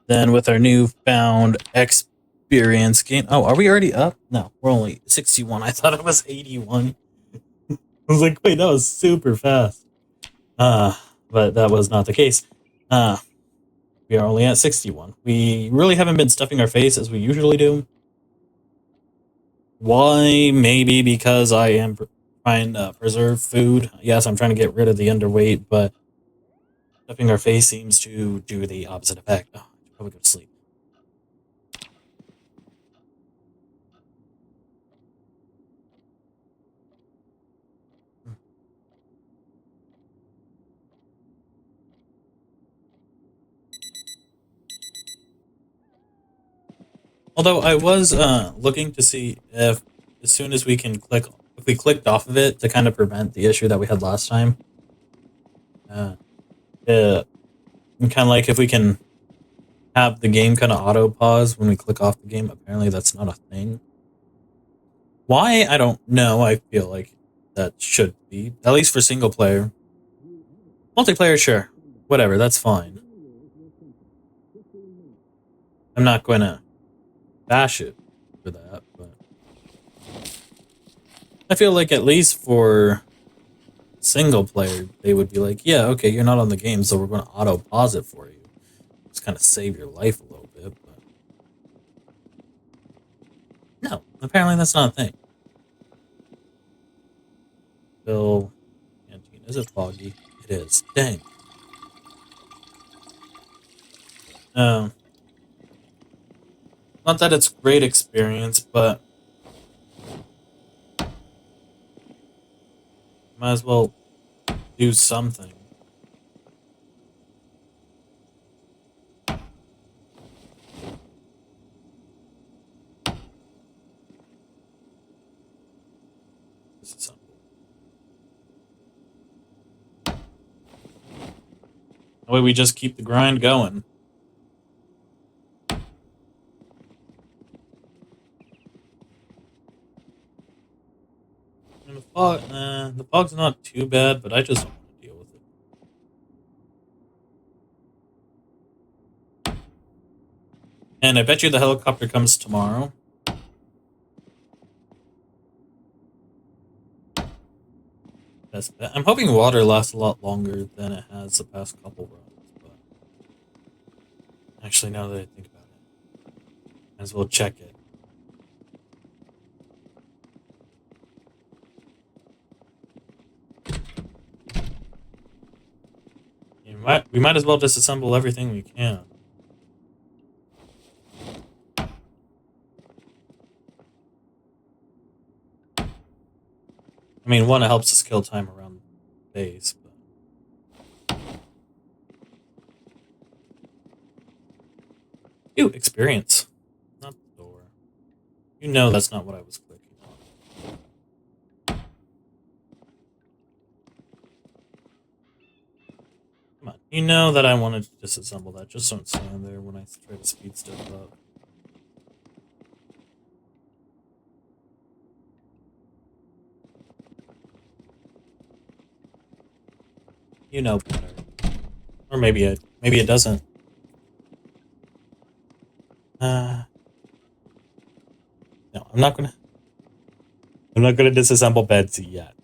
Then with our newfound experience gain... Oh, are we already up? No, we're only 61. I thought it was 81. I was like, wait, that was super fast. But that was not the case. We are only at 61. We really haven't been stuffing our face as we usually do. Why? Maybe because I am trying to preserve food. Yes, I'm trying to get rid of the underweight, but stuffing our face seems to do the opposite effect. Oh, I should probably go to sleep. Although I was looking to see if as soon as we can click, if we clicked off of it to kind of prevent the issue that we had last time. And kind of like if we can have the game kind of auto pause when we click off the game. Apparently that's not a thing. Why? I don't know. I feel like that should be, at least for single player. Multiplayer, sure. Whatever, that's fine. I'm not going to bash it for that, but I feel like at least for single player, they would be like, yeah, okay, you're not on the game, so we're going to auto pause it for you. Just kind of save your life a little bit, but no, apparently that's not a thing. Bill, canteen, is it foggy? It is. Dang. Not that it's great experience, but might as well do something. Disassemble. That way we just keep the grind going. And the fog's not too bad, but I just don't want to deal with it. And I bet you the helicopter comes tomorrow. I'm hoping water lasts a lot longer than it has the past couple runs, but actually, now that I think about it, might as well check it. We might as well disassemble everything we can. I mean, one, it helps us kill time around the base, but... Ew, experience. Not the door. You know that's not what I was clicking on. Come on. You know that I wanted to disassemble that. Just don't stand there when I try to speed stuff up. You know better. Or maybe it doesn't. No, I'm not gonna disassemble beds yet.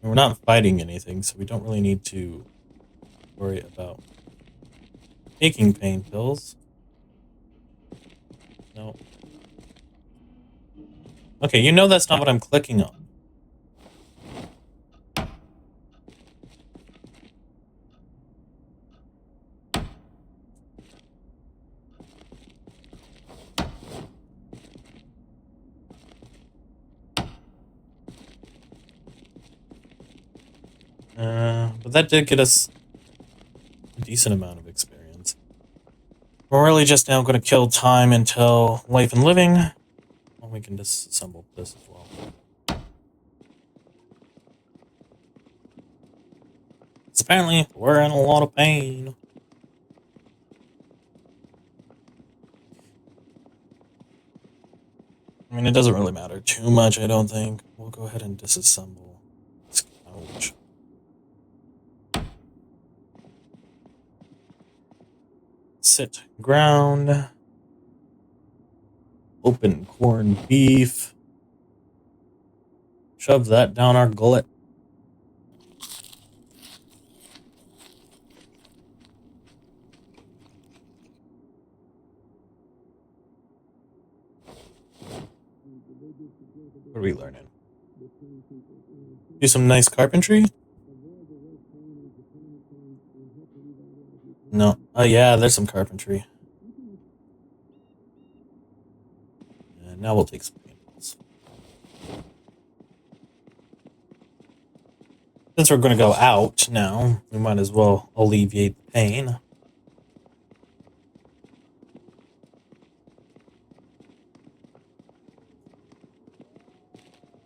And we're not fighting anything, so we don't really need to worry about taking pain pills. No. Okay, you know that's not what I'm clicking on. But that did get us a decent amount of experience. We're really just now going to kill time until life and living. Well, we can disassemble this as well. Because apparently we're in a lot of pain. I mean, it doesn't really matter too much, I don't think. We'll go ahead and disassemble this couch. Sit ground. Open corned beef. Shove that down our gullet. What are we learning? Do some nice carpentry? No. Oh, yeah, there's some carpentry. And now we'll take some paintballs. Since we're going to go out now, we might as well alleviate the pain.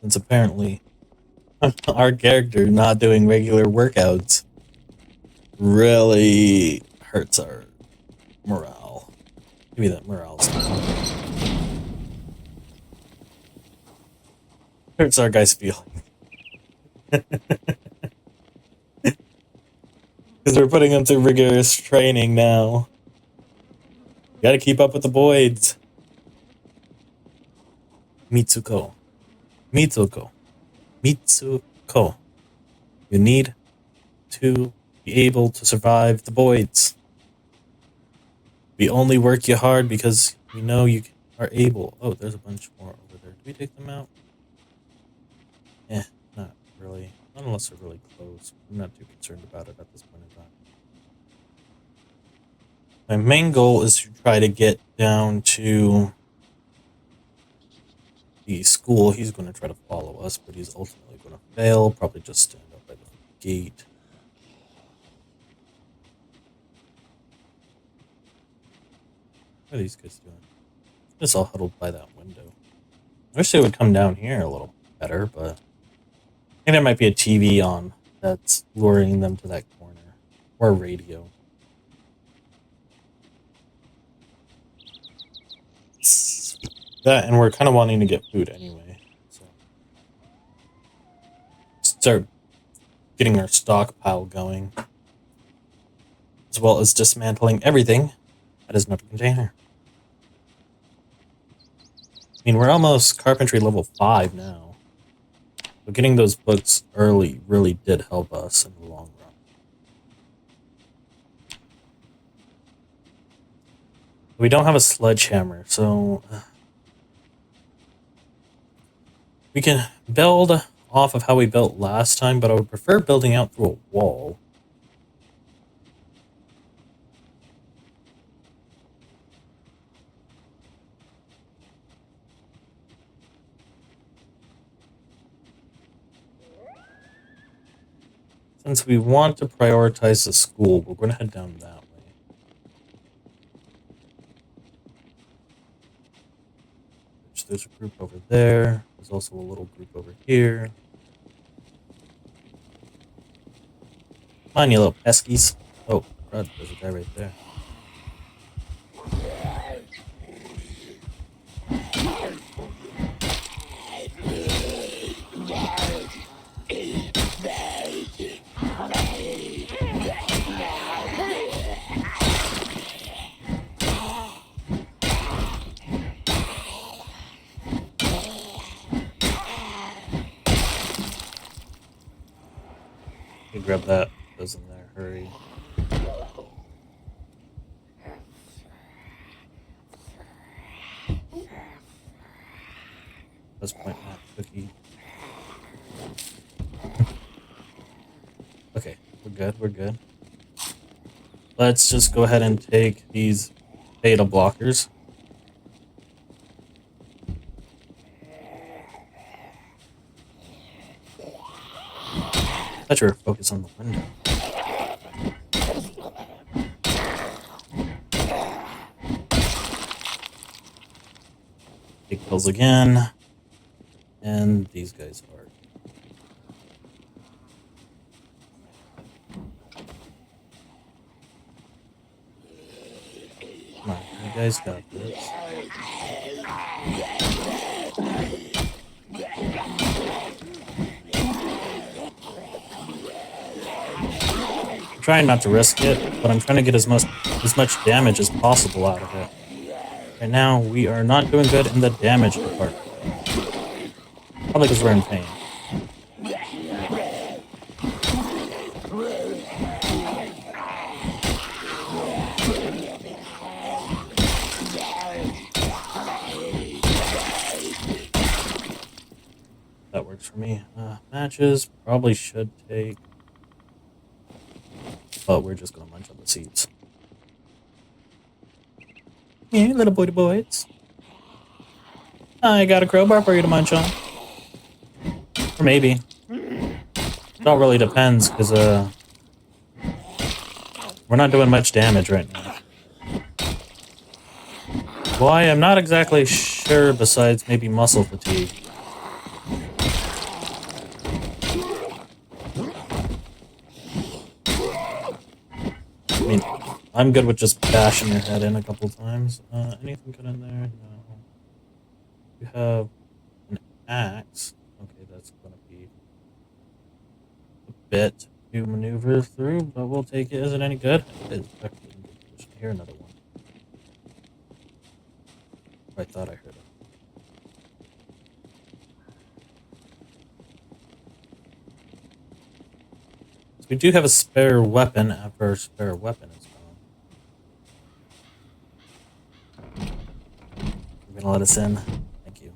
Since apparently our character not doing regular workouts really hurts our morale. Maybe that morale's hurts our guy's feeling. Because we're putting him through rigorous training now. You gotta keep up with the boids. Mitsuko. You need to be able to survive the boids. We only work you hard because we know you are able. Oh, there's a bunch more over there. Do we take them out? Not really. Not unless they're really close. I'm not too concerned about it at this point in time. My main goal is to try to get down to the school. He's going to try to follow us, but he's ultimately going to fail. Probably just stand up by the gate. What are these guys doing? Just all huddled by that window. I wish they would come down here a little better, but I think there might be a TV on that's luring them to that corner. Or a radio. That, and we're kind of wanting to get food anyway. So start getting our stockpile going. As well as dismantling everything that is not a container. I mean, we're almost carpentry level 5 now. But getting those books early really did help us in the long run. We don't have a sledgehammer, so we can build off of how we built last time, but I would prefer building out through a wall. Since we want to prioritize the school, we're going to head down that way. there's a group over there. There's also a little group over here. Come on, you little peskies. Oh, God, there's a guy right there. You grab that. Goes in there. Hurry. Let's point that cookie. Okay, we're good. We're good. Let's just go ahead and take these beta blockers. I thought you were focused on the window. Take pills again. And these guys are. Come on, you guys got this. I'm trying not to risk it, but I'm trying to get as much damage as possible out of it. Right now, we are not doing good in the damage department. Probably because we're in pain. That works for me. Matches probably should take, but we're just gonna munch on the seeds. Yeah, little boids. I got a crowbar for you to munch on. Or maybe. It all really depends, because we're not doing much damage right now. Why? I'm not exactly sure, besides maybe muscle fatigue. I mean, I'm good with just bashing your head in a couple times. Anything good in there? No. You have an axe. Okay, that's gonna be a bit to maneuver through, but we'll take it. Is it any good? It is actually in good position. Here, another one. I thought I heard it. So we do have a spare weapon after our spare weapon is gone. You're gonna let us in? Thank you.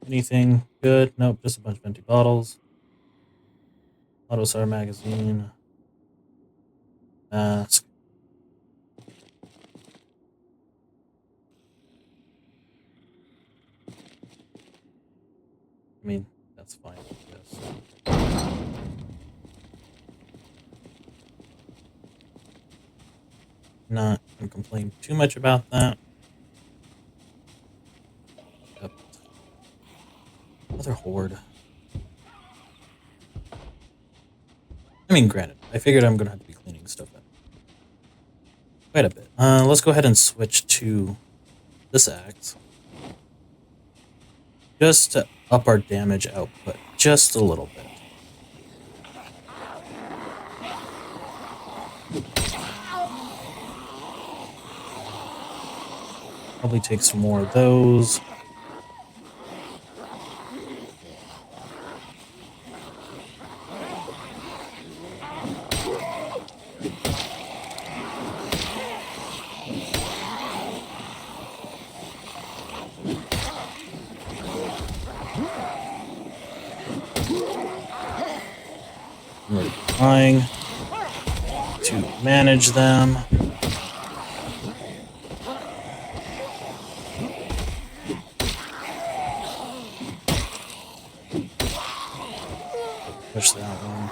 Anything good? Nope, just a bunch of empty bottles. Auto-SAR magazine. Mask. I mean, that's fine, I guess. Not gonna complain too much about that. Yep. Another horde. I mean, granted, I figured I'm gonna have to be cleaning stuff up quite a bit. Let's go ahead and switch to this axe. Just to up our damage output just a little bit. Probably take some more of those. We're trying to manage them. Push that one.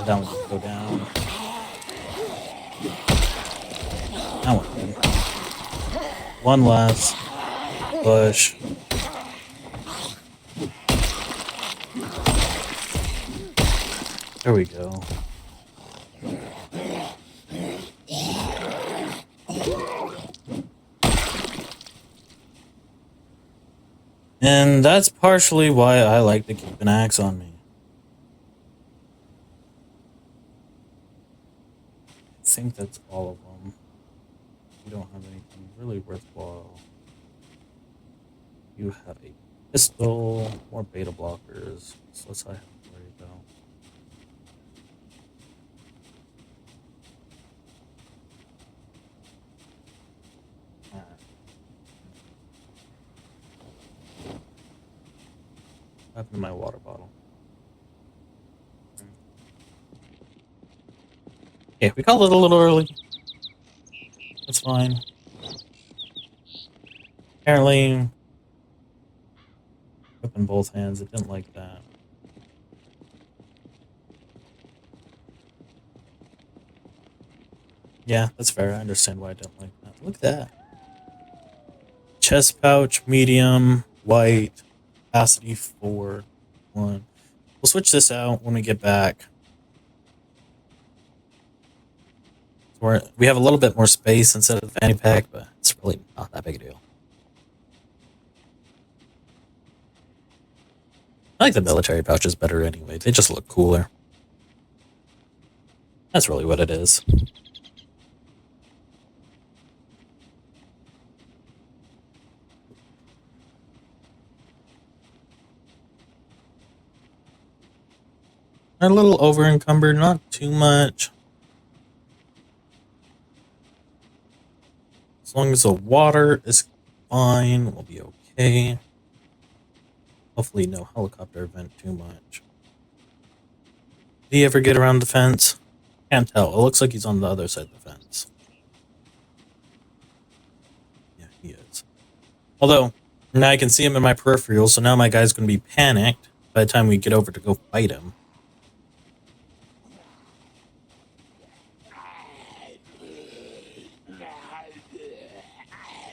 That one didn't go down. That one did. One last push. There we go. And that's partially why I like to keep an axe on me. I think that's all of them. You don't have anything really worthwhile. You have a pistol, more beta blockers. So let's I have to worry about. What happened to my water bottle? Yeah, we called it a little early. That's fine. Apparently, whip in both hands. It didn't like that. Yeah, that's fair. I understand why I didn't like that. Look at that. Chest pouch, medium, white, capacity 4, 1. We'll switch this out when we get back. We have a little bit more space instead of the fanny pack, but it's really not that big a deal. I like the military pouches better anyway. They just look cooler. That's really what it is. They're a little over encumbered, not too much. As long as the water is fine, we'll be okay. Hopefully no helicopter event too much. Did he ever get around the fence? Can't tell. It looks like he's on the other side of the fence. Yeah, he is. Although, now I can see him in my peripheral, so now my guy's going to be panicked by the time we get over to go fight him.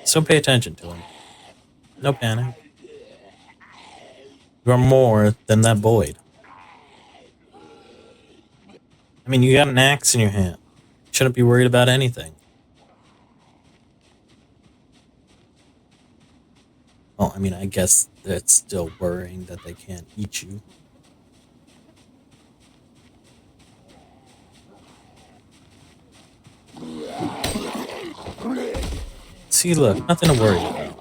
So pay attention to him. No panic. You are more than that boid. I mean, you got an axe in your hand. You shouldn't be worried about anything. Well, I mean, I guess that's still worrying that they can't eat you. See, look, nothing to worry about.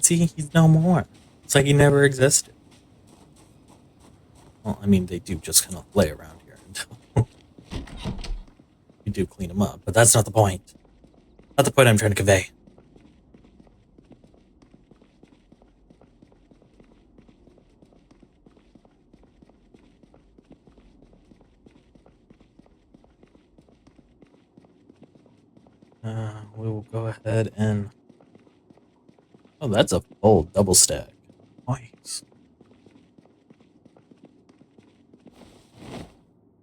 See, he's no more. It's like he never existed. Well, I mean, they do just kind of lay around here until you do clean them up, but that's not the point. Not the point I'm trying to convey. We will go ahead and... Oh, that's a full double stack. Nice.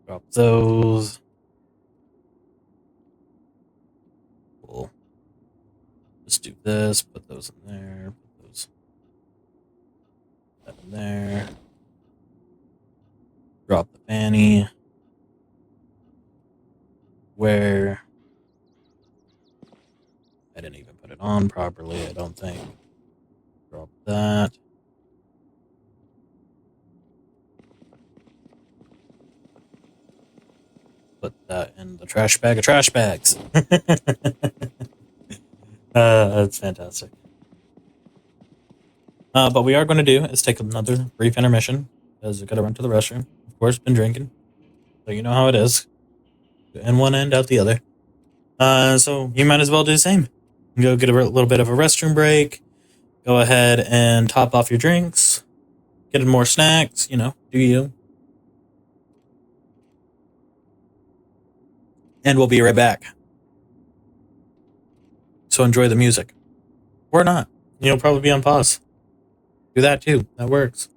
Drop those. We'll just do this, put those in there, put those that in there. Drop the fanny. Where I didn't even put it on properly, I don't think. Drop that. Put that in the trash bag of trash bags. That's fantastic. But we are going to do is take another brief intermission, because we've got to run to the restroom. Of course, been drinking, so you know how it is. In one end, out the other. So you might as well do the same. Go get a little bit of a restroom break. Go ahead and top off your drinks. Get more snacks, you know, do you. And we'll be right back. So enjoy the music. Or not. You'll probably be on pause. Do that too. That works.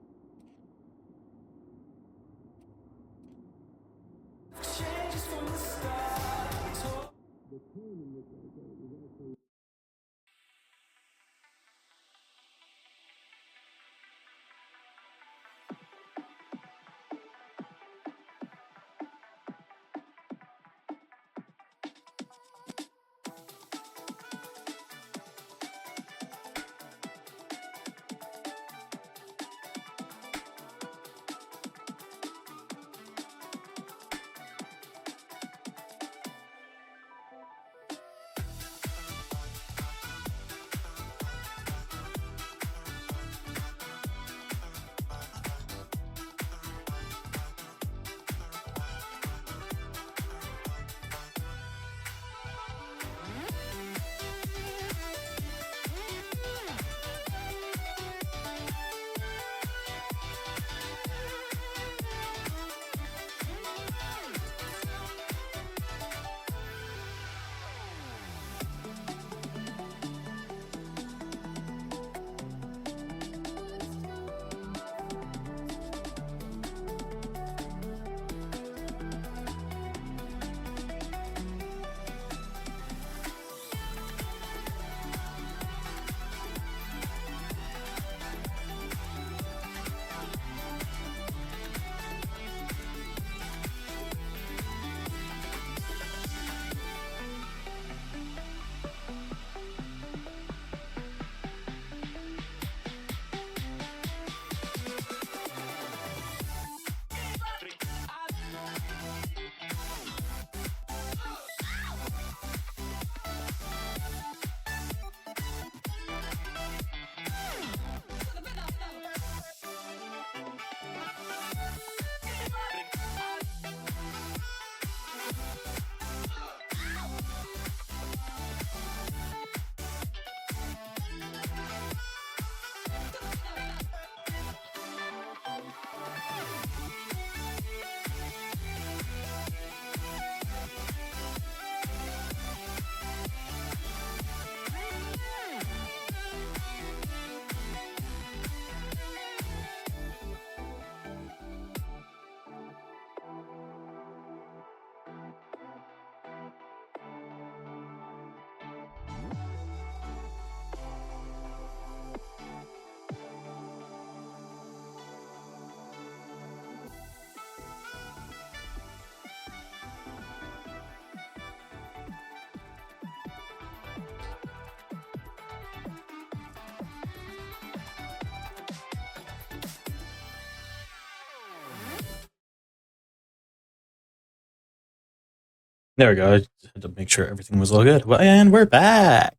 There we go. I just had to make sure everything was all good. Well, and we're back.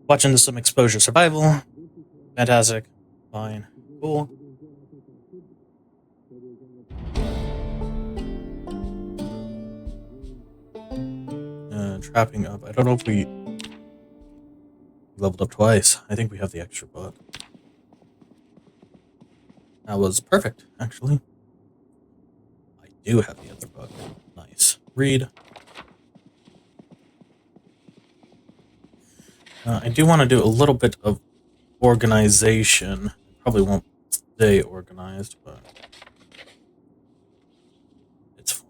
Watching some exposure survival. Fantastic. Fine. Cool. Trapping up. I don't know if we leveled up twice. I think we have the extra book. That was perfect, actually. I do have the other book. Nice. Read. I do want to do a little bit of organization. Probably won't stay organized, but it's fine.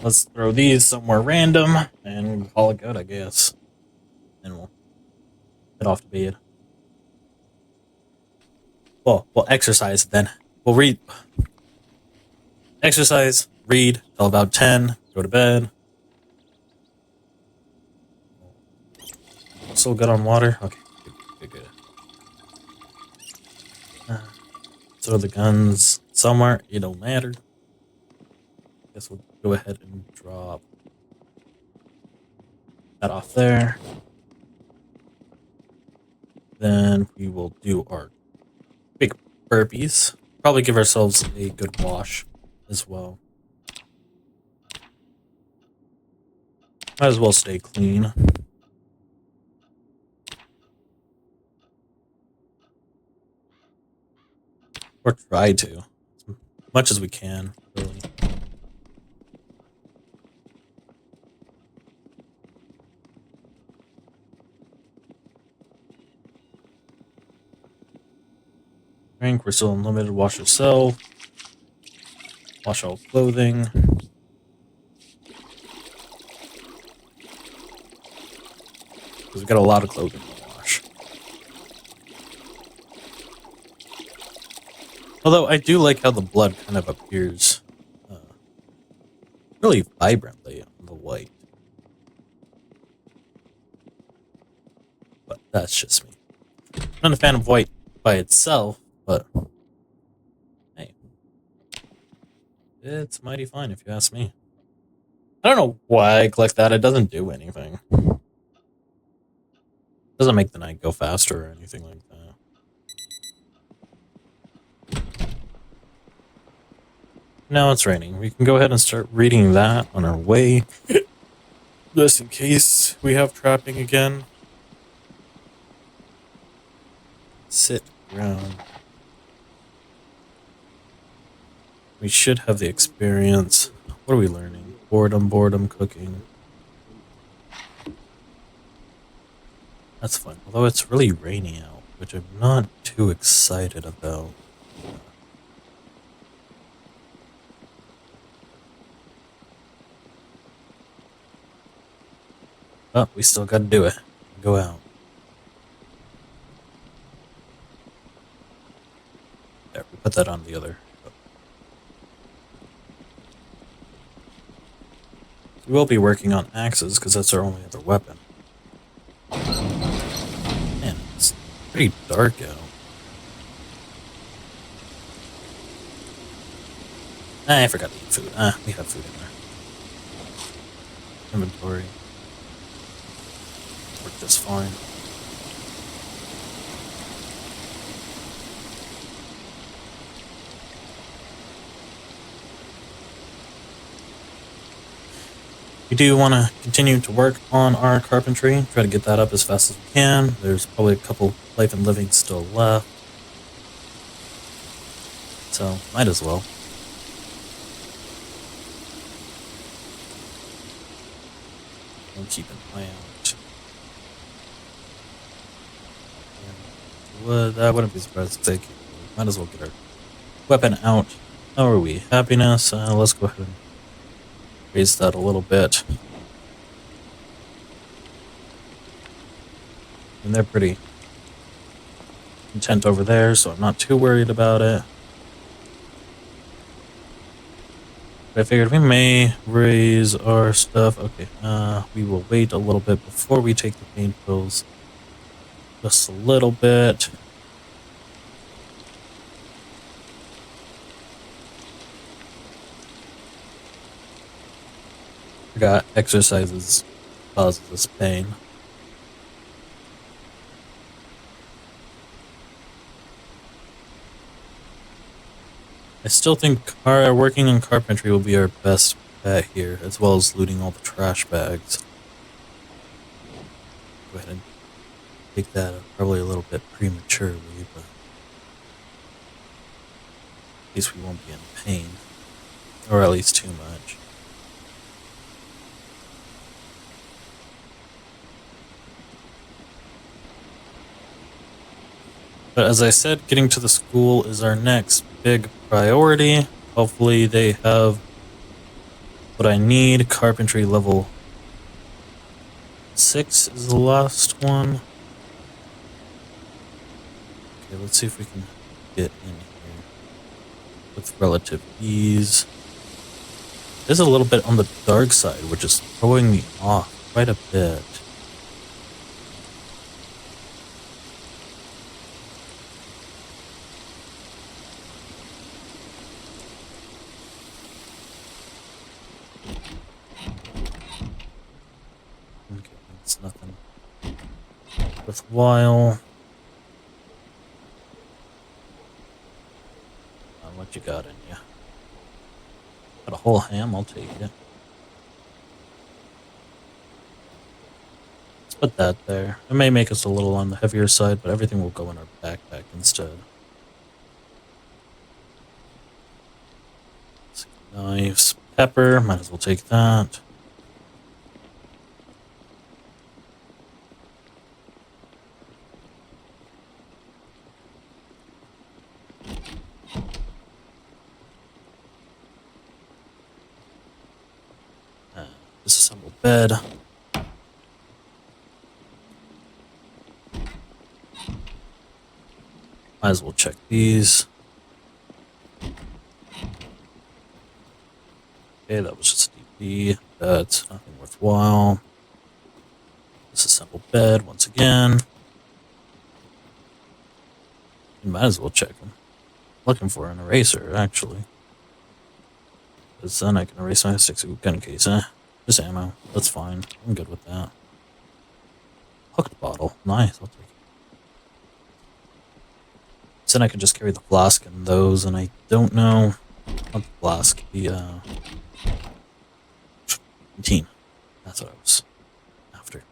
Let's throw these somewhere random and call it good, I guess. Then we'll head off to bed. Well, we'll exercise then. We'll read. Exercise, read till about 10, go to bed. Still good on water? Okay, good. Throw the guns somewhere, it don't matter. Guess we'll go ahead and drop that off there. Then we will do our big burpees. Probably give ourselves a good wash as well. Might as well stay clean. Or try to. As much as we can, really. Drink, we're still unlimited. Wash yourself. Wash all clothing. Because we've got a lot of clothing to wash. Although I do like how the blood kind of appears really vibrantly on the white. But that's just me. I'm not a fan of white by itself, but hey, it's mighty fine if you ask me. I don't know why I collect that. It doesn't do anything. Doesn't make the night go faster or anything like that. Now it's raining. We can go ahead and start reading that on our way. Just in case we have trapping again. Sit around. We should have the experience. What are we learning? Boredom, cooking. That's fun. Although it's really rainy out, which I'm not too excited about. But we still gotta do it. Go out. There, we put that on the other. We will be working on axes because that's our only other weapon. Man, it's pretty dark out. I forgot to eat food. We have food in there. Inventory. Worked just fine. We do want to continue to work on our carpentry, try to get that up as fast as we can. There's probably a couple life and living still left. So, might as well. I'll keep an eye out. I wouldn't be surprised if they might as well get our weapon out. How are we? Happiness? Let's go ahead and raise that a little bit. And they're pretty content over there, so I'm not too worried about it. But I figured we may raise our stuff. Okay, we will wait a little bit before we take the pain pills. just a little bit. Forgot exercises causes this pain. I still think working on carpentry will be our best bet here, as well as looting all the trash bags. Go ahead and take that out probably a little bit prematurely, but at least we won't be in pain. Or at least too much. But as I said, getting to the school is our next big priority. Hopefully they have what I need. Carpentry level 6 is the last one. Okay, let's see if we can get in here with relative ease. It is a little bit on the dark side, which is throwing me off quite a bit. Okay, it's nothing worthwhile. What you got in you? Got a whole ham, I'll take it. Let's put that there. It may make us a little on the heavier side, but everything will go in our backpack instead. Knives, pepper, might as well take that. Disassemble bed. Might as well check these. Okay, that was just a DP. That's nothing worthwhile. Disassemble bed once again. You might as well check them. Looking for an eraser, actually. Because then I can erase my 6-gun case, Just ammo. That's fine. I'm good with that. Hooked bottle. Nice. I'll take it. So then I can just carry the flask and those, and I don't know. Not the flask. The, canteen. That's what I was after.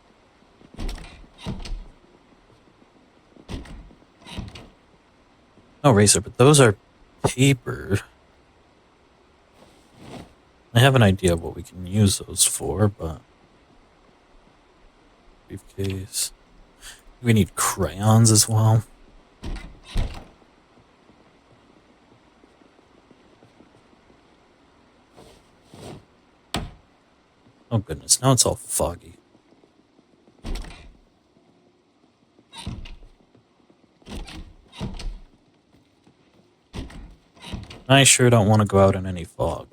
No eraser, but those are paper. I have an idea of what we can use those for, but... Briefcase. We need crayons as well. Oh goodness, now it's all foggy. I sure don't want to go out in any fog.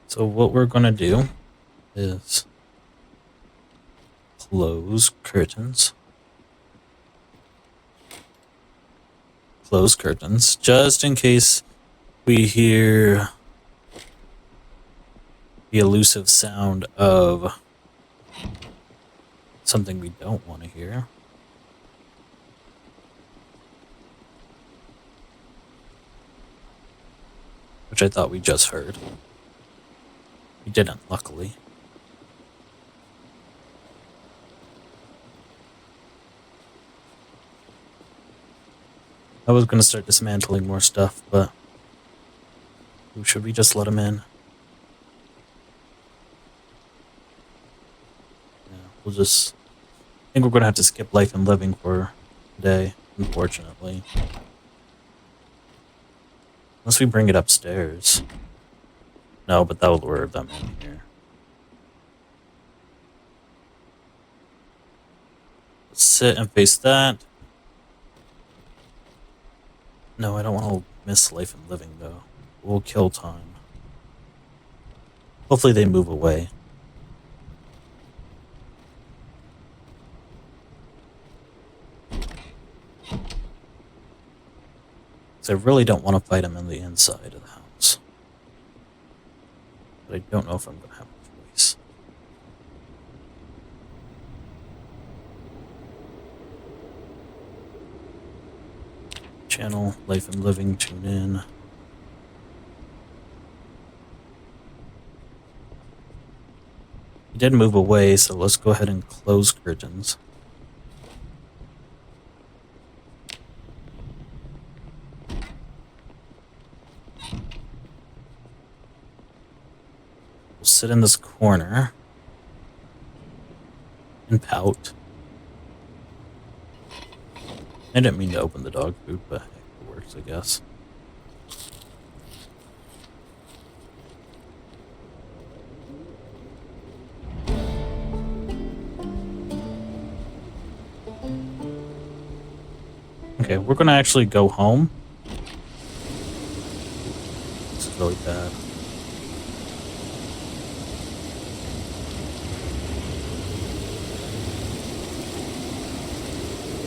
So what we're going to do is close curtains. Close curtains, just in case we hear the elusive sound of something we don't want to hear. Which I thought we just heard. We didn't, luckily. I was going to start dismantling more stuff, but... should we just let him in? Yeah, we'll just... I think we're going to have to skip life and living for today, unfortunately. Unless we bring it upstairs. No, but that will lure them in here. Let's sit and face that. No, I don't want to miss life and living, though. We'll kill time. Hopefully they move away. So I really don't want to fight him in the inside of the house. But I don't know if I'm going to have a choice. Channel, Life and Living, tune in. He did move away, so let's go ahead and close curtains. We'll sit in this corner and pout. I didn't mean to open the dog food, but it works, I guess. Okay, we're gonna actually go home. This is really bad.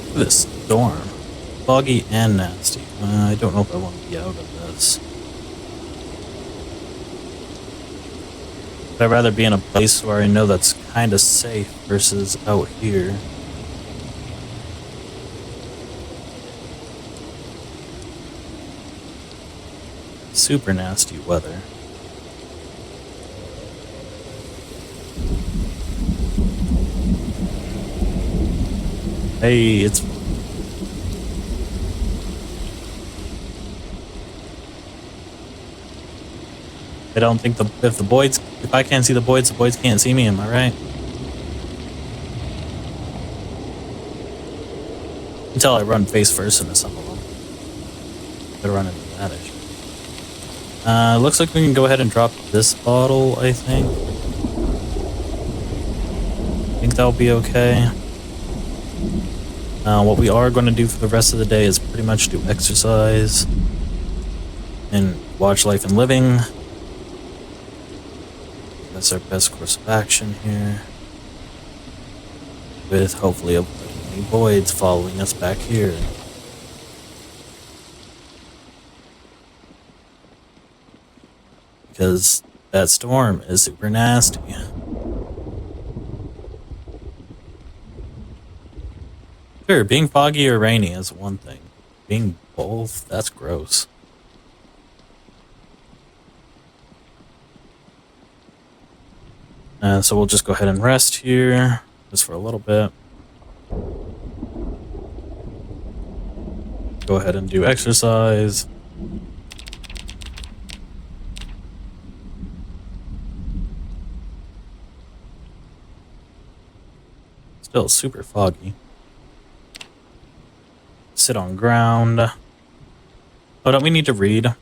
Look at this storm. Foggy and nasty. I don't know if I want to be out of this. But I'd rather be in a place where I know that's kind of safe versus out here. Super nasty weather. Hey, it's... I don't think if the boids... If I can't see the boids can't see me, am I right? Until I run face first into some of them. Could run into that issue. Looks like we can go ahead and drop this bottle, I think. I think that'll be okay. What we are going to do for the rest of the day is pretty much do exercise and watch Life and Living. That's our best course of action here. With hopefully avoiding any boids following us back here. Because that storm is super nasty. Sure, being foggy or rainy is one thing. Being both, that's gross. So we'll just go ahead and rest here, just for a little bit. Go ahead and do exercise. Still super foggy. Sit on ground. Oh, don't we need to read?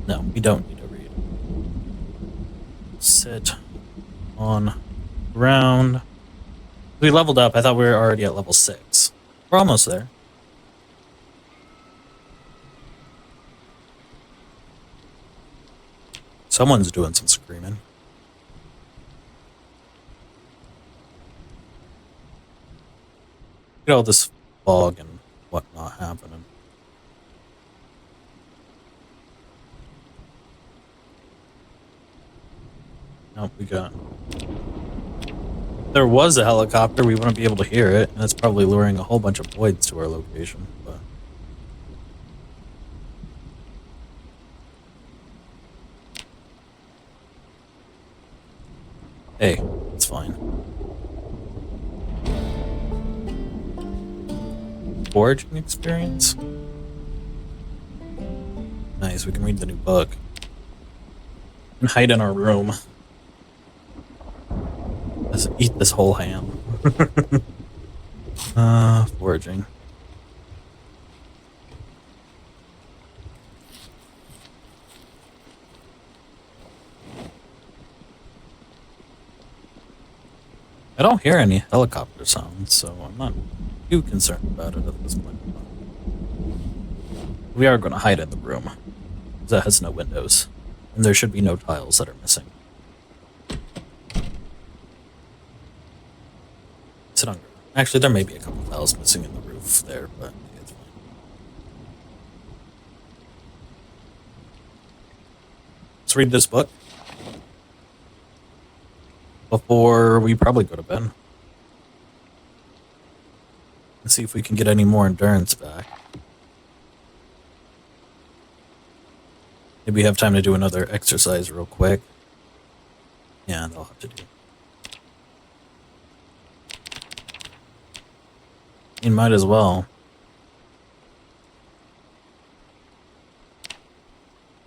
No, we don't need to read. Sit on ground. We leveled up. I thought we were already at level 6. We're almost there. Someone's doing some screaming. Look at all this fog and whatnot happening. Nope, we got... If there was a helicopter, we wouldn't be able to hear it, and that's probably luring a whole bunch of boids to our location, but... Hey, it's fine. Foraging experience? Nice, we can read the new book. And hide in our room. Let's eat this whole ham. Foraging. I don't hear any helicopter sounds, so I'm not too concerned about it at this point. We are going to hide in the room. That has no windows. And there should be no tiles that are missing. Sit on ground. Actually, there may be a couple tiles missing in the roof there, but it's fine. Let's read this book before we probably go to bed. Let's see if we can get any more endurance back. Maybe we have time to do another exercise real quick. Yeah, that'll have to do. You might as well.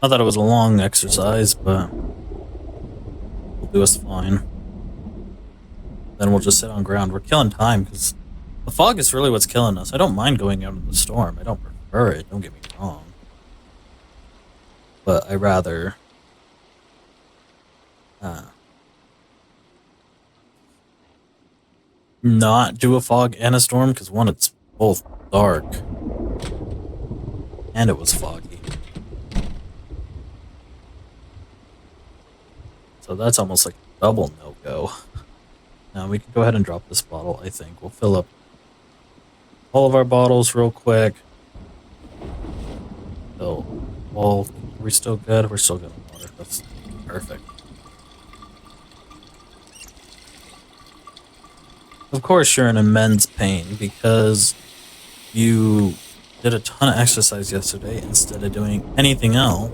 Not that it was a long exercise, but it'll do us fine. Then we'll just sit on ground. We're killing time because the fog is really what's killing us. I don't mind going out in the storm. I don't prefer it, don't get me wrong. But I rather not do a fog and a storm because one, it's both dark and it was foggy. So that's almost like a double no-go. Now we can go ahead and drop this bottle, I think. We'll fill up all of our bottles real quick. So, well, are we still good? We're still good on water. That's perfect. Of course you're in immense pain because you did a ton of exercise yesterday instead of doing anything else.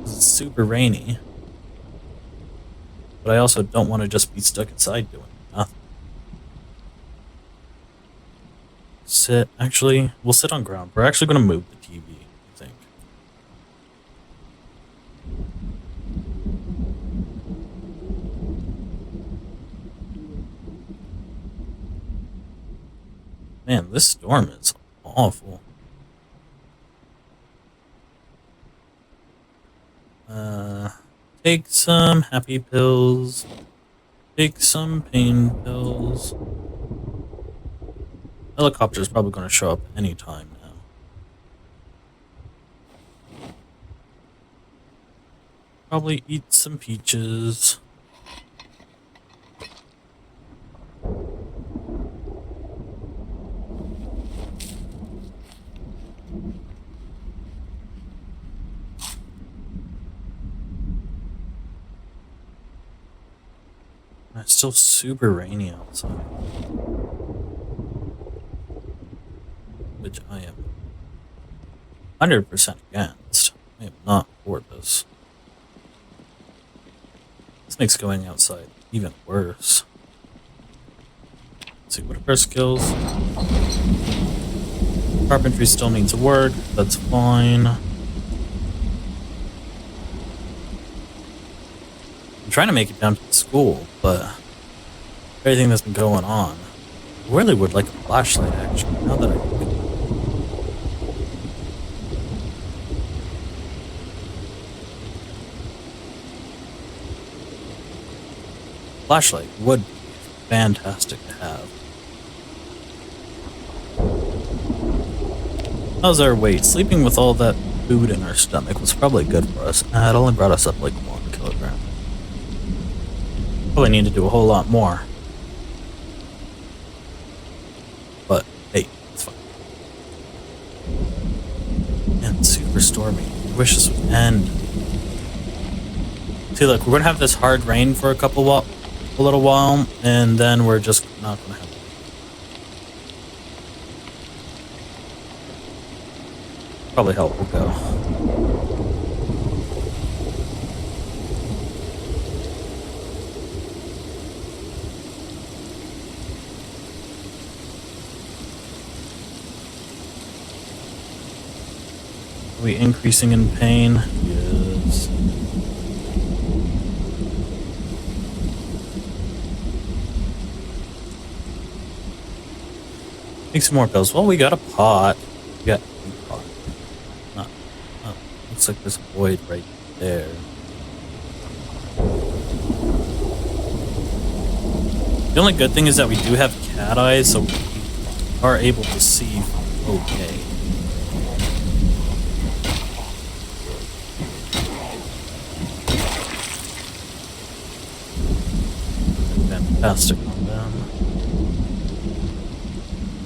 It's super rainy. But I also don't want to just be stuck inside doing nothing. Actually, we'll sit on ground. We're actually going to move the TV, I think. Man, this storm is awful. Take some happy pills. Take some pain pills. Helicopter's probably going to show up anytime now. Probably eat some peaches. It's still super rainy outside. Which I am 100% against. I am not for this. This makes going outside even worse. Let's see, what are our skills? Carpentry still needs work, that's fine. I'm trying to make it down to the school, but everything that's been going on, I really would like a flashlight actually, now that I think about it. Flashlight would be fantastic to have. How's our weight? Sleeping with all that food in our stomach was probably good for us. It only brought us up like 1 kilogram. Probably need to do a whole lot more. But hey, it's fine. And super stormy. I wish this would end. See, look, we're gonna have this hard rain for a little while, and then we're just not gonna have it. Probably help will go. Are we increasing in pain? Yes. Take some more pills. Well, we got a pot. We got a pot. Not. Oh, looks like there's a boid right there. The only good thing is that we do have cat eyes, so we are able to see okay. has to come down.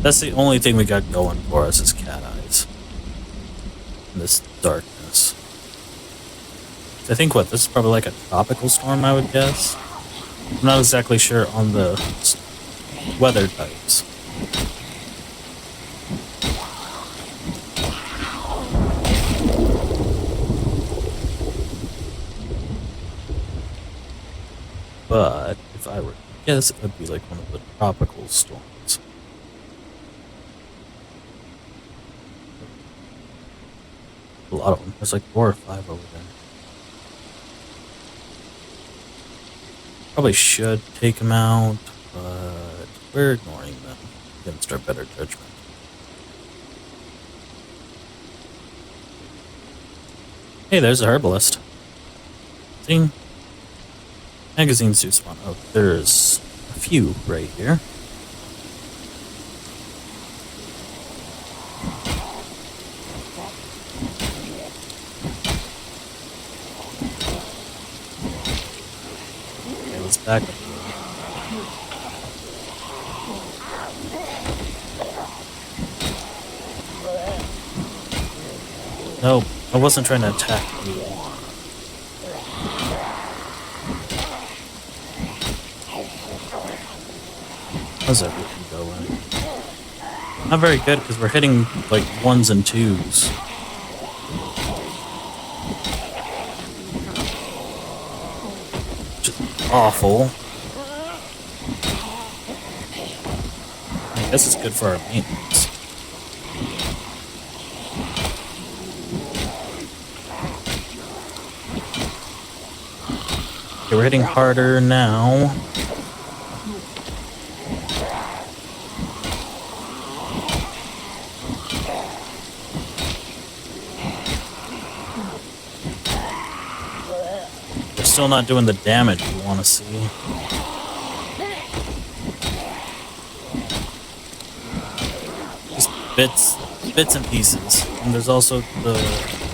That's the only thing we got going for us is cat eyes. In this darkness. I think this is probably like a tropical storm, I would guess. I'm not exactly sure on the weather types. But if I were to guess, it would be like one of the tropical storms. A lot of them. There's like 4 or 5 over there. Probably should take them out, but we're ignoring them against our better judgment. Hey, there's a herbalist. See? Magazines do spawn. Oh, there's a few right here. Okay, let's back up. Nope, I wasn't trying to attack you. How's everything going? Not very good because we're hitting like 1s and 2s. Just awful. I guess it's good for our maintenance. Okay, we're hitting harder now. We're still not doing the damage we want to see. Just bits and pieces. And there's also the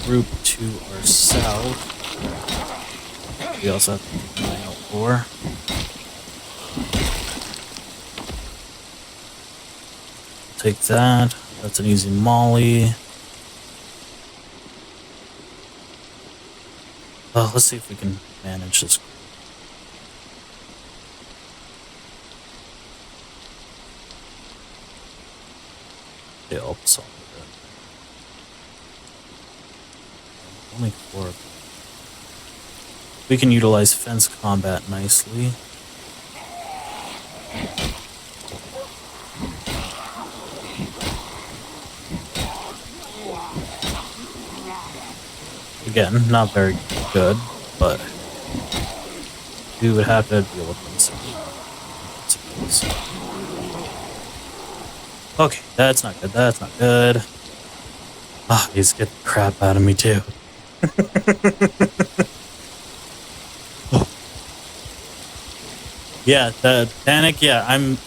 group to our south. We also have to keep an eye out for. Take that. That's an easy molly. Let's see if we can manage this. Yeah, I'll solve it. Only 4 of them. We can utilize fence combat nicely. Again, not very good, but we would have to deal with them soon. Okay, that's not good, that's not good. Ah, he's getting the crap out of me too. Yeah, the panic, yeah, I'm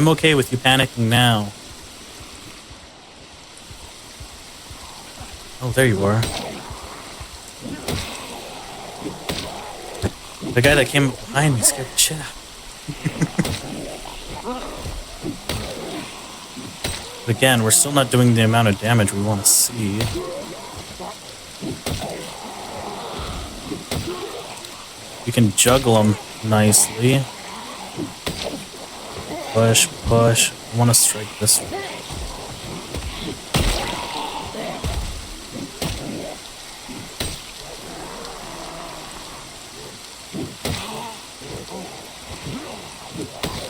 okay with you panicking now. Oh, there you are. The guy that came up behind me scared the shit out. But again, we're still not doing the amount of damage we want to see. We can juggle them nicely. Push, push. I want to strike this one.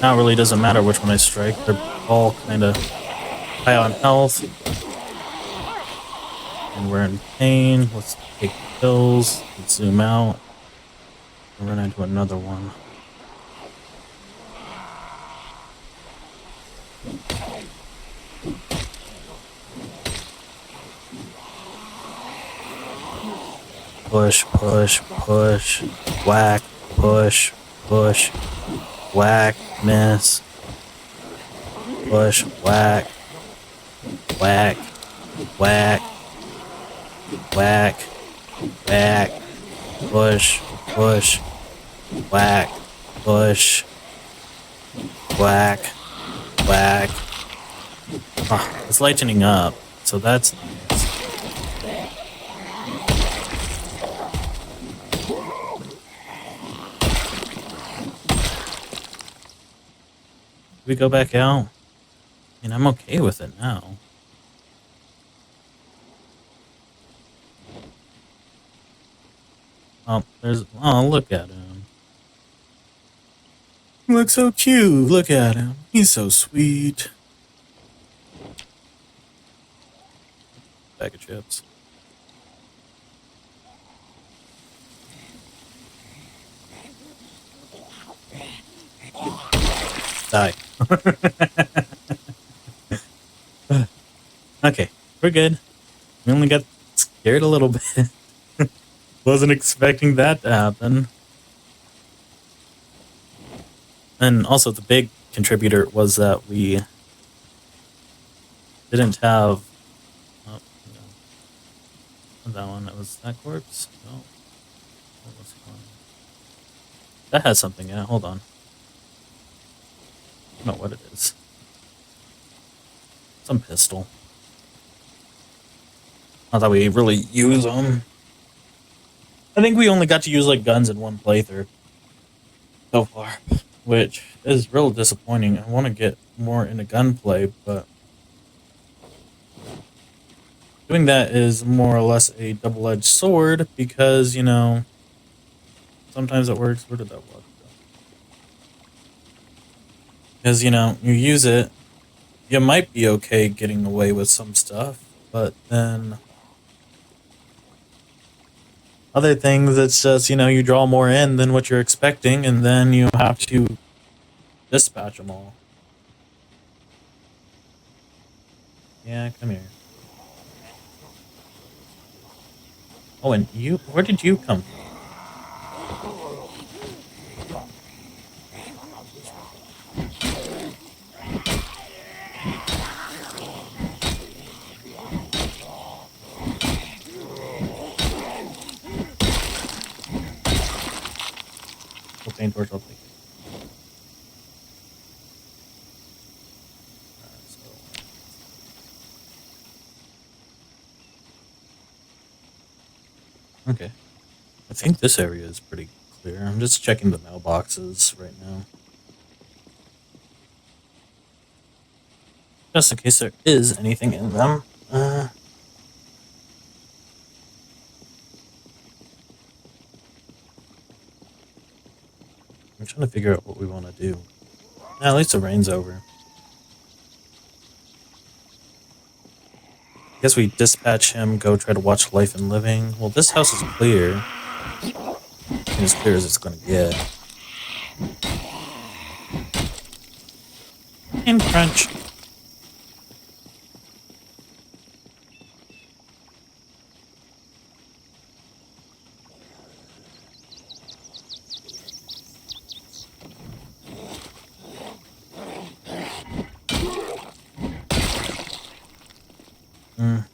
Now it really doesn't matter which one I strike. They're all kind of high on health. And we're in pain. Let's take the pills. Let's zoom out. And run into another one. Push, push, push. Whack, push, push. Whack, miss. Push, whack. Whack, whack. Whack, whack. Push, push. Whack, push. Whack. Whack. Oh, it's lightening up, so that's nice. We go back out? I mean, I'm okay with it now. Oh, oh, look at him. He looks so cute. Look at him. He's so sweet. Bag of chips. Die. Okay, we're good. We only got scared a little bit. Wasn't expecting that to happen. And also the big contributor was that we didn't have... Oh, no. Not that one. It was that corpse? No. What was it called? That has something in it. Hold on. I don't know what it is. Some pistol. Not that we really use them. I think we only got to use like guns in one playthrough so far, which is real disappointing. I want to get more into gunplay, but doing that is more or less a double-edged sword because, you know, sometimes it works. Where did that walk go? Because, you know, you use it, you might be okay getting away with some stuff, but then other things, it's just, you know, you draw more in than what you're expecting, and then you have to dispatch them all. Yeah, come here. Oh, and you, where did you come from? Propane torch, I'll take it. Okay. I think this area is pretty clear. I'm just checking the mailboxes right now. Just in case there is anything in them. I'm trying to figure out what we want to do. At least the rain's over. I guess we dispatch him, go try to watch Life and Living. Well, this house is clear. As clear as it's going to get. And crunch.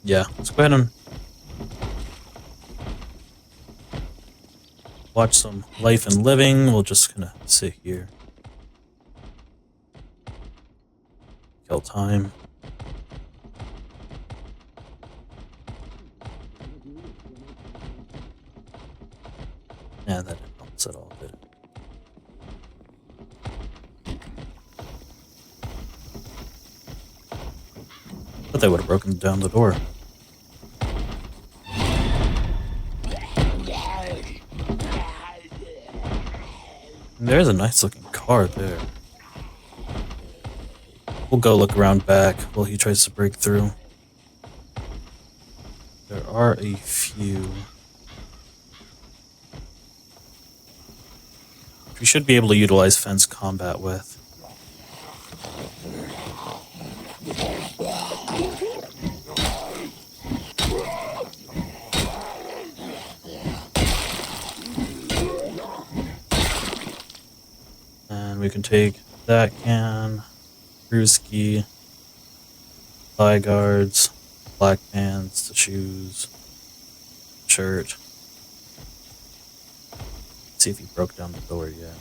Yeah, let's go ahead and watch some Life and Living. We'll just kind of sit here. Kill time. Yeah, that didn't help us at all, did it? But they would have broken down the door. There's a nice looking car there. We'll go look around back while he tries to break through. There are a few. We should be able to utilize fence combat with. And we can take that can, brewski, thigh guards, black pants, the shoes, shirt. See if he broke down the door yet.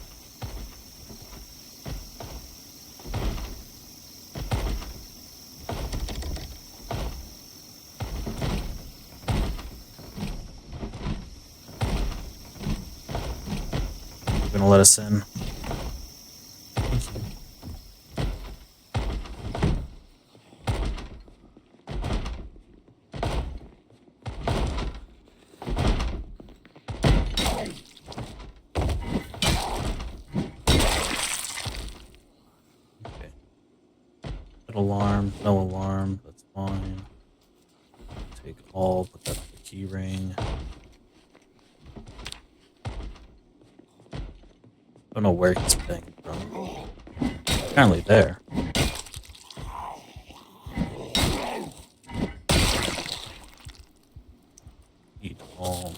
gonna let us in. Okay. Alarm, no alarm, that's fine. Take all, put that on the key ring. Don't know where he's banging from. Apparently there. Eat all.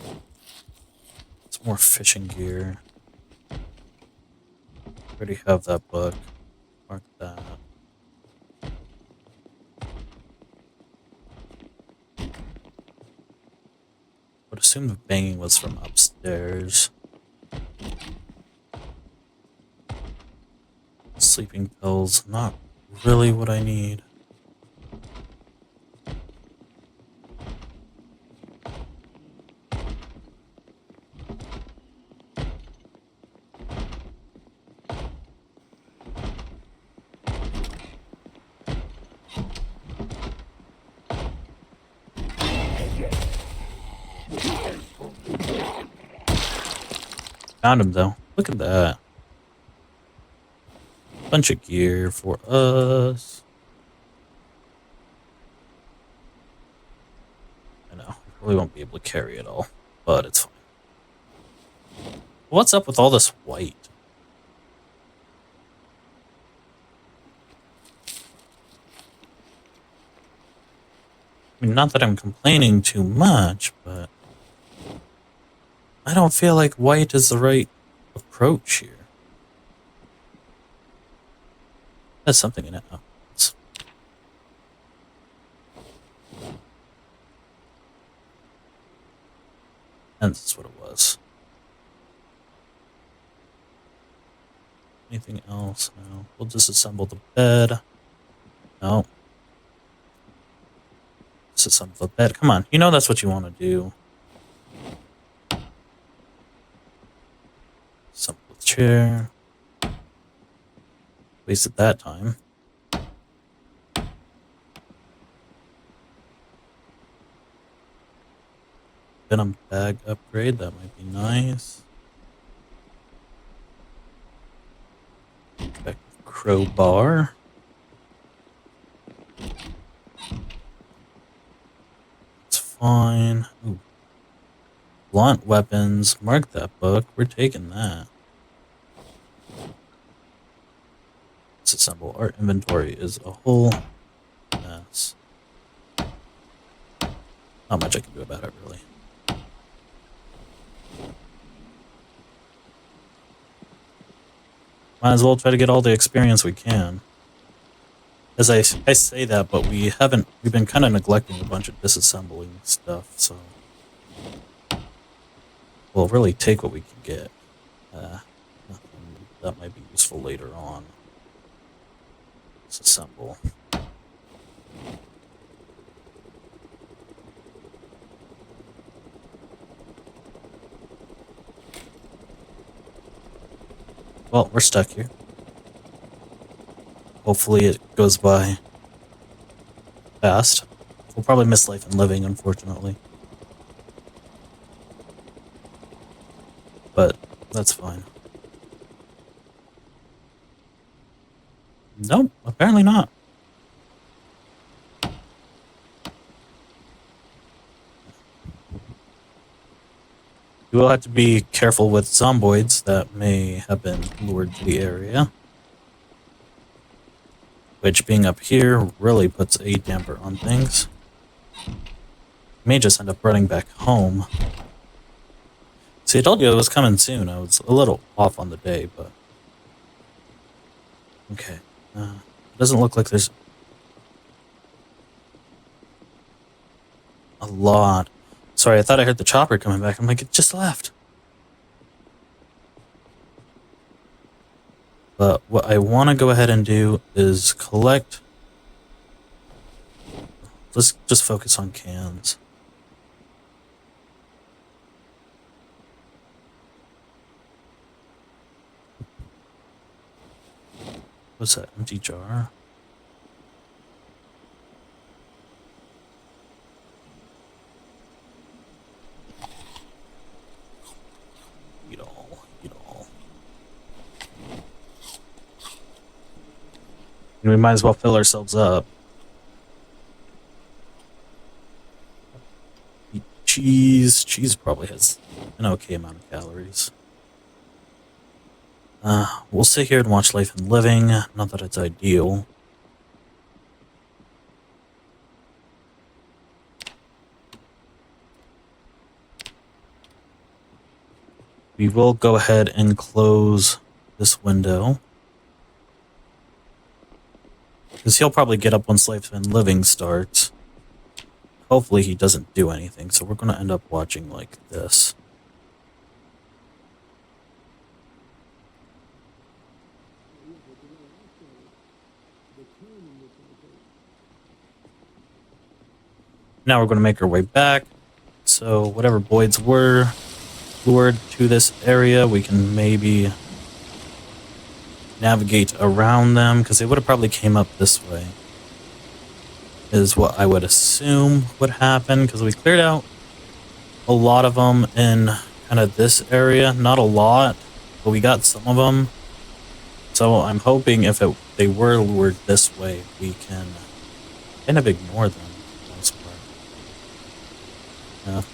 Some more fishing gear. Already have that book. Mark that. Would assume the banging was from upstairs. Sleeping pills, not really what I need. Found him though. Look at that. Bunch of gear for us. I know, we probably won't be able to carry it all, but it's fine. What's up with all this white? I mean, not that I'm complaining too much, but I don't feel like white is the right approach here. There's something in it. Oh, and that's what it was. Anything else? No. We'll disassemble the bed. No. Disassemble the bed. Come on. You know that's what you want to do. Assemble the chair. Wasted that time. Venom bag upgrade. That might be nice. Back to crowbar. It's fine. Ooh. Blunt weapons. Mark that book. We're taking that. Disassemble. Our inventory is a whole mess. Not much I can do about it, really. Might as well try to get all the experience we can. As I say that, but we've been kind of neglecting a bunch of disassembling stuff, so we'll really take what we can get. That might be useful later on. Disassemble. Well, we're stuck here. Hopefully it goes by fast. We'll probably miss life and living, unfortunately. But that's fine. Nope, apparently not. You will have to be careful with zomboids that may have been lured to the area. Which, being up here, really puts a damper on things. May just end up running back home. See, I told you it was coming soon. I was a little off on the day, but... Okay. It doesn't look like there's... a lot. Sorry, I thought I heard the chopper coming back. I'm like, it just left. But what I want to go ahead and do is collect... Let's just focus on cans. What's that? Empty jar? Eat all. Eat all. And we might as well fill ourselves up. Eat cheese. Cheese probably has an okay amount of calories. We'll sit here and watch Life and Living. Not that it's ideal. We will go ahead and close this window, because he'll probably get up once Life and Living starts. Hopefully he doesn't do anything, so we're going to end up watching like this. Now we're going to make our way back. So whatever boids were lured to this area, we can maybe navigate around them, because they would have probably came up this way, is what I would assume would happen, because we cleared out a lot of them in kind of this area. Not a lot, but we got some of them. So I'm hoping if they were lured this way, we can kind of ignore them for the most part.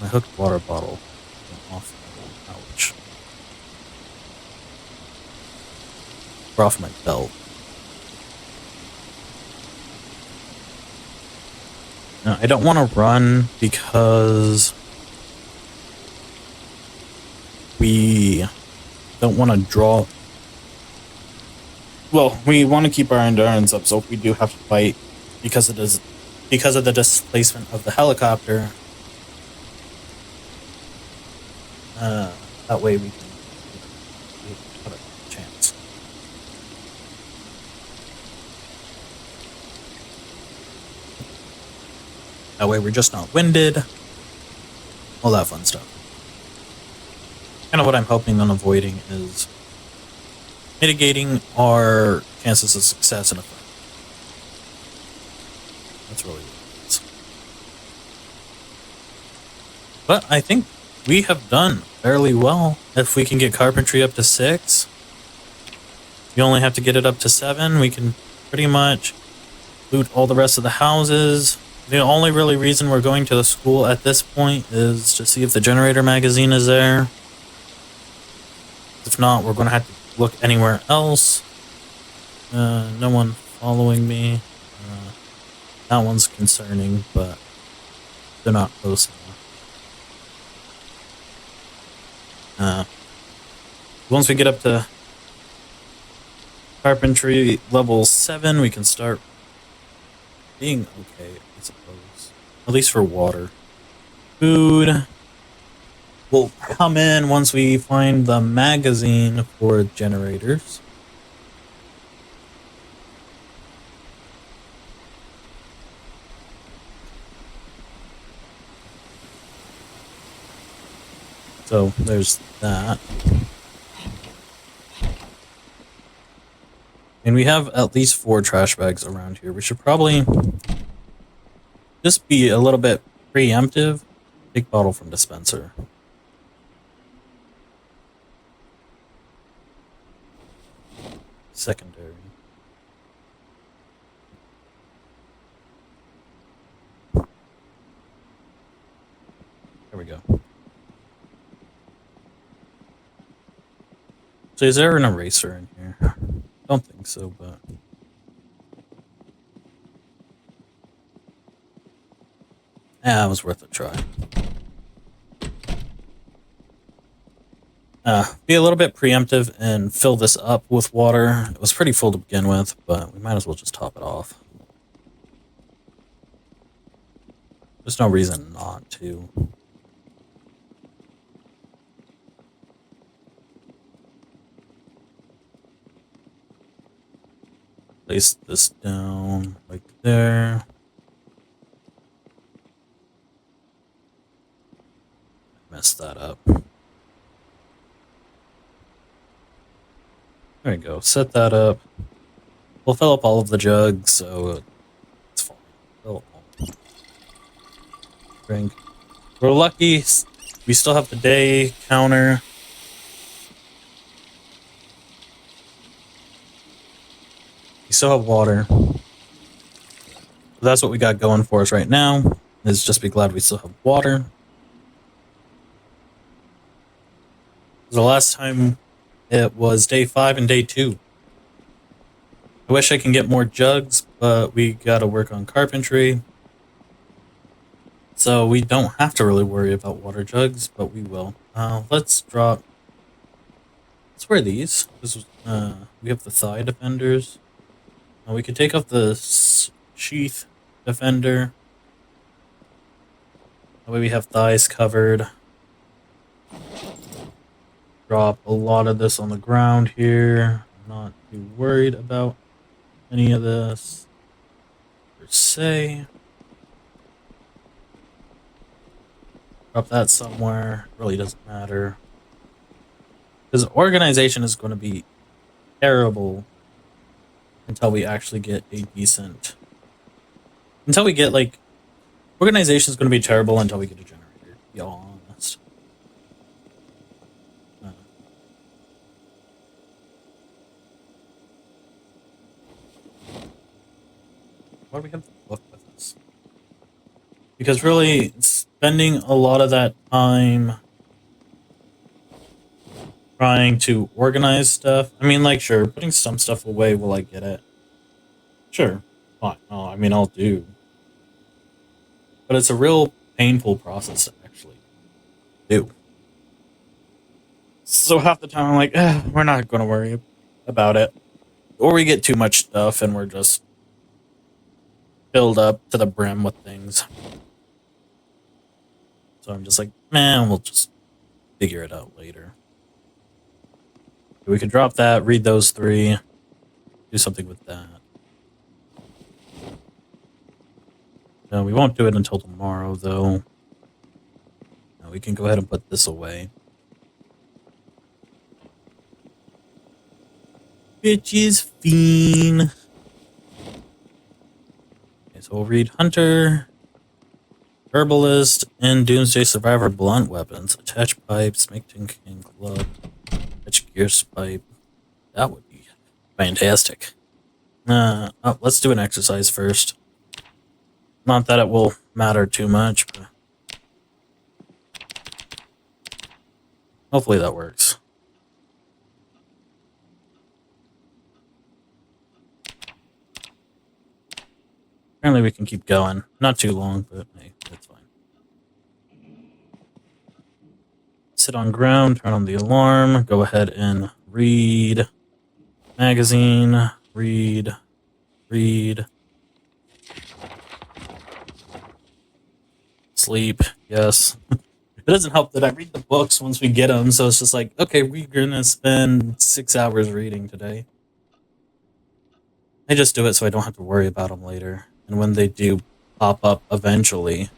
My hooked water bottle went off. Ouch. Or off my belt. Now, I don't want to run because we don't want to draw. Well, we want to keep our endurance up, so if we do have to fight because of the displacement of the helicopter, that way we can have a chance. That way we're just not winded. All that fun stuff. Kind of what I'm hoping on avoiding is mitigating our chances of success in a fight. That's really what it is. But I think we have done fairly well. If we can get carpentry up to 6, you only have to get it up to 7. We can pretty much loot all the rest of the houses. The only really reason we're going to the school at this point is to see if the generator magazine is there. If not, we're going to have to look anywhere else. No one following me. That one's concerning, but they're not close enough. Once we get up to carpentry level 7, we can start being okay, I suppose. At least for water. Food will come in once we find the magazine for generators. So there's that. And we have at least 4 trash bags around here. We should probably just be a little bit preemptive. Big bottle from dispenser. Secondary. There we go. So is there an eraser in here? Don't think so, but yeah, it was worth a try. Be a little bit preemptive and fill this up with water. It was pretty full to begin with, but we might as well just top it off. There's no reason not to. Place this down like there. Messed that up. There we go. Set that up. We'll fill up all of the jugs, so it's fine. Fill up all. Drink. We're lucky. We still have the day counter. We still have water. That's what we got going for us right now. Is just be glad we still have water. The last time it was day 5 and day 2. I wish I can get more jugs, but we gotta work on carpentry. So we don't have to really worry about water jugs, but we will. Let's wear these. We have the thigh defenders. We could take off the sheath defender. That way we have thighs covered. Drop a lot of this on the ground here. I'm not too worried about any of this per se. Drop that somewhere. Really doesn't matter. Because organization is going to be terrible until we actually get a decent... Until we get, like... Organization is going to be terrible until we get a generator, to be all honest. Why do we have the book with us? Because really, spending a lot of that time trying to organize stuff. I mean, like, sure, putting some stuff away, will I get it? Sure, fine. Oh, I mean, I'll do. But it's a real painful process to actually do. So half the time I'm like, we're not going to worry about it. Or we get too much stuff and we're just filled up to the brim with things. So I'm just like, man, we'll just figure it out later. We could drop that, read those 3, do something with that. No, we won't do it until tomorrow, though. No, we can go ahead and put this away. Which is fine. Okay, so we'll read Hunter, Herbalist, and Doomsday Survivor blunt weapons. Attach pipes, make tin can club, attach gear pipe. That would be fantastic. Let's do an exercise first. Not that it will matter too much, but hopefully that works. Apparently we can keep going. Not too long, but hey, that's fine. Sit on ground, turn on the alarm, go ahead and read. Magazine, read. Sleep, yes. It doesn't help that I read the books once we get them, so it's just like, okay, we're gonna spend 6 hours reading today. I just do it so I don't have to worry about them later. And when they do pop up eventually...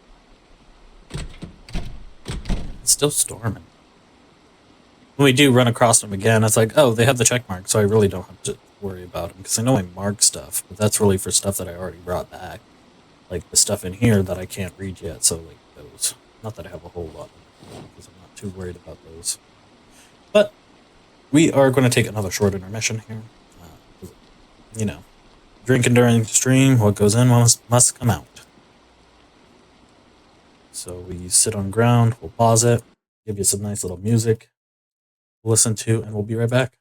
It's still storming. When we do run across them again, it's like, oh, they have the check mark, so I really don't have to worry about them. Because I know I mark stuff, but that's really for stuff that I already brought back. Like the stuff in here that I can't read yet, so like those. Not that I have a whole lot of them, because I'm not too worried about those. But we are going to take another short intermission here. You know, drinking during the stream, what goes in must come out. So we sit on ground, we'll pause it, give you some nice little music, listen to, and we'll be right back.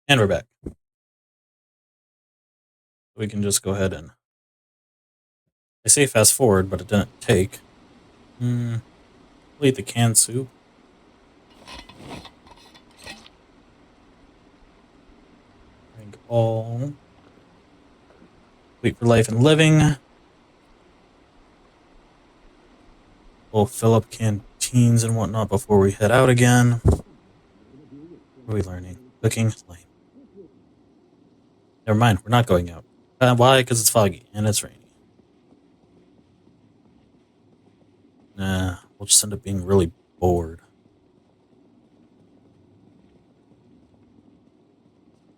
And we're back. We can just go ahead and... I say fast forward, but it didn't take. We'll eat the canned soup. Drink all. Wait for life and living. We'll fill up canteens and whatnot before we head out again. What are we learning? Cooking? Lame. Never mind, we're not going out. Why? Because it's foggy and it's rainy. Nah, we'll just end up being really bored.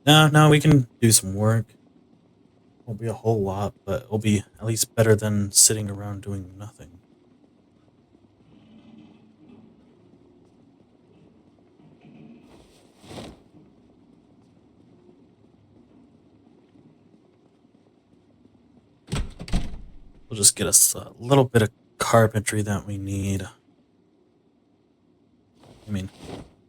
No, we can do some work. Won't be a whole lot, but it'll be at least better than sitting around doing nothing. We'll just get us a little bit of carpentry that we need. I mean,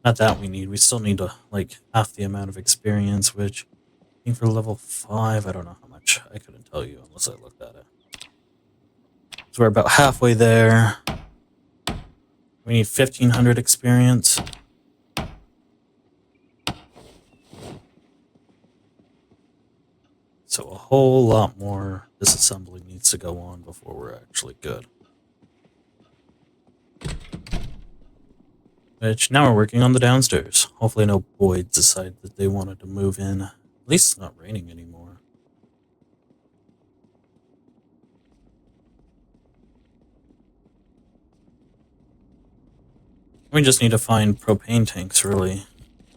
not that we need. We still need like half the amount of experience, which I think for level 5, I don't know how much. I couldn't tell you unless I looked at it. So we're about halfway there. We need 1,500 experience. So a whole lot more disassembly needs to go on before we're actually good. Which, now we're working on the downstairs. Hopefully no boids decide that they wanted to move in. At least it's not raining anymore. We just need to find propane tanks, really.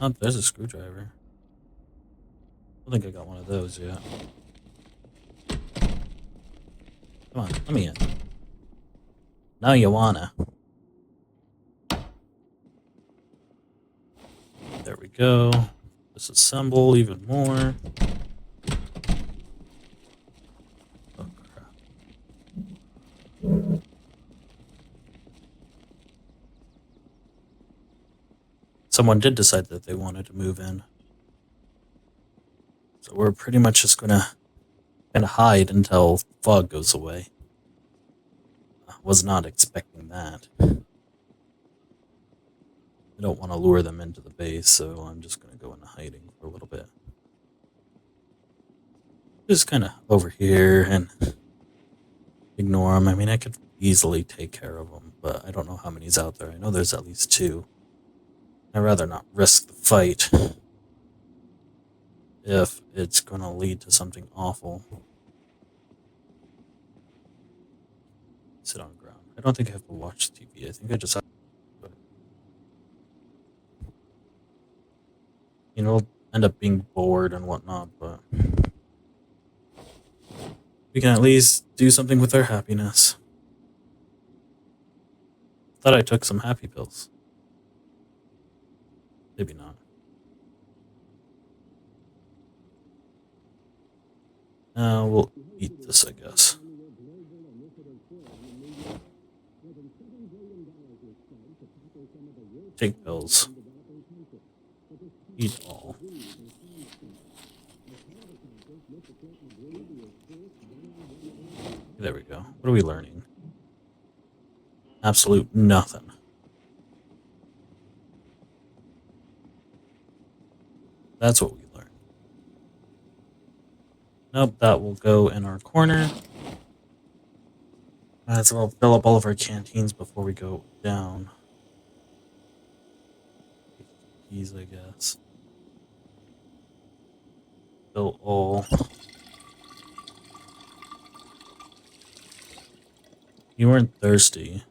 Oh, there's a screwdriver. I don't think I got one of those yet. Come on, let me in. Now you wanna. There we go. Disassemble even more. Oh, crap. Someone did decide that they wanted to move in. So we're pretty much just gonna hide until fog goes away. I was not expecting that. I don't want to lure them into the base, so I'm just gonna go into hiding for a little bit. Just kind of over here and ignore them. I mean, I could easily take care of them, but I don't know how many's out there. I know there's at least 2. I'd rather not risk the fight if it's going to lead to something awful. Sit on the ground. I don't think I have to watch TV. I think I just have to... You know, end up being bored and whatnot, but we can at least do something with our happiness. Thought I took some happy pills. Maybe not. We'll eat this, I guess. Take pills. Eat all. There we go. What are we learning? Absolute nothing. That's what we learned. Nope, that will go in our corner. So we'll fill up all of our canteens before we go down. Keys, I guess. Fill all. You weren't thirsty.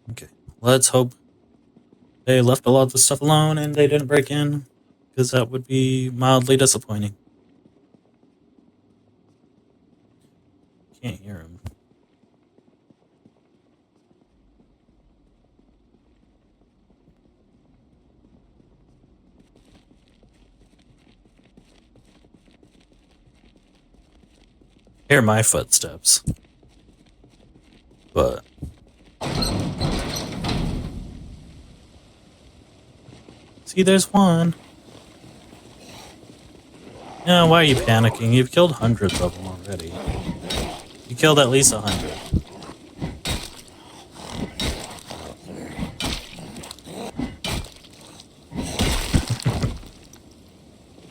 Okay, let's hope they left a lot of the stuff alone and they didn't break in, because that would be mildly disappointing. Can't hear him. Hear my footsteps. But See, there's one. Yeah, why are you panicking? You've killed hundreds of them already. You killed at least 100.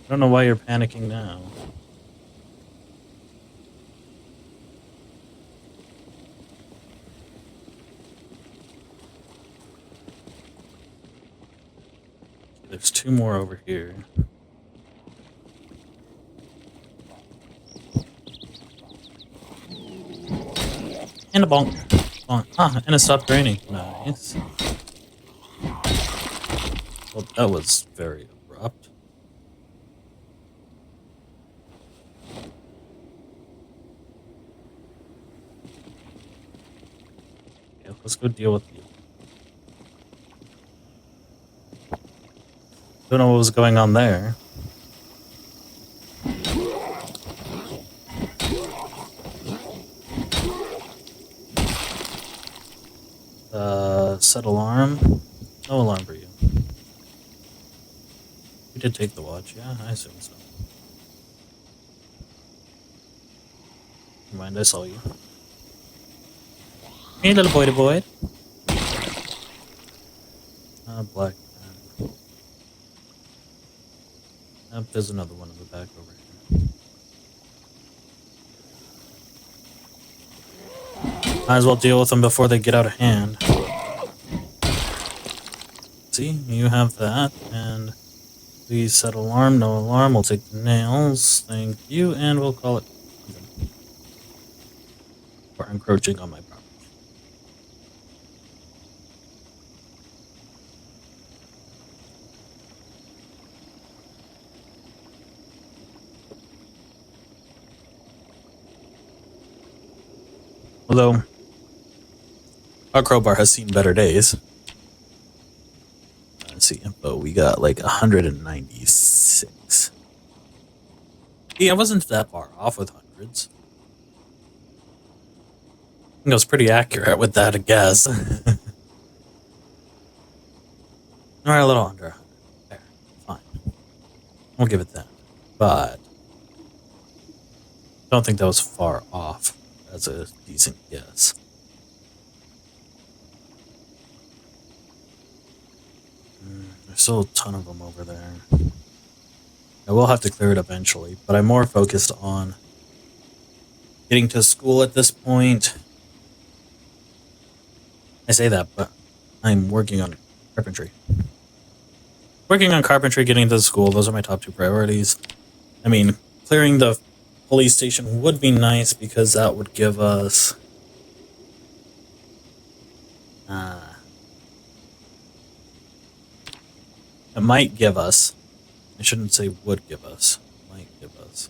I don't know why you're panicking now. There's 2 more over here. And a bonk. Bonk. Ah, and it stopped raining. Nice. Well, that was very abrupt. Yeah, let's go deal with you. Don't know what was going on there. Set alarm. No alarm for you. You did take the watch, yeah? I assume so. Never mind, I saw you. Hey, little boy to boy. Black. There's another one in the back over here. Might as well deal with them before they get out of hand. See, you have that, and please set alarm, no alarm, we'll take the nails, thank you, and we'll call it even. For encroaching on my property. Although, our crowbar has seen better days. Let's see, but we got like 196. Yeah, I wasn't that far off with hundreds. I think I was pretty accurate with that, I guess. Alright, a little under 100. There, fine. We'll give it that. But I don't think that was far off. That's a decent guess. There's still a ton of them over there. I will have to clear it eventually, but I'm more focused on getting to school at this point. I say that, but I'm working on carpentry. Working on carpentry, getting to school, those are my top 2 priorities. I mean, clearing the police station would be nice because that would give us... it might give us... I shouldn't say would give us. Might give us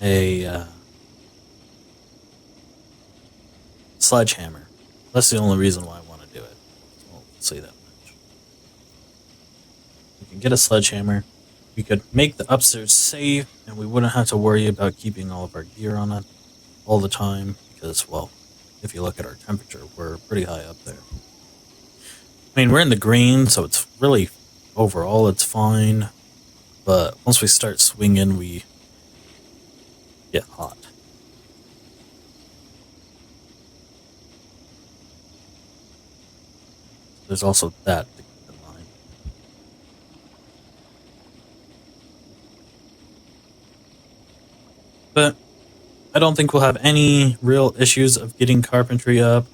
a sledgehammer. That's the only reason why I want to do it. I'll say that much. We can get a sledgehammer. We could make the upstairs safe, and we wouldn't have to worry about keeping all of our gear on it all the time. Because, well, if you look at our temperature, we're pretty high up there. I mean, we're in the green, so it's really, overall, it's fine. But once we start swinging, we get hot. There's also that to keep in mind. But I don't think we'll have any real issues of getting carpentry up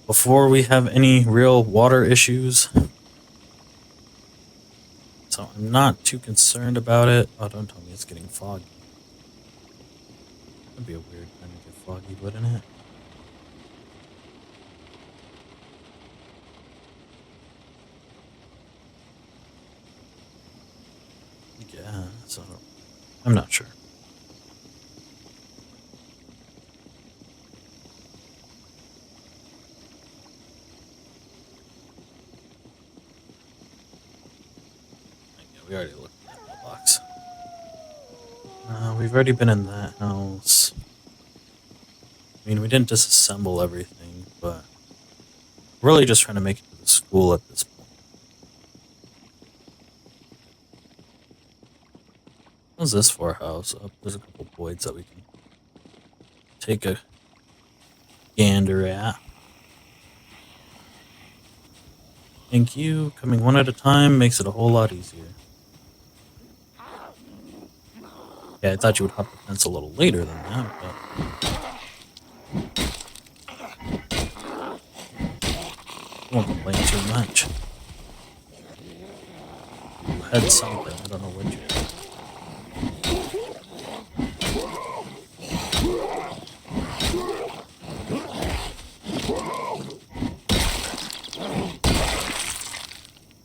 before we have any real water issues. So I'm not too concerned about it. Oh, don't tell me it's getting foggy. That'd be a weird time to get foggy, wouldn't it? Yeah, so I'm not sure. We already looked at the box. We've already been in that house. I mean, we didn't disassemble everything, but we're really just trying to make it to the school at this point. What's this for a house? Oh, there's a couple boids that we can take a gander at. Thank you. Coming one at a time makes it a whole lot easier. Yeah, I thought you would hop the fence a little later than that, but I won't complain too much. You had something. I don't know what you had.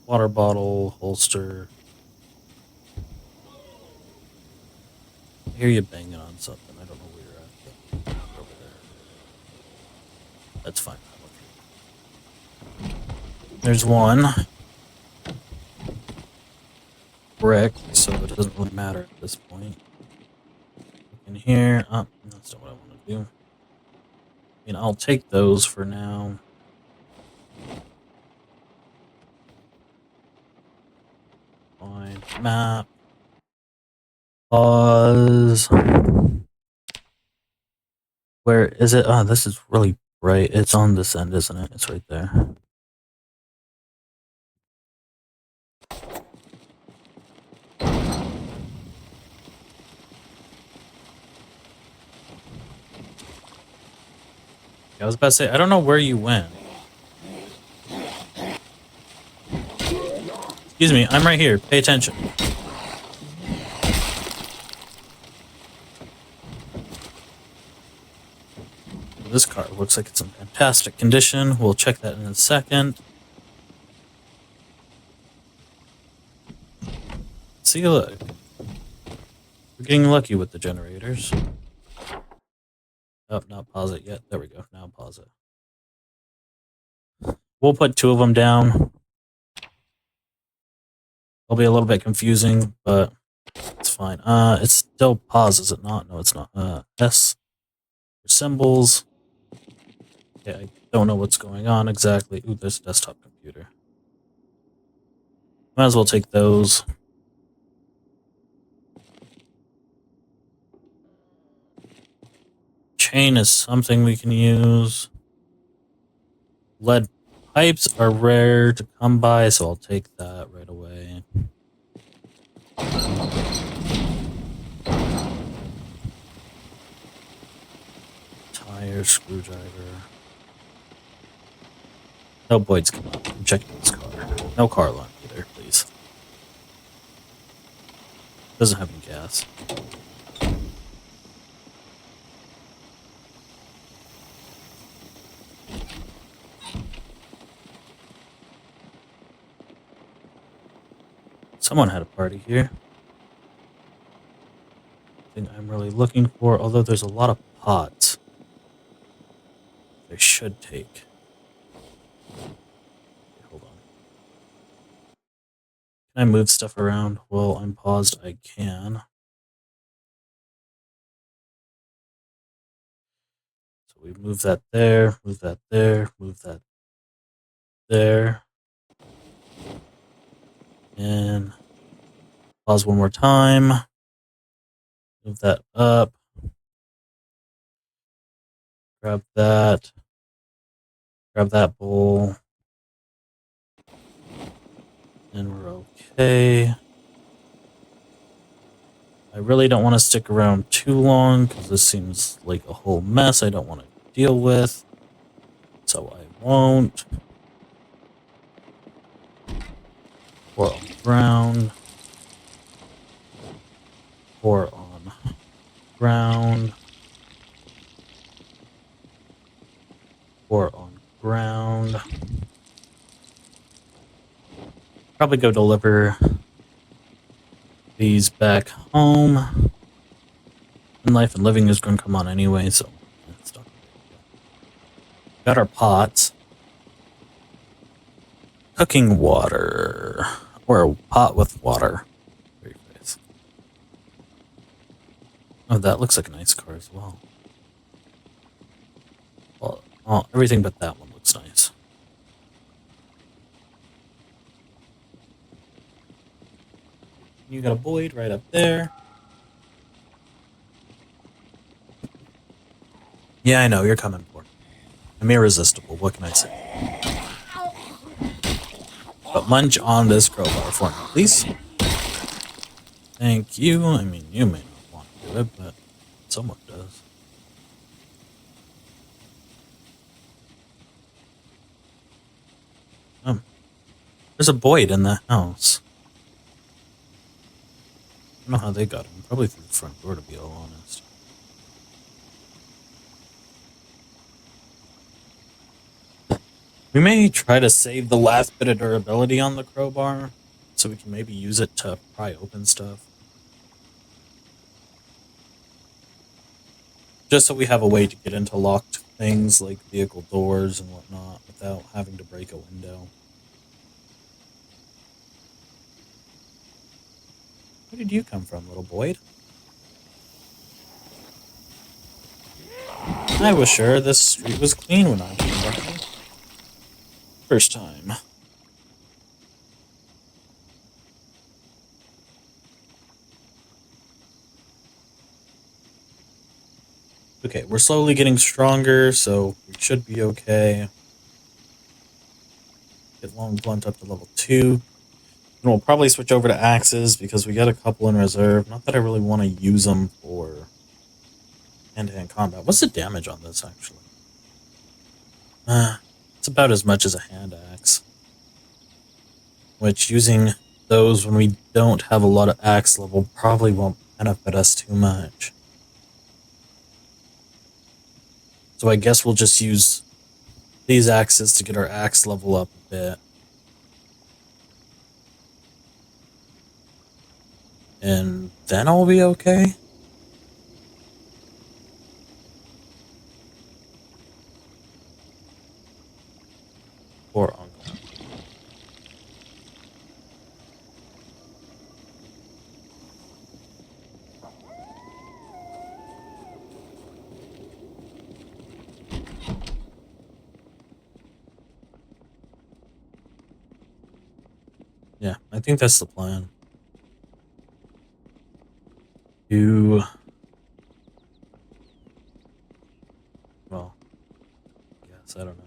Water bottle, holster. I hear you banging on something. I don't know where you're at, but you're over there. That's fine. There's one brick, so it doesn't really matter at this point. Look in here. Oh, that's not what I want to do. I mean, I'll take those for now. Find map. Pause. Where is it? Oh, this is really bright. It's on this end, isn't it? It's right there. I was about to say, I don't know where you went. Excuse me, I'm right here. Pay attention. This car looks like it's in fantastic condition. We'll check that in a second. See, look. We're getting lucky with the generators. Oh, not pause it yet. There we go. Now pause it. We'll put 2 of them down. It'll be a little bit confusing, but it's fine. It's still pause, is it not? No, it's not. S for symbols. Yeah, I don't know what's going on exactly. Ooh, there's a desktop computer. Might as well take those. Chain is something we can use. Lead pipes are rare to come by, so I'll take that right away. Tire, screwdriver. No boids come up. I'm checking this car. No car alarm either, please. Doesn't have any gas. Someone had a party here. Thing I'm really looking for, although there's a lot of pots. They should take. Okay, hold on. Can I move stuff around while I'm paused? I can. So we move that there, move that there, move that there. And pause one more time. Move that up. Grab that. Grab that bowl. And we're okay. I really don't want to stick around too long because this seems like a whole mess I don't want to deal with. So I won't. Pour on ground. Pour on ground. Pour on ground. Probably go deliver these back home. And Life and Living is going to come on anyway, so that's not got our pots. Cooking water. Or a pot with water. Very nice. Oh, that looks like a nice car as well. Well, everything but that one looks nice. You got a boid right up there. Yeah, I know, you're coming for me. I'm irresistible, what can I say? But munch on this crowbar for me, please. Thank you. I mean, you may not want to do it, but someone does. There's a boid in the house. I don't know how they got in. Probably through the front door, to be all honest. We may try to save the last bit of durability on the crowbar, so we can maybe use it to pry open stuff. Just so we have a way to get into locked things like vehicle doors and whatnot without having to break a window. Where did you come from, little boy? I was sure this street was clean when I came by. First time. Okay, we're slowly getting stronger, so we should be okay. Get long blunt up to level 2. And we'll probably switch over to axes because we got a couple in reserve. Not that I really want to use them for hand-to-hand combat. What's the damage on this, actually? It's about as much as a hand axe. Which, using those when we don't have a lot of axe level probably won't benefit us too much. So I guess we'll just use these axes to get our axe level up a bit. And then I'll be okay. Poor uncle. Yeah, I think that's the plan. Well, yes, I don't know.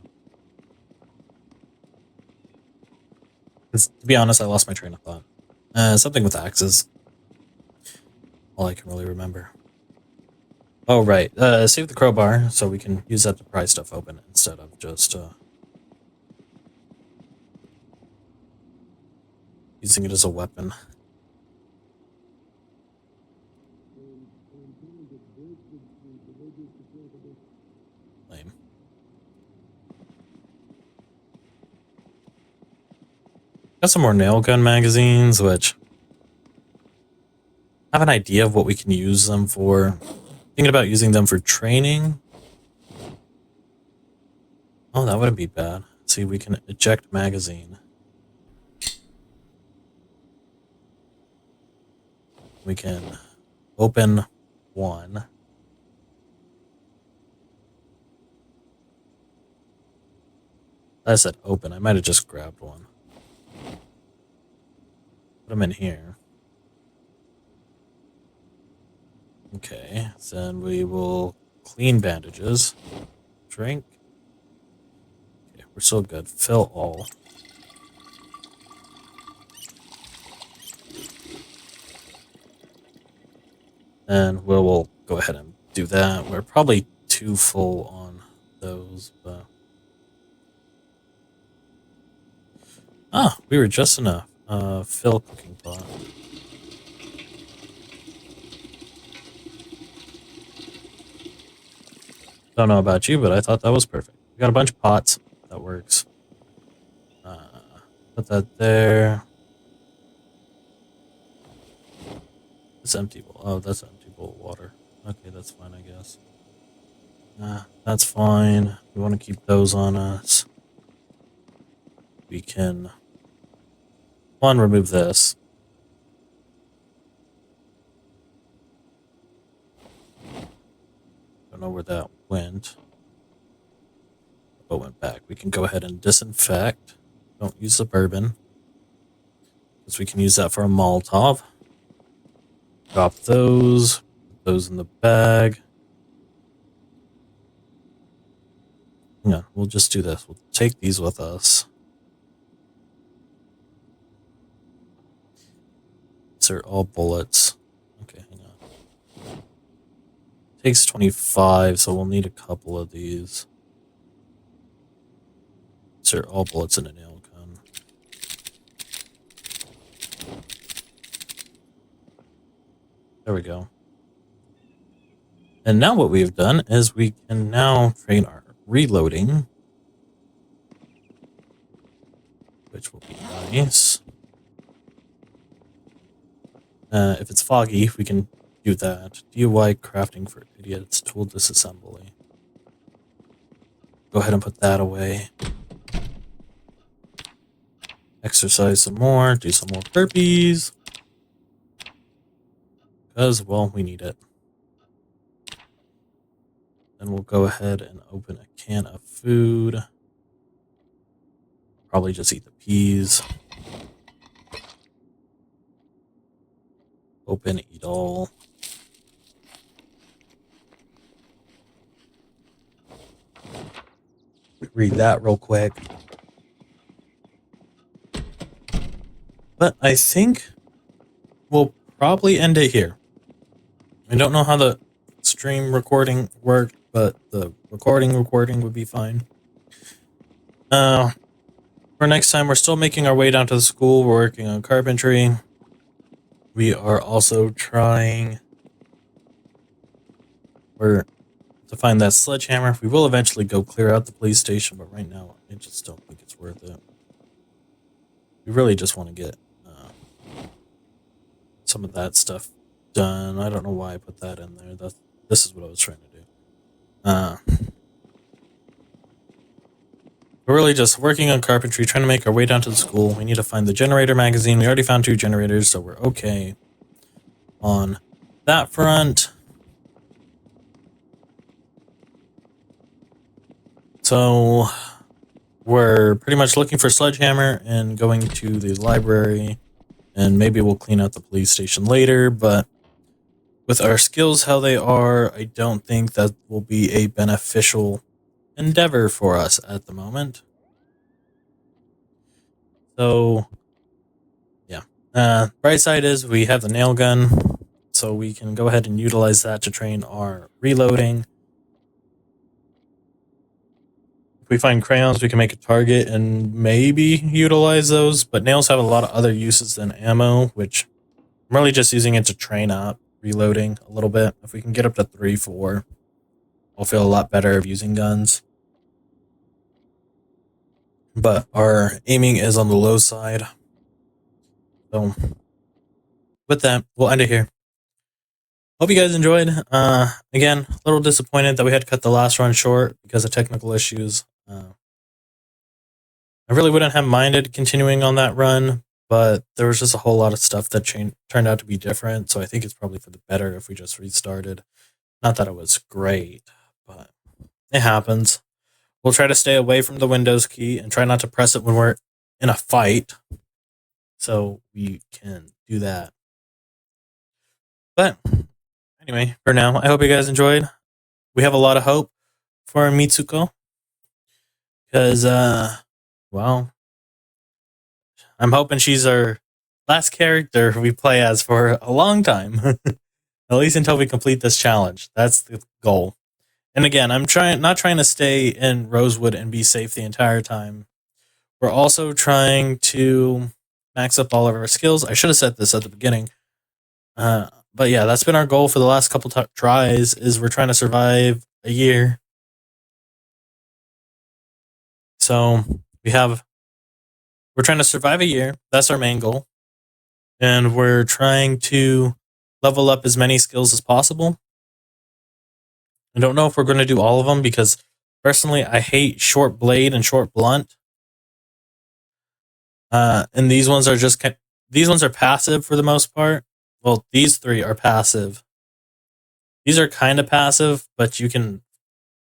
'Cause, to be honest, I lost my train of thought. Something with axes. All I can really remember. Oh, right. Save the crowbar so we can use that to pry stuff open instead of just using it as a weapon. Lame. Got some more nail gun magazines, which I have an idea of what we can use them for. Thinking about using them for training. Oh, that wouldn't be bad. See, we can eject magazine. We can open one. I said open. I might have just grabbed one. Put them in here. Okay, then we will clean bandages. Drink. Okay, we're still good. Fill all. And we'll go ahead and do that. We're probably too full on those, but... Ah, we were just enough. Fill cooking pot. Don't know about you, but I thought that was perfect. We got a bunch of pots. That works. Put that there. It's empty bowl. Oh, that's an empty bowl of water. Okay, that's fine, I guess. That's fine. We want to keep those on us. We can... One, remove this. Don't know where that went. But went back. We can go ahead and disinfect. Don't use the bourbon. Because we can use that for a Molotov. Drop those. Put those in the bag. Yeah, we'll just do this. We'll take these with us. These are all bullets. Okay, hang on. Takes 25, so we'll need a couple of these. These are all bullets in a nail gun. There we go. And now what we've done is we can now train our reloading, which will be nice. If it's foggy, we can do that. DIY crafting for idiots, tool disassembly. Go ahead and put that away. Exercise some more, do some more burpees. Because, well, we need it. Then we'll go ahead and open a can of food. Probably just eat the peas. Open, eat all. Read that real quick. But I think we'll probably end it here. I don't know how the stream recording worked, but the recording would be fine. For next time, we're still making our way down to the school. We're working on carpentry. We are also trying to find that sledgehammer. We will eventually go clear out the police station, but right now, I just don't think it's worth it. We really just want to get some of that stuff done. I don't know why I put that in there. This is what I was trying to do. We're really just working on carpentry, trying to make our way down to the school. We need to find the generator magazine. We already found 2 generators, so we're okay on that front. So we're pretty much looking for sledgehammer and going to the library, and maybe we'll clean out the police station later, but with our skills how they are, I don't think that will be a beneficial endeavor for us at the moment. So, yeah. Bright side is we have the nail gun, so we can go ahead and utilize that to train our reloading. If we find crayons, we can make a target and maybe utilize those, but nails have a lot of other uses than ammo, which I'm really just using it to train up reloading a little bit. If we can get up to 3, 4, I'll feel a lot better of using guns. But our aiming is on the low side. So with that, we'll end it here. Hope you guys enjoyed. Again, a little disappointed that we had to cut the last run short because of technical issues. I really wouldn't have minded continuing on that run, but there was just a whole lot of stuff that turned out to be different, so I think it's probably for the better if we just restarted. Not that it was great, but it happens. We'll try to stay away from the Windows key and try not to press it when we're in a fight, so we can do that. But anyway, for now, I hope you guys enjoyed. We have a lot of hope for Mitsuko because, well, I'm hoping she's our last character we play as for a long time. At least until we complete this challenge. That's the goal. And again, I'm not trying to stay in Rosewood and be safe the entire time. We're also trying to max up all of our skills. I should have said this at the beginning. But yeah, that's been our goal for the last couple tries, is we're trying to survive a year. So we're trying to survive a year. That's our main goal. And we're trying to level up as many skills as possible. I don't know if we're going to do all of them because personally I hate short blade and short blunt. And these ones are passive for the most part. Well, these 3 are passive. These are kind of passive, but you can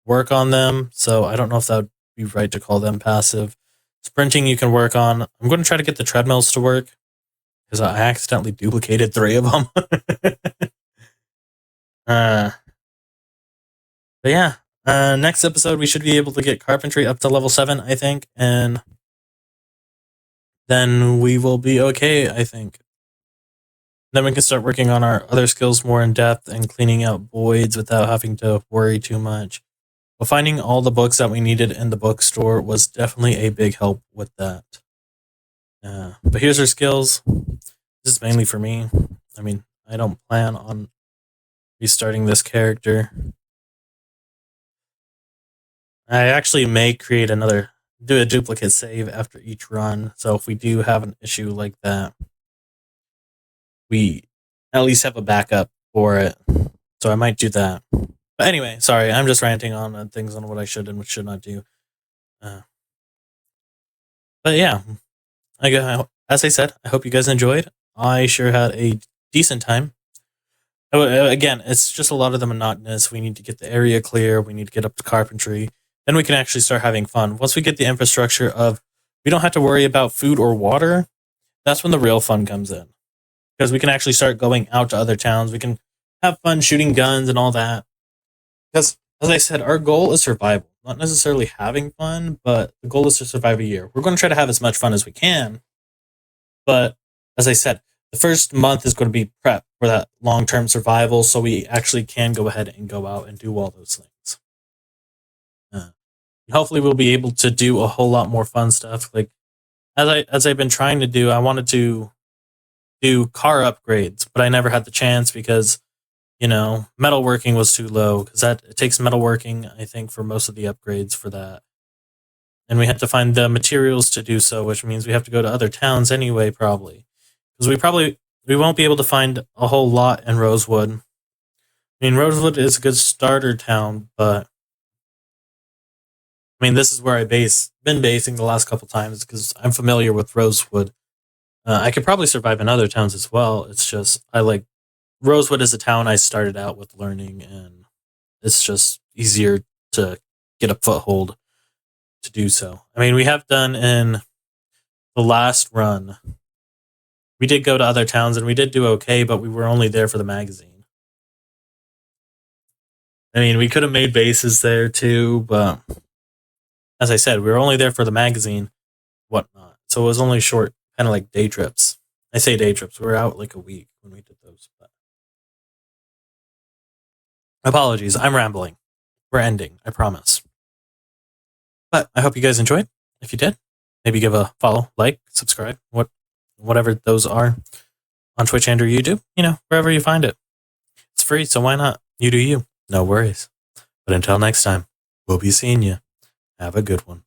work on them. So I don't know if that would be right to call them passive. Sprinting you can work on. I'm going to try to get the treadmills to work because I accidentally duplicated 3 of them. But yeah, Next episode, we should be able to get carpentry up to level 7, I think, and then we will be okay, I think. Then we can start working on our other skills more in depth and cleaning out boids without having to worry too much. But finding all the books that we needed in the bookstore was definitely a big help with that. But here's our skills. This is mainly for me. I mean, I don't plan on restarting this character. I actually may create do a duplicate save after each run. So if we do have an issue like that, we at least have a backup for it. So I might do that. But anyway, sorry, I'm just ranting on things on what I should and what should not do. But yeah, as I said, I hope you guys enjoyed. I sure had a decent time. Again, it's just a lot of the monotonous. We need to get the area clear. We need to get up to carpentry. Then we can actually start having fun. Once we get the infrastructure of we don't have to worry about food or water, that's when the real fun comes in. Because we can actually start going out to other towns. We can have fun shooting guns and all that. Because, as I said, our goal is survival. Not necessarily having fun, but the goal is to survive a year. We're going to try to have as much fun as we can. But, as I said, the first month is going to be prep for that long-term survival, so we actually can go ahead and go out and do all those things. Hopefully we'll be able to do a whole lot more fun stuff. Like, as I've been trying to do, I wanted to do car upgrades, but I never had the chance because, metalworking was too low, because it takes metalworking, I think, for most of the upgrades for that. And we have to find the materials to do so, which means we have to go to other towns anyway, probably. Because we won't be able to find a whole lot in Rosewood. I mean, Rosewood is a good starter town, but I mean, this is where I've been basing the last couple times because I'm familiar with Rosewood. I could probably survive in other towns as well. It's just Rosewood is a town I started out with learning, and it's just easier to get a foothold to do so. I mean, we have done in the last run. We did go to other towns and we did do okay, but we were only there for the magazine. I mean, we could have made bases there too, but as I said, we were only there for the magazine, whatnot. So it was only short, kind of like day trips. I say day trips. We were out like a week when we did those. But apologies, I'm rambling. We're ending, I promise. But I hope you guys enjoyed. If you did, maybe give a follow, like, subscribe, whatever those are on Twitch and or YouTube, wherever you find it. It's free, so why not? You do you. No worries. But until next time, we'll be seeing you. Have a good one.